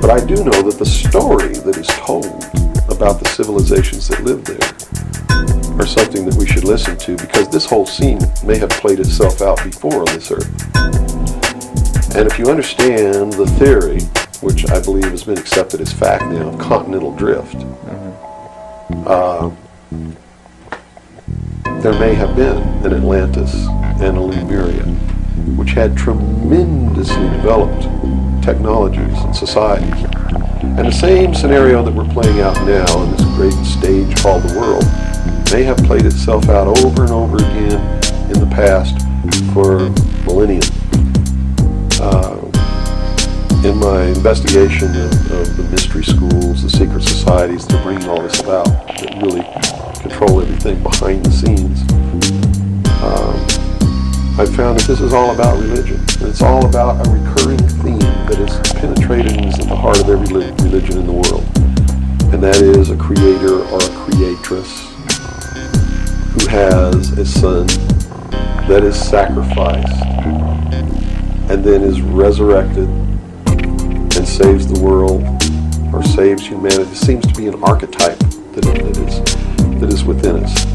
But I do know that the story that is told about the civilizations that lived there are something that we should listen to, because this whole scene may have played itself out before on this earth. And if you understand the theory, which I believe has been accepted as fact now, of continental drift, there may have been an Atlantis and a Lemuria, which had tremendously developed technologies and societies. And the same scenario that we're playing out now in this great stage called the world may have played itself out over and over again in the past for millennia. In my investigation of the mystery schools, the secret societies that are bringing all this about, that really control everything behind the scenes, I've found that this is all about religion. And it's all about a recurring theme that is penetrated and is at the heart of every religion in the world. And that is a creator or a creatress who has a son that is sacrificed and then is resurrected and saves the world or saves humanity. It seems to be an archetype that is within us.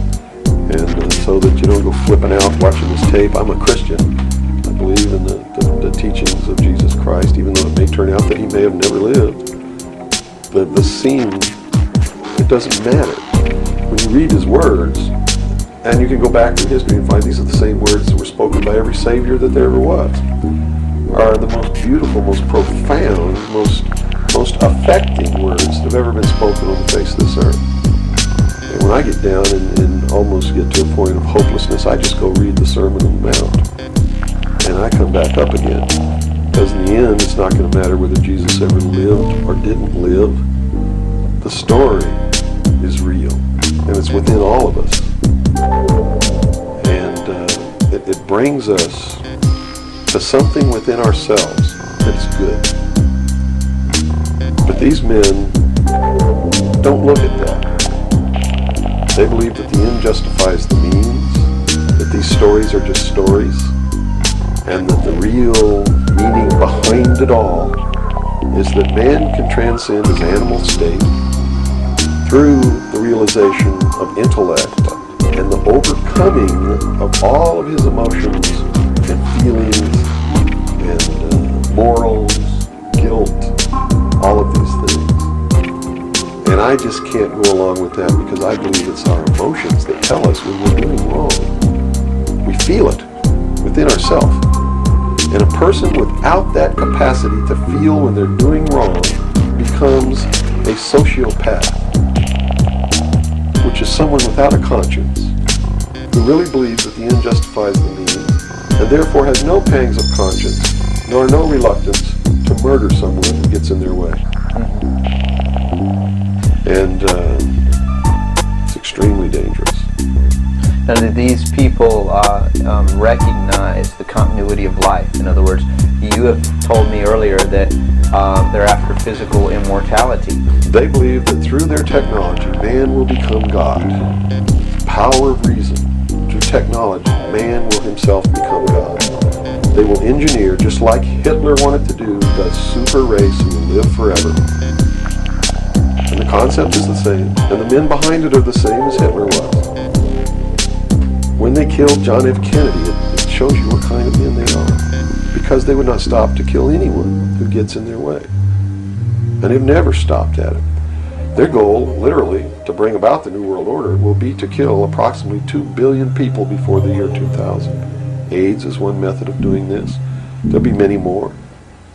And so that you don't go flipping out watching this tape. I'm a Christian. I believe in the teachings of Jesus Christ, even though it may turn out that he may have never lived. The scene, it doesn't matter. When you read his words, and you can go back through history and find these are the same words that were spoken by every Savior that there ever was, are the most beautiful, most profound, most affecting words that have ever been spoken on the face of this earth. And when I get down and almost get to a point of hopelessness, I just go read the Sermon on the Mount. And I come back up again. Because in the end, it's not going to matter whether Jesus ever lived or didn't live. The story is real. And it's within all of us. And it brings us to something within ourselves that's good. But these men don't look at that. They believe that the end justifies the means, that these stories are just stories, and that the real meaning behind it all is that man can transcend his animal state through the realization of intellect and the overcoming of all of his emotions and feelings and morals, guilt, all of these things. And I just can't go along with that, because I believe it's our emotions that tell us when we're doing wrong. We feel it within ourselves. And a person without that capacity to feel when they're doing wrong becomes a sociopath, which is someone without a conscience, who really believes that the end justifies the means, and therefore has no pangs of conscience, nor no reluctance to murder someone who gets in their way. And it's extremely dangerous. Now, do these people recognize the continuity of life? In other words, you have told me earlier that they're after physical immortality. They believe that through their technology, man will become God. Power of reason. Through technology, man will himself become God. They will engineer, just like Hitler wanted to do, the super race who will live forever. And the concept is the same, and the men behind it are the same as Hitler was. When they killed John F. Kennedy, it shows you what kind of men they are, because they would not stop to kill anyone who gets in their way. And they've never stopped at it. Their goal, literally, to bring about the New World Order will be to kill approximately 2 billion people before the year 2000. AIDS is one method of doing this. There'll be many more.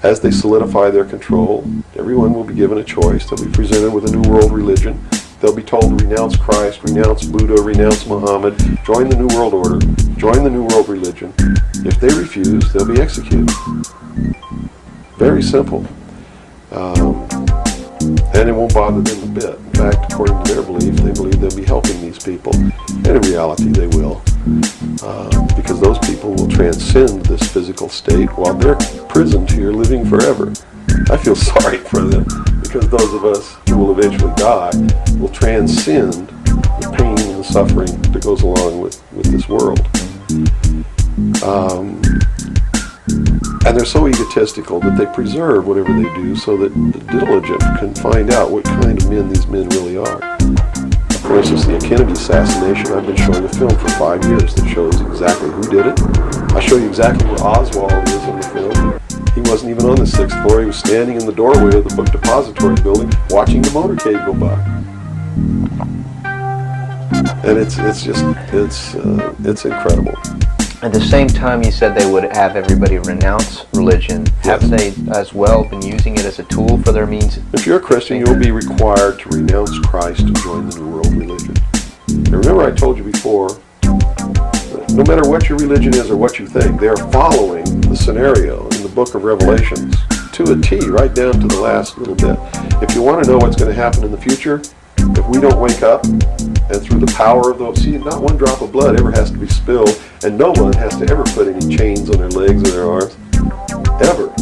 As they solidify their control, everyone will be given a choice. They'll be presented with a new world religion. They'll be told to renounce Christ, renounce Buddha, renounce Muhammad, join the New World Order, join the New World Religion. If they refuse, they'll be executed. Very simple. And it won't bother them a bit. In fact, according to their belief, they believe they'll be helping these people. And in reality, they will. Because those people will transcend this physical state while they're imprisoned here living forever. I feel sorry for them, because those of us who will eventually die will transcend the pain and the suffering that goes along with this world. And they're so egotistical that they preserve whatever they do so that the diligent can find out what kind of men these men really are. For instance, the Kennedy assassination, I've been showing a film for 5 years that shows exactly who did it. I show you exactly where Oswald is in the film. He wasn't even on the 6th floor. He was standing in the doorway of the book depository building watching the motorcade go by. And it's incredible. At the same time, you said they would have everybody renounce religion. Have they as well been using it as a tool for their means? If you're a Christian, you'll be required to renounce Christ and join the New World Religion. And remember I told you before, no matter what your religion is or what you think, they're following the scenario in the book of Revelations to a T, right down to the last little bit. If you want to know what's going to happen in the future, if we don't wake up, and through the power of those, see, not one drop of blood ever has to be spilled, and no one has to ever put any chains on their legs or their arms, ever.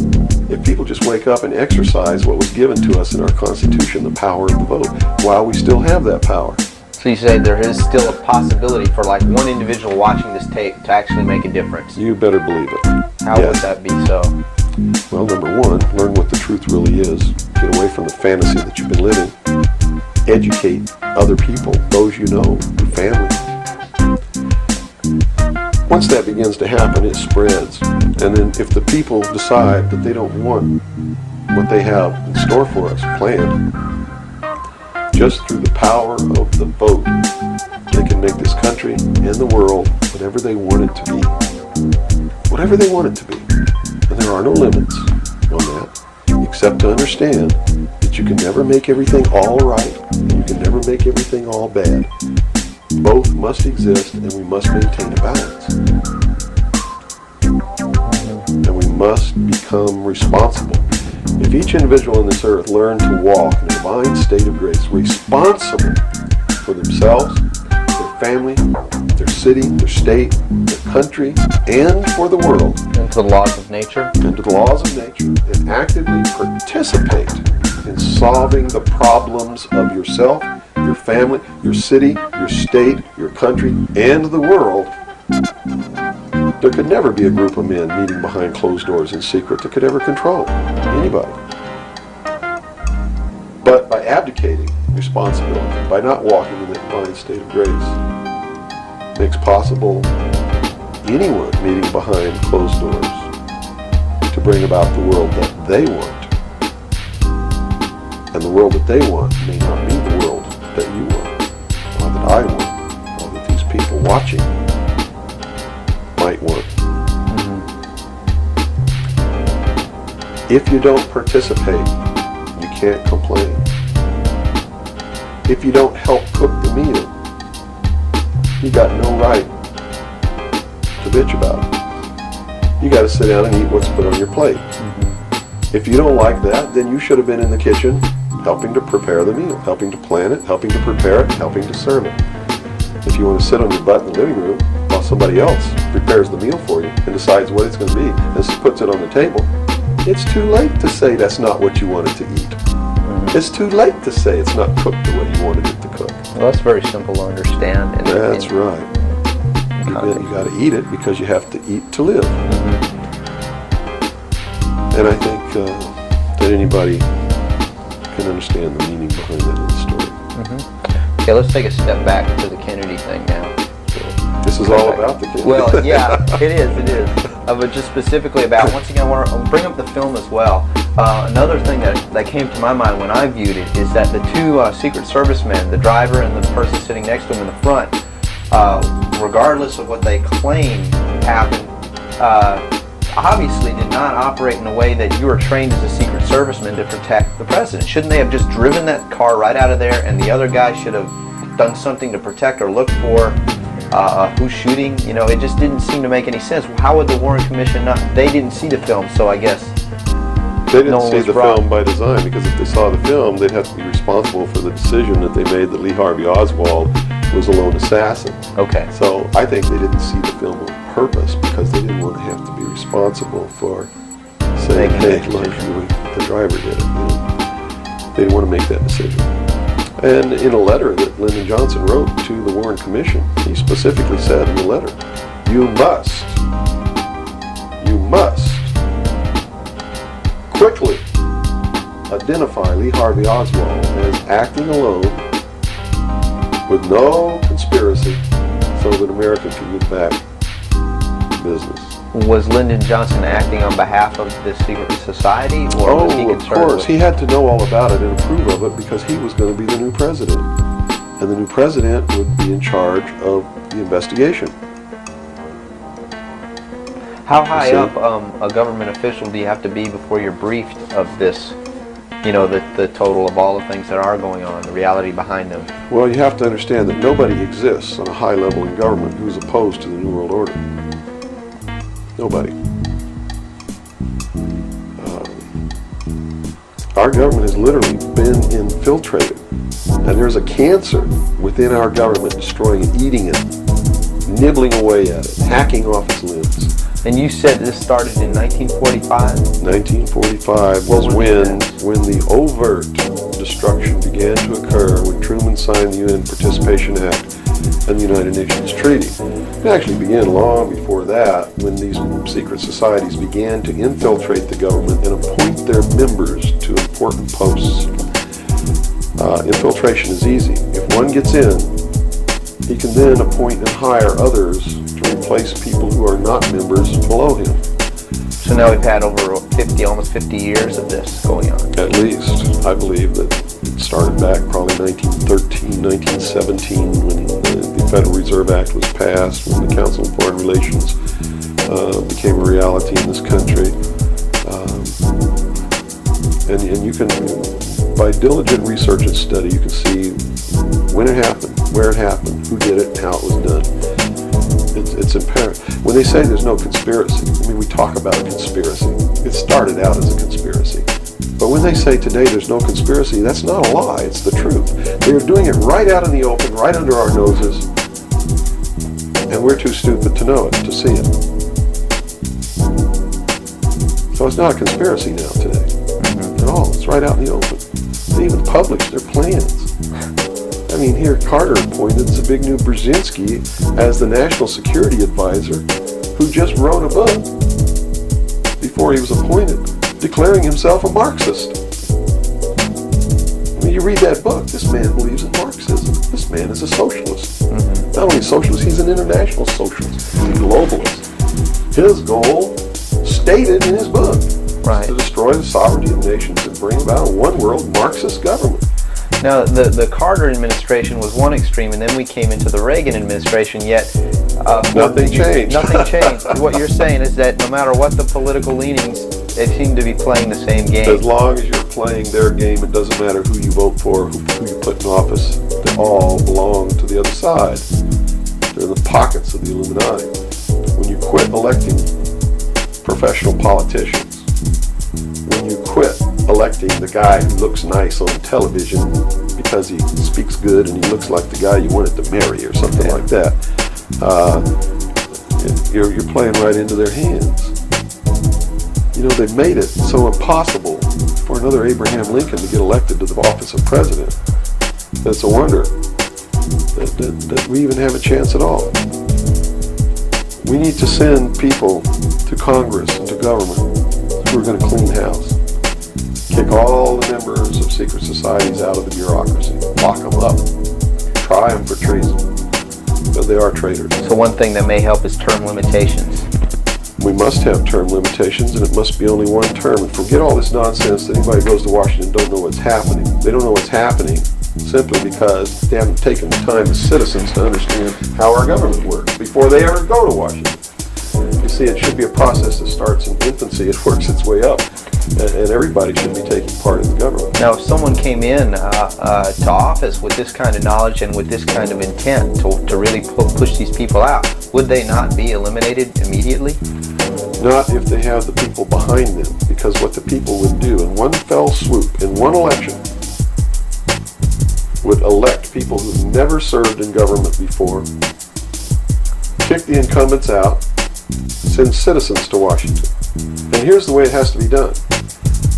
If people just wake up and exercise what was given to us in our Constitution, the power of the vote, while we still have that power. So you say there is still a possibility for like one individual watching this tape to actually make a difference? You better believe it. How would that be so? Well, number one, learn what the truth really is. Get away from the fantasy that you've been living. Educate other people, those you know, your family. Once that begins to happen, it spreads. And then if the people decide that they don't want what they have in store for us planned, just through the power of the vote, they can make this country and the world whatever they want it to be. Whatever they want it to be. And there are no limits on that, except to understand that you can never make everything all right, and you can never make everything all bad. Both must exist, and we must maintain a balance. And we must become responsible. If each individual on this earth learned to walk in a divine state of grace, responsible for themselves, their family, their city, their state, their country, and for the world. And to the laws of nature. And to the laws of nature. And actively participate in solving the problems of yourself, your family, your city, your state, your country, and the world. There could never be a group of men meeting behind closed doors in secret that could ever control anybody. But by abdicating responsibility, by not walking in the divine state of grace, makes possible anyone meeting behind closed doors to bring about the world that they want. And the world that they want may not be the world that you want, or that I want, or that these people watching might want. If you don't participate, you can't complain. If you don't help cook the meal, you got no right to bitch about it. You got to sit down and eat what's put on your plate. If you don't like that, then you should have been in the kitchen helping to prepare the meal, helping to plan it, helping to prepare it, helping to serve it. If you want to sit on your butt in the living room while somebody else prepares the meal for you and decides what it's going to be and puts it on the table, it's too late to say that's not what you wanted to eat. It's too late to say it's not cooked the way you wanted it to cook. Well, that's very simple to understand. That's right. You got to eat it because you have to eat to live. And I think that anybody can understand the meaning behind that little story. Okay, let's take a step back to the Kennedy thing now. This is all about the Kennedy. Well, yeah, it is. But just specifically about, once again, I want to bring up the film as well. Another thing that came to my mind when I viewed it is that the two Secret Service men, the driver and the person sitting next to him in the front, regardless of what they claim happened, obviously did not operate in a way that you were trained as a Secret Serviceman to protect the president. Shouldn't they have just driven that car right out of there, and the other guy should have done something to protect or look for who's shooting? You know, it just didn't seem to make any sense. How would the Warren Commission not? They didn't see the film, so I guess they didn't see the film by design, because if they saw the film, they'd have to be responsible for the decision that they made that Lee Harvey Oswald was a lone assassin. Okay. So I think they didn't see the film on purpose because they didn't want to have to be responsible for saying, hey, look, the driver did it. You know? They didn't want to make that decision. And in a letter that Lyndon Johnson wrote to the Warren Commission, he specifically said in the letter, you must quickly identify Lee Harvey Oswald as acting alone with no conspiracy so that America can get back to business. Was Lyndon Johnson acting on behalf of the secret society, or was he concerned? Of course. He had to know all about it and approve of it because he was going to be the new president. And the new president would be in charge of the investigation. How high up a government official do you have to be before you're briefed of this, you know, the total of all the things that are going on, the reality behind them? Well, you have to understand that nobody exists on a high level in government who's opposed to the New World Order. Nobody. Our government has literally been infiltrated, and there's a cancer within our government destroying it, eating it, nibbling away at it, hacking off its limbs. And you said this started in 1945? 1945 was when the overt destruction began to occur, when Truman signed the UN Participation Act and the United Nations Treaty. It actually began long before that, when these secret societies began to infiltrate the government and appoint their members to important posts. Infiltration is easy. If one gets in, he can then appoint and hire others to replace people who are not members below him. So now we've had over 50, almost 50 years of this going on. At least. I believe that it started back probably 1913, 1917, when the Federal Reserve Act was passed, when the Council on Foreign Relations became a reality in this country. And you can, by diligent research and study, you can see when it happened, where it happened, who did it, and how it was done. It's apparent. When they say there's no conspiracy, I mean, we talk about a conspiracy. It started out as a conspiracy. But when they say today there's no conspiracy, that's not a lie, it's the truth. They're doing it right out in the open, right under our noses, and we're too stupid to know it, to see it. So it's not a conspiracy now today, at all. It's right out in the open. They even publish their plans. I mean, here Carter appointed Zbigniew Brzezinski as the National Security Advisor, who just wrote a book before he was appointed, declaring himself a Marxist. I mean, you read that book, this man believes in Marxism. This man is a socialist. Not only a socialist, he's an international socialist. He's a globalist. His goal, stated in his book, is to destroy the sovereignty of nations and bring about a one-world Marxist government. Now, the Carter administration was one extreme, and then we came into the Reagan administration, yet nothing changed. Nothing changed. What you're saying is that no matter what the political leanings, they seem to be playing the same game. As long as you're playing their game, it doesn't matter who you vote for, who you put in office. They all belong to the other side. They're in the pockets of the Illuminati. When you quit electing professional politicians, when you quit electing the guy who looks nice on television because he speaks good and he looks like the guy you wanted to marry or something like that, you're playing right into their hands. You know, they've made it so impossible for another Abraham Lincoln to get elected to the office of president that it's a wonder that we even have a chance at all. We need to send people to Congress and to government who are going to clean house. Kick all the members of secret societies out of the bureaucracy. Lock them up. Try them for treason. But they are traitors. So one thing that may help is term limitations. We must have term limitations, and it must be only one term. And forget all this nonsense that anybody goes to Washington and don't know what's happening. They don't know what's happening simply because they haven't taken the time as citizens to understand how our government works before they ever go to Washington. You see, it should be a process that starts in infancy. It works its way up, and everybody should be taking part in the government. Now, if someone came in to office with this kind of knowledge and with this kind of intent to really push these people out, would they not be eliminated immediately? Not if they have the people behind them, because what the people would do in one fell swoop, in one election, would elect people who've never served in government before, kick the incumbents out, send citizens to Washington. And here's the way it has to be done.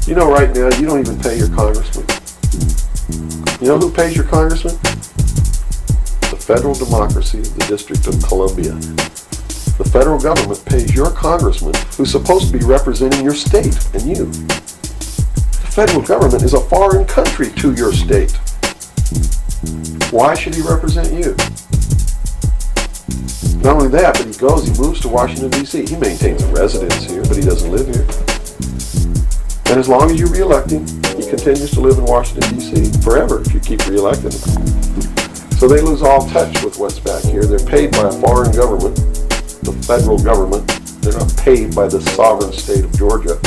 You know, right now, you don't even pay your congressman. You know who pays your congressman? The federal democracy of the District of Columbia. The federal government pays your congressman, who's supposed to be representing your state and you. The federal government is a foreign country to your state. Why should he represent you? Not only that, but he moves to Washington, D.C. He maintains a residence here, but he doesn't live here. And as long as you re-elect him, he continues to live in Washington, D.C. forever if you keep re-electing him. So they lose all touch with what's back here. They're paid by a foreign government, the federal government. They're not paid by the sovereign state of Georgia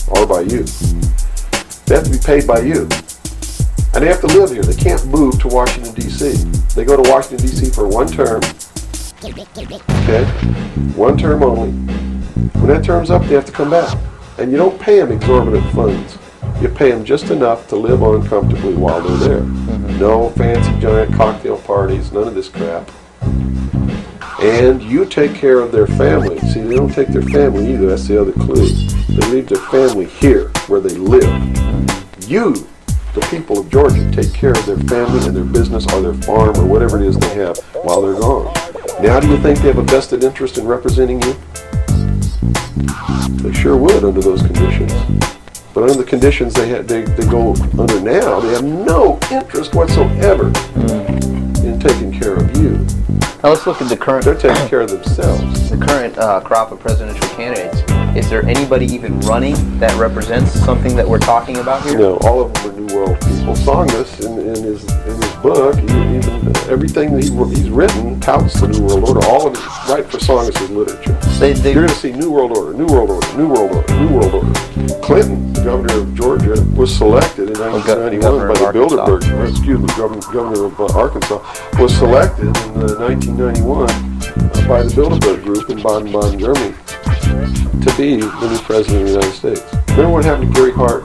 or by you. They have to be paid by you. And they have to live here. They can't move to Washington, D.C. They go to Washington, D.C. for one term. Okay? One term only. When that term's up, they have to come back. And you don't pay them exorbitant funds. You pay them just enough to live on comfortably while they're there. No fancy giant cocktail parties, none of this crap. And you take care of their family. See, they don't take their family either. That's the other clue. They leave their family here, where they live. You, the people of Georgia, take care of their family and their business or their farm or whatever it is they have while they're gone. Now, do you think they have a vested interest in representing you? They sure would under those conditions. But under the conditions they go under now, they have no interest whatsoever in taking care of you. Now let's look at the current... They're taking care of themselves. The current crop of presidential candidates. Is there anybody even running that represents something that we're talking about here? No, all of them are New World people. Songus, in his book, even everything that he's written touts the New World Order. All of it is right for Songus's literature. You're going to see New World Order, New World Order, New World Order, New World Order. Clinton, the governor of Georgia, was selected in 1991 by the Bilderberg. Governor of Arkansas was selected in 1991 by the Bilderberg group in Baden-Baden, Germany, to be the new president of the United States. Remember what happened to Gary Hart?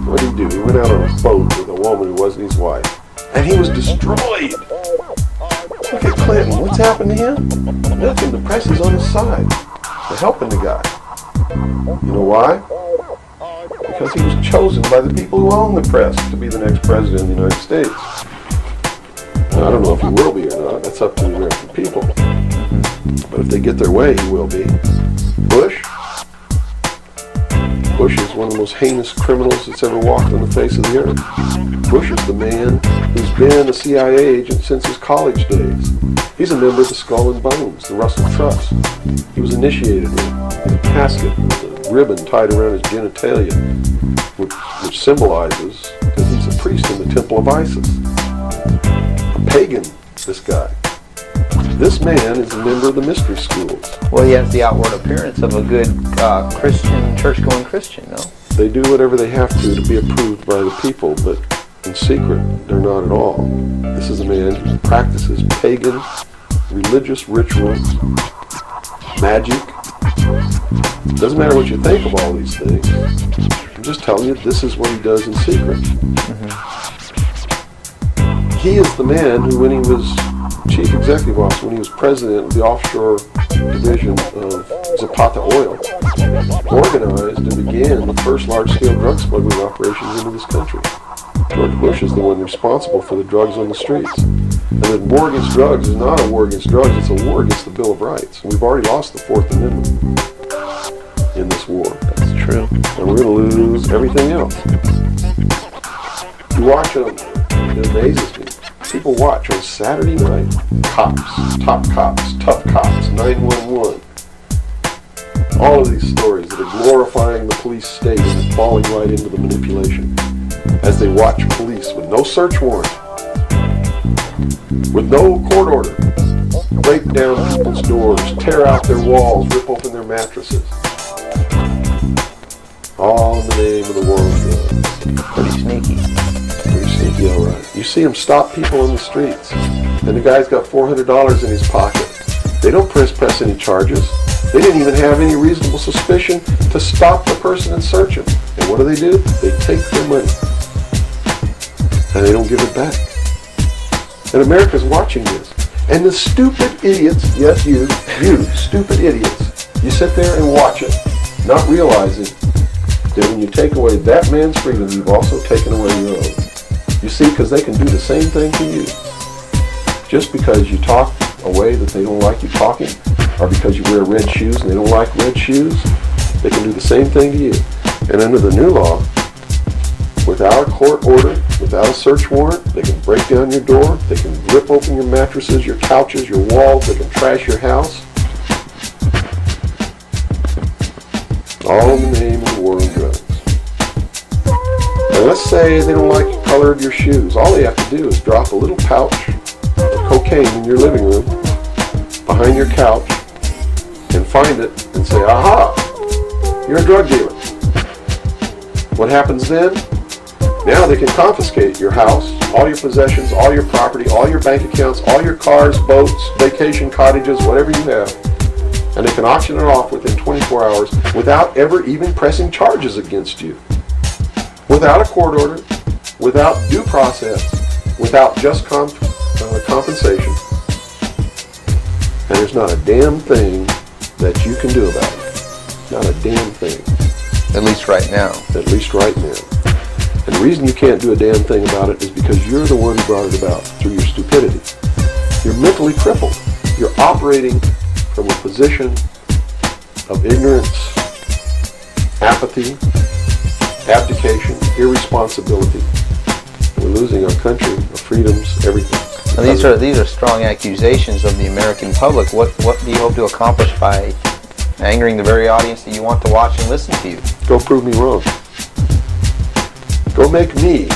What did he do? He went out on a boat with a woman who wasn't his wife, and he was destroyed. Look at Clinton. What's happened to him? Nothing. The press is on his side. They're helping the guy. You know why? Because he was chosen by the people who own the press to be the next president of the United States. Now, I don't know if he will be or not. That's up to the American people. But if they get their way, he will be. Bush is one of the most heinous criminals that's ever walked on the face of the earth. Bush is the man who's been a CIA agent since his college days. He's a member of the Skull and Bones, the Russell Trust. He was initiated in a casket with a ribbon tied around his genitalia, which symbolizes that he's a priest in the temple of Isis. A pagan, this guy. This man is a member of the mystery schools. Well, he has the outward appearance of a good Christian, church-going Christian, no? They do whatever they have to be approved by the people, but in secret, they're not at all. This is a man who practices pagan, religious rituals, magic. Doesn't matter what you think of all these things. I'm just telling you, this is what he does in secret. He is the man who, when he was chief executive officer, when he was president of the offshore division of Zapata Oil, organized and began the first large-scale drug smuggling operations into this country. George Bush is the one responsible for the drugs on the streets. And the war against drugs is not a war against drugs, it's a war against the Bill of Rights. And we've already lost the Fourth Amendment in this war. That's true. And we're going to lose everything else. You watch them, it amazes me. People watch on Saturday night, cops, top cops, tough cops, 911, All of these stories that are glorifying the police state and falling right into the manipulation as they watch police with no search warrant, with no court order, break down people's doors, tear out their walls, rip open their mattresses. All in the name of the war on drugs. Pretty sneaky. Pretty sneaky, all right. You see them stop people on the streets, and the guy's got $400 in his pocket. They don't press any charges. They didn't even have any reasonable suspicion to stop the person and search him. And what do? They take their money. And they don't give it back. And America's watching this. And the stupid idiots, yes, you stupid idiots, you sit there and watch it, not realizing that when you take away that man's freedom, you've also taken away your own. You see, because they can do the same thing to you. Just because you talk a way that they don't like you talking, or because you wear red shoes and they don't like red shoes, they can do the same thing to you. And under the new law, without a court order, without a search warrant, they can break down your door, they can rip open your mattresses, your couches, your walls, they can trash your house. All in the name of the war on drugs. And let's say they don't like the color of your shoes. All they have to do is drop a little pouch of cocaine in your living room, behind your couch, and find it and say, aha, you're a drug dealer. What happens then? Now they can confiscate your house, all your possessions, all your property, all your bank accounts, all your cars, boats, vacation cottages, whatever you have, and they can auction it off within 24 hours without ever even pressing charges against you. Without a court order, without due process, without just compensation. And there's not a damn thing that you can do about it. Not a damn thing. At least right now. At least right now. And the reason you can't do a damn thing about it is because you're the one who brought it about through your stupidity. You're mentally crippled. You're operating from a position of ignorance, apathy, abdication, irresponsibility. We're losing our country, our freedoms, everything. Now these are strong accusations of the American public. What do you hope to accomplish by angering the very audience that you want to watch and listen to you? Go prove me wrong. Go make me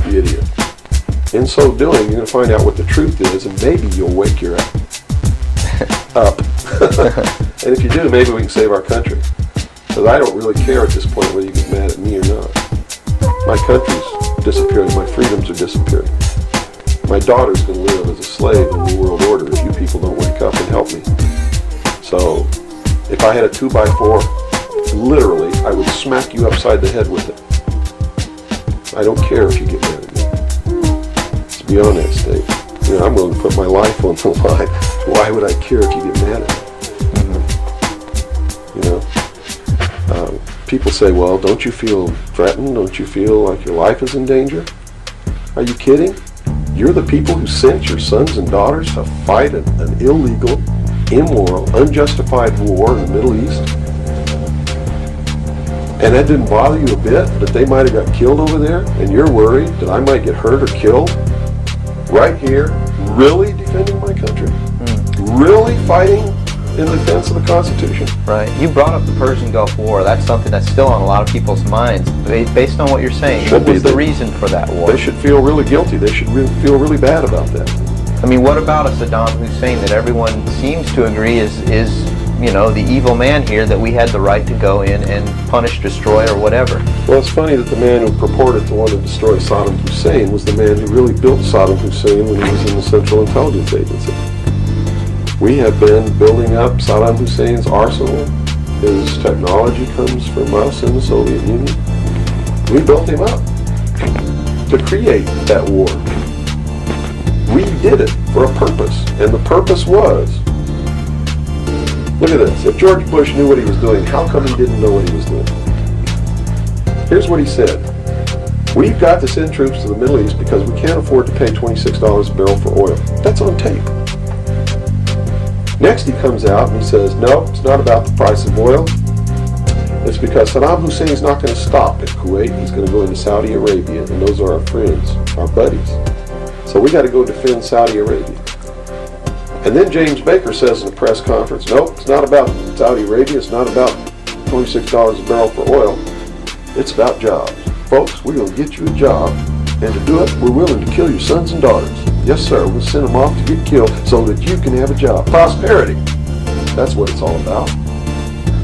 the idiot. In so doing, you're going to find out what the truth is, and maybe you'll wake your up. And if you do, maybe we can save our country. Because I don't really care at this point whether you get mad at me or not. My country's disappearing. My freedoms are disappearing. My daughter's going to live as a slave in the world order if you people don't wake up and help me. So, if I had a 2x4, literally, I would smack you upside the head with it. I don't care if you get mad at me. It's beyond that state. You know, I'm willing to put my life on the line. Why would I care if you get mad at me? You know? People say, well, don't you feel threatened? Don't you feel like your life is in danger? Are you kidding? You're the people who sent your sons and daughters to fight an illegal, immoral, unjustified war in the Middle East? And that didn't bother you a bit that they might have got killed over there, and you're worried that I might get hurt or killed? Right here, really defending my country? Really fighting in defense of the Constitution? Right. You brought up the Persian Gulf War. That's something that's still on a lot of people's minds. Based on what you're saying, what was the reason for that war? They should feel really guilty. They should feel really bad about that. I mean, what about a Saddam Hussein that everyone seems to agree is you know, the evil man here, that we had the right to go in and punish, destroy, or whatever? Well, it's funny that the man who purported to want to destroy Saddam Hussein was the man who really built Saddam Hussein when he was in the Central Intelligence Agency. We have been building up Saddam Hussein's arsenal. His technology comes from us in the Soviet Union. We built him up to create that war. We did it for a purpose, and the purpose was, look at this, if George Bush knew what he was doing, how come he didn't know what he was doing? Here's what he said. We've got to send troops to the Middle East because we can't afford to pay $26 a barrel for oil. That's on tape. Next he comes out and he says, no, it's not about the price of oil. It's because Saddam Hussein's not going to stop at Kuwait. He's going to go into Saudi Arabia, and those are our friends, our buddies. So we got to go defend Saudi Arabia. And then James Baker says in a press conference, nope, it's not about Saudi Arabia, it's not about $26 a barrel for oil, it's about jobs. Folks, we're going to get you a job, and to do it, we're willing to kill your sons and daughters. Yes, sir, we'll send them off to get killed so that you can have a job. Prosperity. That's what it's all about.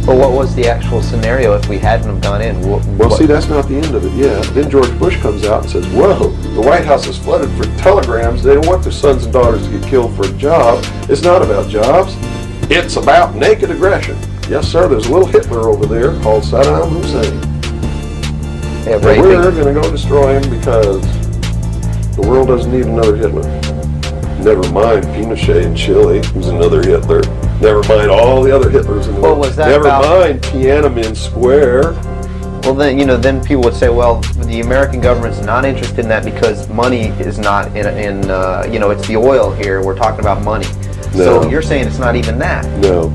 Well, what was the actual scenario if we hadn't have gone in? Well, see, that's not the end of it yet. Then George Bush comes out and says, whoa, the White House is flooded for telegrams. They don't want their sons and daughters to get killed for a job. It's not about jobs. It's about naked aggression. Yes, sir, there's a little Hitler over there called Saddam Hussein. Yeah, and we're going to go destroy him because the world doesn't need another Hitler. Never mind Pinochet in Chile, who's another Hitler. Never mind all the other Hitlers in the world. Was that Never mind Tiananmen Square. Well, then, then people would say, well, the American government's not interested in that because money is not in it's the oil here. We're talking about money. No. So you're saying it's not even that? No.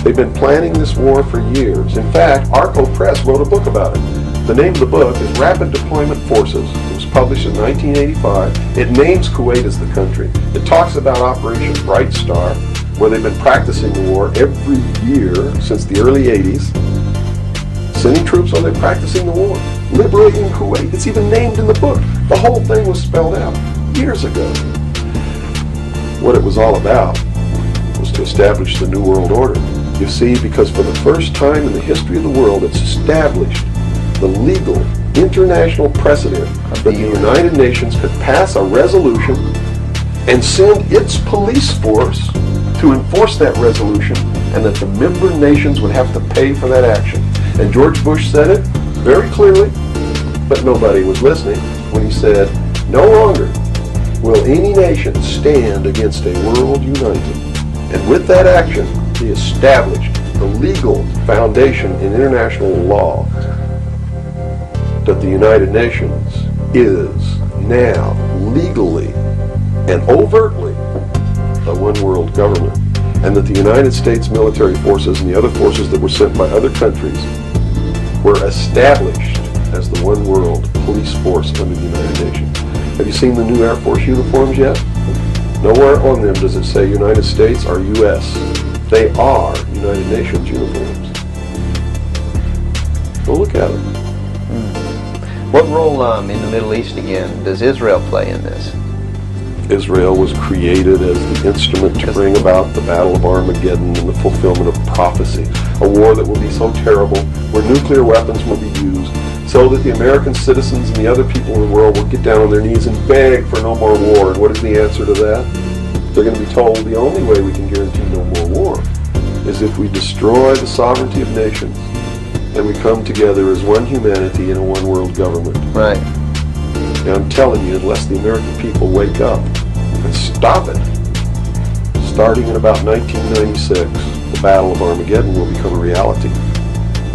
They've been planning this war for years. In fact, Arco Press wrote a book about it. The name of the book is Rapid Deployment Forces. It was published in 1985. It names Kuwait as the country. It talks about Operation Bright Star, where they've been practicing the war every year since the early 80s. Sending troops on there practicing the war. Liberating Kuwait. It's even named in the book. The whole thing was spelled out years ago. What it was all about was to establish the New World Order. You see, because for the first time in the history of the world, it's established the legal international precedent that the United Nations could pass a resolution and send its police force to enforce that resolution, and that the member nations would have to pay for that action. And George Bush said it very clearly, but nobody was listening when he said, no longer will any nation stand against a world united. And with that action, he established the legal foundation in international law that the United Nations is now legally and overtly a one world government, and that the United States military forces and the other forces that were sent by other countries were established as the one world police force under the United Nations. Have you seen the new Air Force uniforms yet? Nowhere on them does it say United States or U.S. They are United Nations uniforms. Go look at them. What role in the Middle East again does Israel play in this? Israel was created as the instrument to bring about the Battle of Armageddon and the fulfillment of prophecy. A war that will be so terrible, where nuclear weapons will be used, so that the American citizens and the other people in the world will get down on their knees and beg for no more war. And what is the answer to that? They're going to be told the only way we can guarantee no more war is if we destroy the sovereignty of nations and we come together as one humanity in a one world government. Right. And I'm telling you, unless the American people wake up and stop it, starting in about 1996, the Battle of Armageddon will become a reality.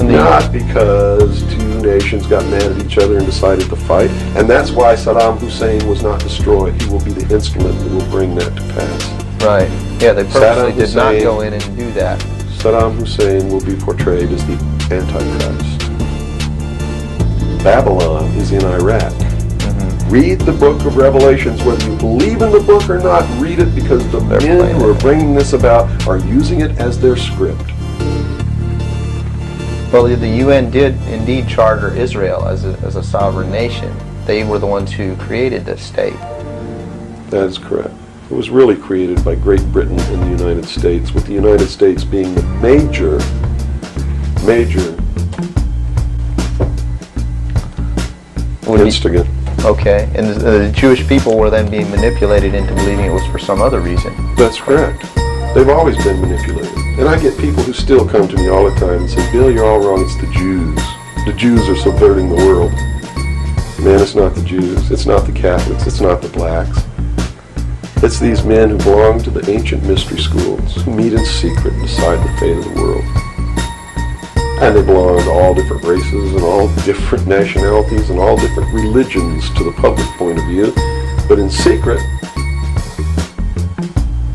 Not because two nations got mad at each other and decided to fight, and that's why Saddam Hussein was not destroyed. He will be the instrument that will bring that to pass. Right. Yeah, they purposely did not go in and do that. Saddam Hussein will be portrayed as the Antichrist. Babylon is in Iraq. Read the book of Revelations, whether you believe in the book or not. Read it, because the men who are bringing this about are using it as their script. Well, the UN did indeed charter Israel as a sovereign nation. They were the ones who created this state. That is correct. It was really created by Great Britain and the United States, with the United States being the major instigant. Okay, and the Jewish people were then being manipulated into believing it was for some other reason. That's correct. They've always been manipulated. And I get people who still come to me all the time and say, Bill, you're all wrong, it's the Jews. The Jews are subverting the world. Man, it's not the Jews, it's not the Catholics, it's not the blacks. It's these men who belong to the ancient mystery schools, who meet in secret and decide the fate of the world. And they belong to all different races and all different nationalities and all different religions to the public point of view. But in secret,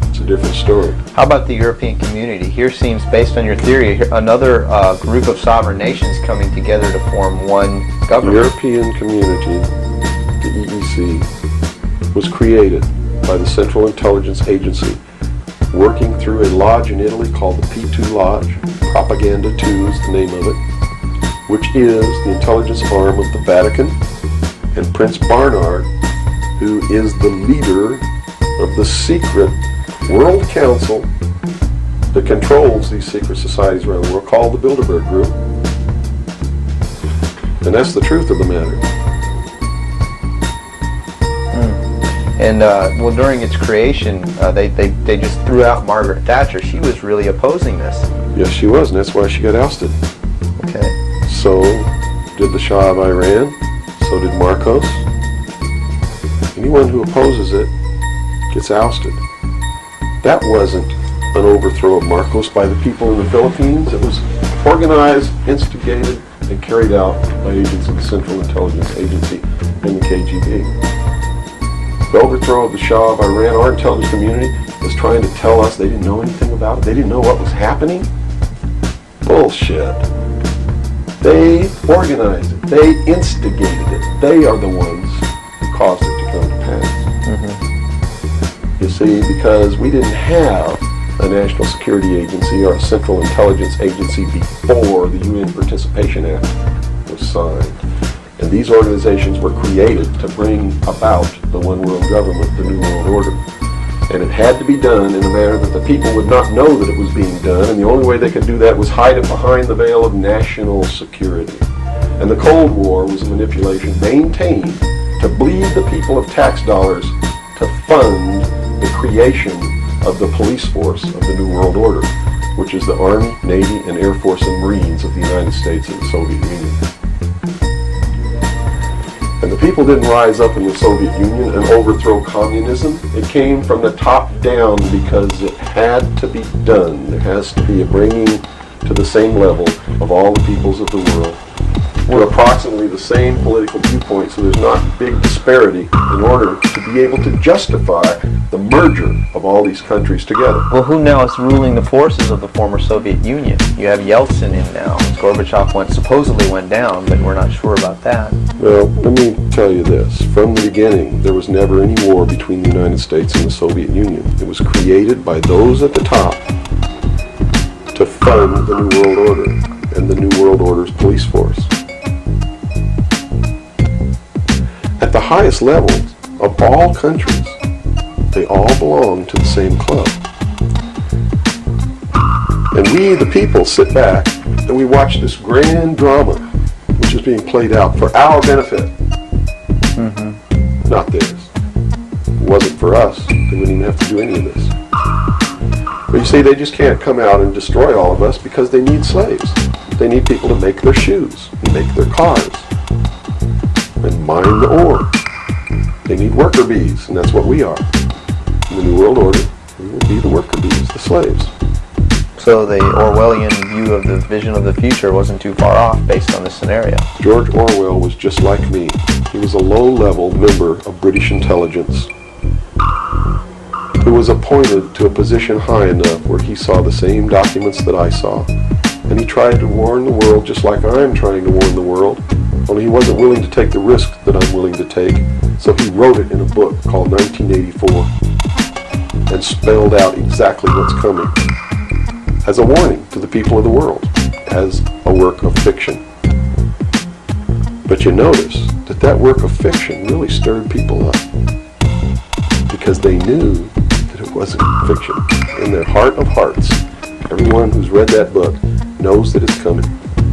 it's a different story. How about the European community? Here seems, based on your theory, another group of sovereign nations coming together to form one government. The European community, the EEC, was created by the Central Intelligence Agency working through a lodge in Italy called the P2 Lodge. Propaganda 2 is the name of it, which is the intelligence arm of the Vatican. And Prince Bernhard, who is the leader of the secret World Council that controls these secret societies around the world, called the Bilderberg Group. And that's the truth of the matter. And well, during its creation, they just threw out Margaret Thatcher. She was really opposing this. Yes, she was, and that's why she got ousted. Okay. So did the Shah of Iran. So did Marcos. Anyone who opposes it gets ousted. That wasn't an overthrow of Marcos by the people in the Philippines. It was organized, instigated, and carried out by agents of the Central Intelligence Agency and the KGB. The overthrow of the Shah of Iran, our intelligence community was trying to tell us they didn't know anything about it. They didn't know what was happening. Bullshit. They organized it. They instigated it. They are the ones who caused it to come to pass. You see, because we didn't have a National Security Agency or a Central Intelligence Agency before the UN Participation Act was signed. And these organizations were created to bring about the one world government, the New World Order. And it had to be done in a manner that the people would not know that it was being done, and the only way they could do that was hide it behind the veil of national security. And the Cold War was a manipulation maintained to bleed the people of tax dollars to fund the creation of the police force of the New World Order, which is the Army, Navy, and Air Force and Marines of the United States and the Soviet Union. And the people didn't rise up in the Soviet Union and overthrow communism. It came from the top down because it had to be done. There has to be a bringing to the same level of all the peoples of the world to approximately the same political viewpoint, so there's not big disparity in order to be able to justify the merger of all these countries together. Well, who now is ruling the forces of the former Soviet Union? You have Yeltsin in now. Gorbachev supposedly went down, but we're not sure about that. Well, let me tell you this. From the beginning, there was never any war between the United States and the Soviet Union. It was created by those at the top to fund the New World Order and the New World Order's police force. At the highest levels of all countries, they all belong to the same club. And we, the people, sit back and we watch this grand drama which is being played out for our benefit. Not theirs. If it wasn't for us, they wouldn't even have to do any of this. But you see, they just can't come out and destroy all of us because they need slaves. They need people to make their shoes, and make their cars, and mine the ore. They need worker bees, and that's what we are. In the New World Order, we will be the worker bees, the slaves. So the Orwellian view of the vision of the future wasn't too far off based on this scenario. George Orwell was just like me. He was a low-level member of British intelligence who was appointed to a position high enough where he saw the same documents that I saw. And he tried to warn the world just like I'm trying to warn the world, only he wasn't willing to take the risk that I'm willing to take. So he wrote it in a book called 1984 and spelled out exactly what's coming as a warning to the people of the world, as a work of fiction. But you notice that that work of fiction really stirred people up because they knew that it wasn't fiction. In their heart of hearts, everyone who's read that book knows that it's coming.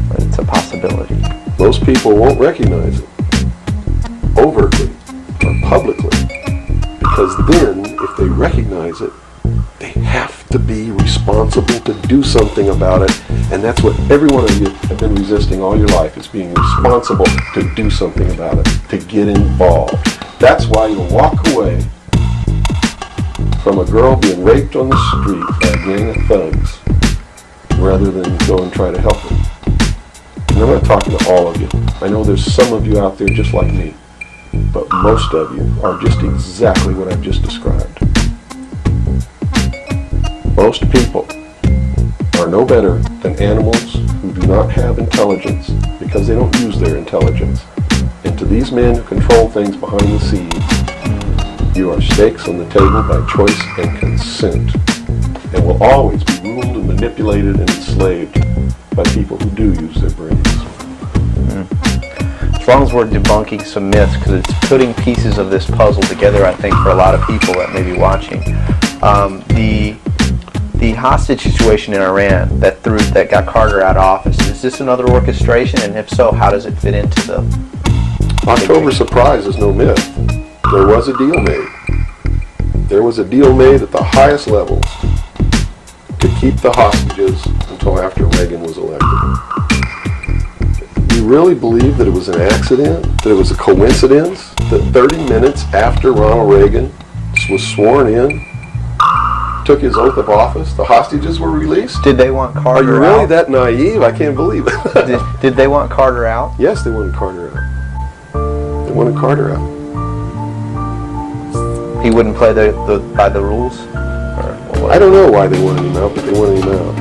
But it's a possibility. Most people won't recognize it overtly or publicly, because then, if they recognize it, they have to be responsible to do something about it, and that's what every one of you have been resisting all your life, is being responsible to do something about it, to get involved. That's why you'll walk away from a girl being raped on the street by a gang of thugs rather than go and try to help her. And I'm not talking to all of you. I know there's some of you out there just like me, but most of you are just exactly what I've just described. Most people are no better than animals who do not have intelligence because they don't use their intelligence. And to these men who control things behind the scenes, you are stakes on the table by choice and consent. and will always be ruled and manipulated and enslaved by people who do use their brains. As long as we're debunking some myths, because it's putting pieces of this puzzle together, I think, for a lot of people that may be watching. The hostage situation in Iran that got Carter out of office, is this another orchestration? And if so, how does it fit into the... October surprise is no myth. There was a deal made. There was a deal made at the highest levels to keep the hostages until after Reagan was elected. You really believe that it was an accident, that it was a coincidence, that 30 minutes after Ronald Reagan was sworn in, took his oath of office, the hostages were released? Did they want Carter out? Are you really that naive? I can't believe it. Did they want Carter out? Yes, they wanted Carter out. They wanted Carter out. He wouldn't play by the rules? I don't know why they wanted him out, but they wanted him out.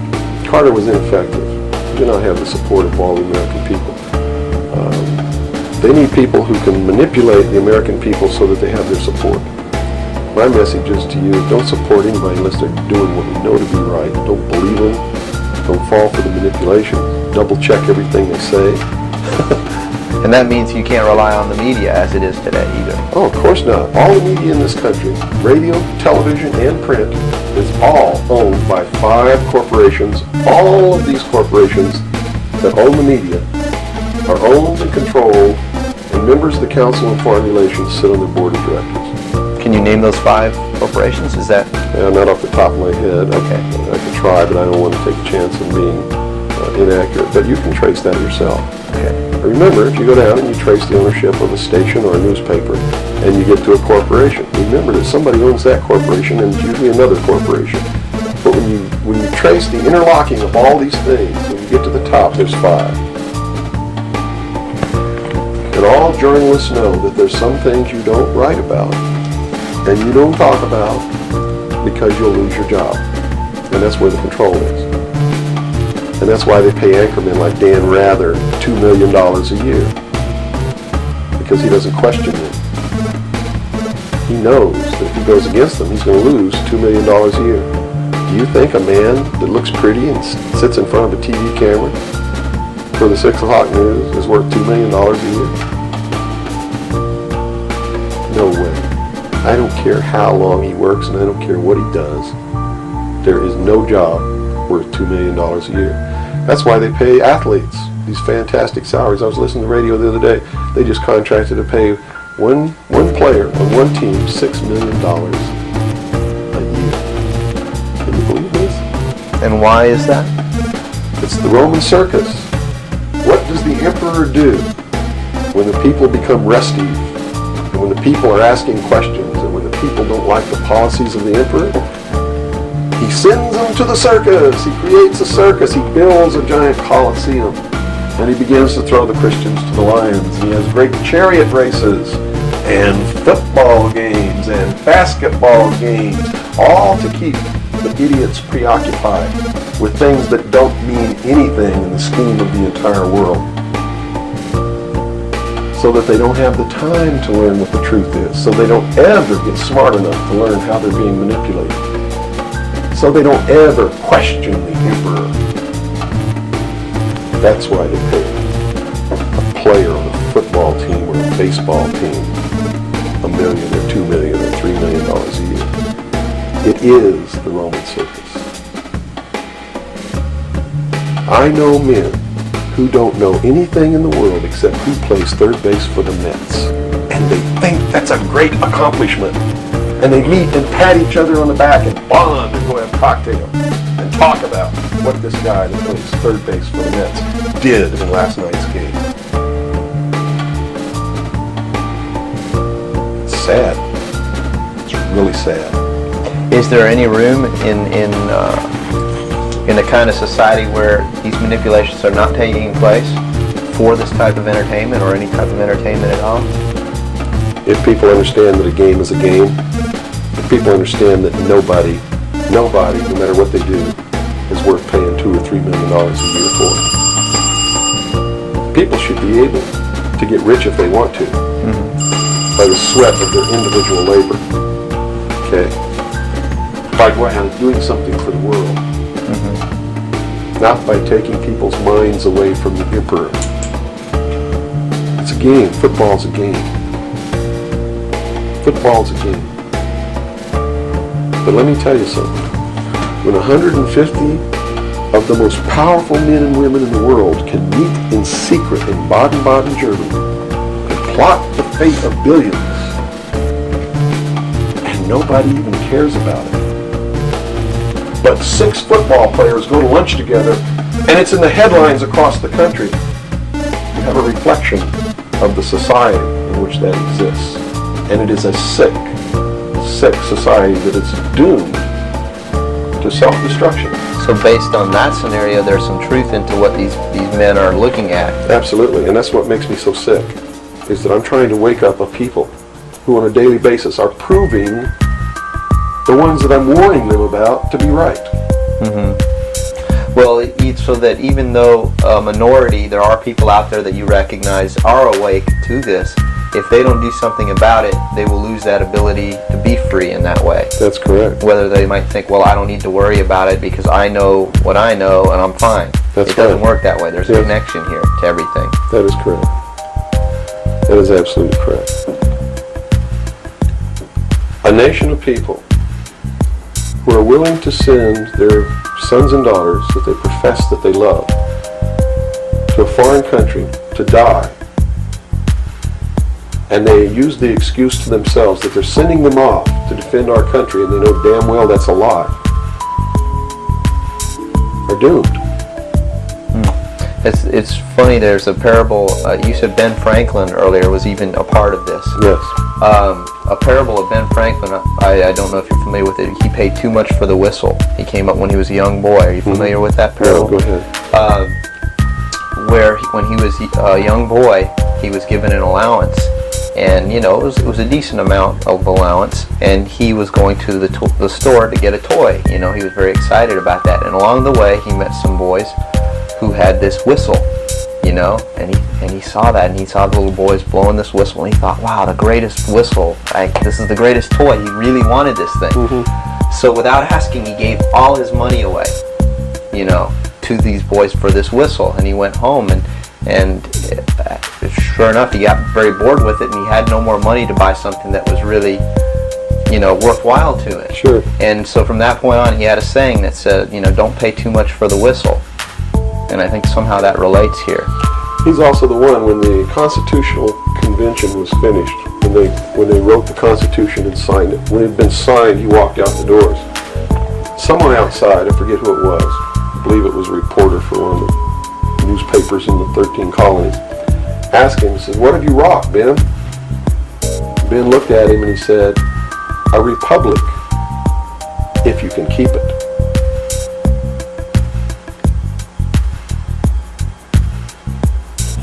Carter was ineffective. He did not have the support of all the American people. They need people who can manipulate the American people so that they have their support. My message is to you, don't support anybody unless they're doing what we know to be right. Don't believe them. Don't fall for the manipulation. Double check everything they say. And that means you can't rely on the media as it is today either. Oh, of course not. All the media in this country, radio, television, and print, is all owned by 5 corporations. All of these corporations that own the media are owned and controlled, and members of the Council on Foreign Relations sit on their board of directors. Can you name those 5 corporations? Is that... Yeah, not off the top of my head. Okay. I could try, but I don't want to take a chance of being inaccurate. But you can trace that yourself. Okay. Remember, if you go down and you trace the ownership of a station or a newspaper, and you get to a corporation, remember that somebody owns that corporation, and it's usually another corporation. But when you trace the interlocking of all these things, when you get to the top, there's 5. And all journalists know that there's some things you don't write about, and you don't talk about, because you'll lose your job. And that's where the control is. And that's why they pay anchormen like Dan Rather $2 million a year. Because he doesn't question them. He knows that if he goes against them, he's going to lose $2 million a year. Do you think a man that looks pretty and sits in front of a TV camera for the 6 o'clock news is worth $2 million a year? No way. I don't care how long he works, and I don't care what he does. There is no job worth $2 million a year. That's why they pay athletes these fantastic salaries. I was listening to the radio the other day. They just contracted to pay one player on one team $6 million a year. Can you believe this? And why is that? It's the Roman circus. What does the emperor do when the people become restive, and when the people are asking questions, and when the people don't like the policies of the emperor? He sends them to the circus. He creates a circus. He builds a giant coliseum. And he begins to throw the Christians to the lions. He has great chariot races and football games and basketball games, all to keep the idiots preoccupied with things that don't mean anything in the scheme of the entire world, so that they don't have the time to learn what the truth is, so they don't ever get smart enough to learn how they're being manipulated, so they don't ever question the emperor. That's why they pay a player on a football team or a baseball team $1 million or $2 million or $3 million a year. It is the Roman circus. I know men who don't know anything in the world except who plays third base for the Mets, and they think that's a great accomplishment. And they meet and pat each other on the back and bond and go have cocktails and talk about what this guy that plays third base for the Mets did in last night's game. It's sad. It's really sad. Is there any room in a kind of society where these manipulations are not taking place for this type of entertainment or any type of entertainment at all? If people understand that a game is a game, if people understand that nobody, no matter what they do, is worth paying $2 or $3 million a year for. People should be able to get rich if they want to, by the sweat of their individual labor. Okay? by doing something for the world. Not by taking people's minds away from the emperor. It's a game. Football's a game. Football's a game. But let me tell you something. When 150 of the most powerful men and women in the world can meet in secret in Baden-Baden, Germany, and plot the fate of billions, and nobody even cares about it. But 6 football players go to lunch together, and it's in the headlines across the country. You have a reflection of the society in which that exists. And it is a sick society that is doomed to self-destruction. So based on that scenario, there's some truth into what these men are looking at. Absolutely, and that's what makes me so sick, is that I'm trying to wake up a people who on a daily basis are proving the ones that I'm warning them about to be right. Well, so that even though a minority, there are people out there that you recognize are awake to this, if they don't do something about it, they will lose that ability to be free in that way. That's correct. Whether they might think, well, I don't need to worry about it because I know what I know and I'm fine. That's it doesn't work that way. There's a connection here to everything. That is correct. That is absolutely correct. A nation of people who are willing to send their sons and daughters that they profess that they love to a foreign country to die, and they use the excuse to themselves that they're sending them off to defend our country, and they know damn well that's a lie, are doomed. It's funny, there's a parable, you said Ben Franklin earlier was even a part of this. Yes. A parable of Ben Franklin, I don't know if you're familiar with it. He paid too much for the whistle. He came up when he was a young boy. Are you familiar with that parable? No, go ahead. Where when he was a young boy, he was given an allowance. And, you know, it was a decent amount of allowance. And he was going to the store to get a toy. You know, he was very excited about that. And along the way, he met some boys who had this whistle, you know, and he saw that, and he saw the little boys blowing this whistle, and he thought, wow, the greatest whistle, this is the greatest toy. He really wanted this thing. So without asking, he gave all his money away, you know, to these boys for this whistle. And he went home, and sure enough, he got very bored with it, and he had no more money to buy something that was really, you know, worthwhile to him. Sure. And so from that point on, he had a saying that said, you know, don't pay too much for the whistle. And I think somehow that relates here. He's also the one, when the Constitutional Convention was finished, when they wrote the Constitution and signed it. When it had been signed, he walked out the doors. Someone outside, I forget who it was, I believe it was a reporter for one of the newspapers in the 13 colonies, asked him, he said, "What have you wrought, Ben?" Ben looked at him and he said, "A republic, if you can keep it."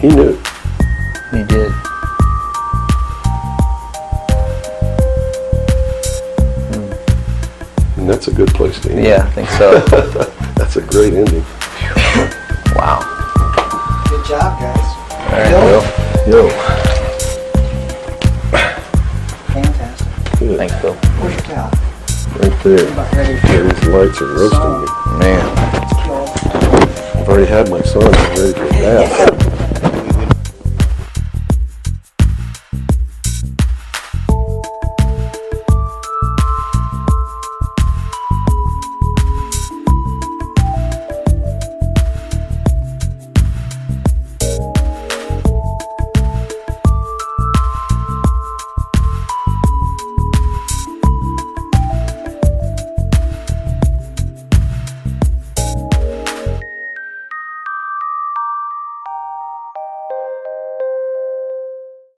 He knew. He did. And that's a good place to end. Yeah, I think so. That's a great ending. Wow. Good job, guys. All right, Bill. Yo. Fantastic. Good. Thanks, Bill. Where's your towel? Right there. About ready Yeah, these lights are roasting me. Man. I've already had my son. I'm ready for that.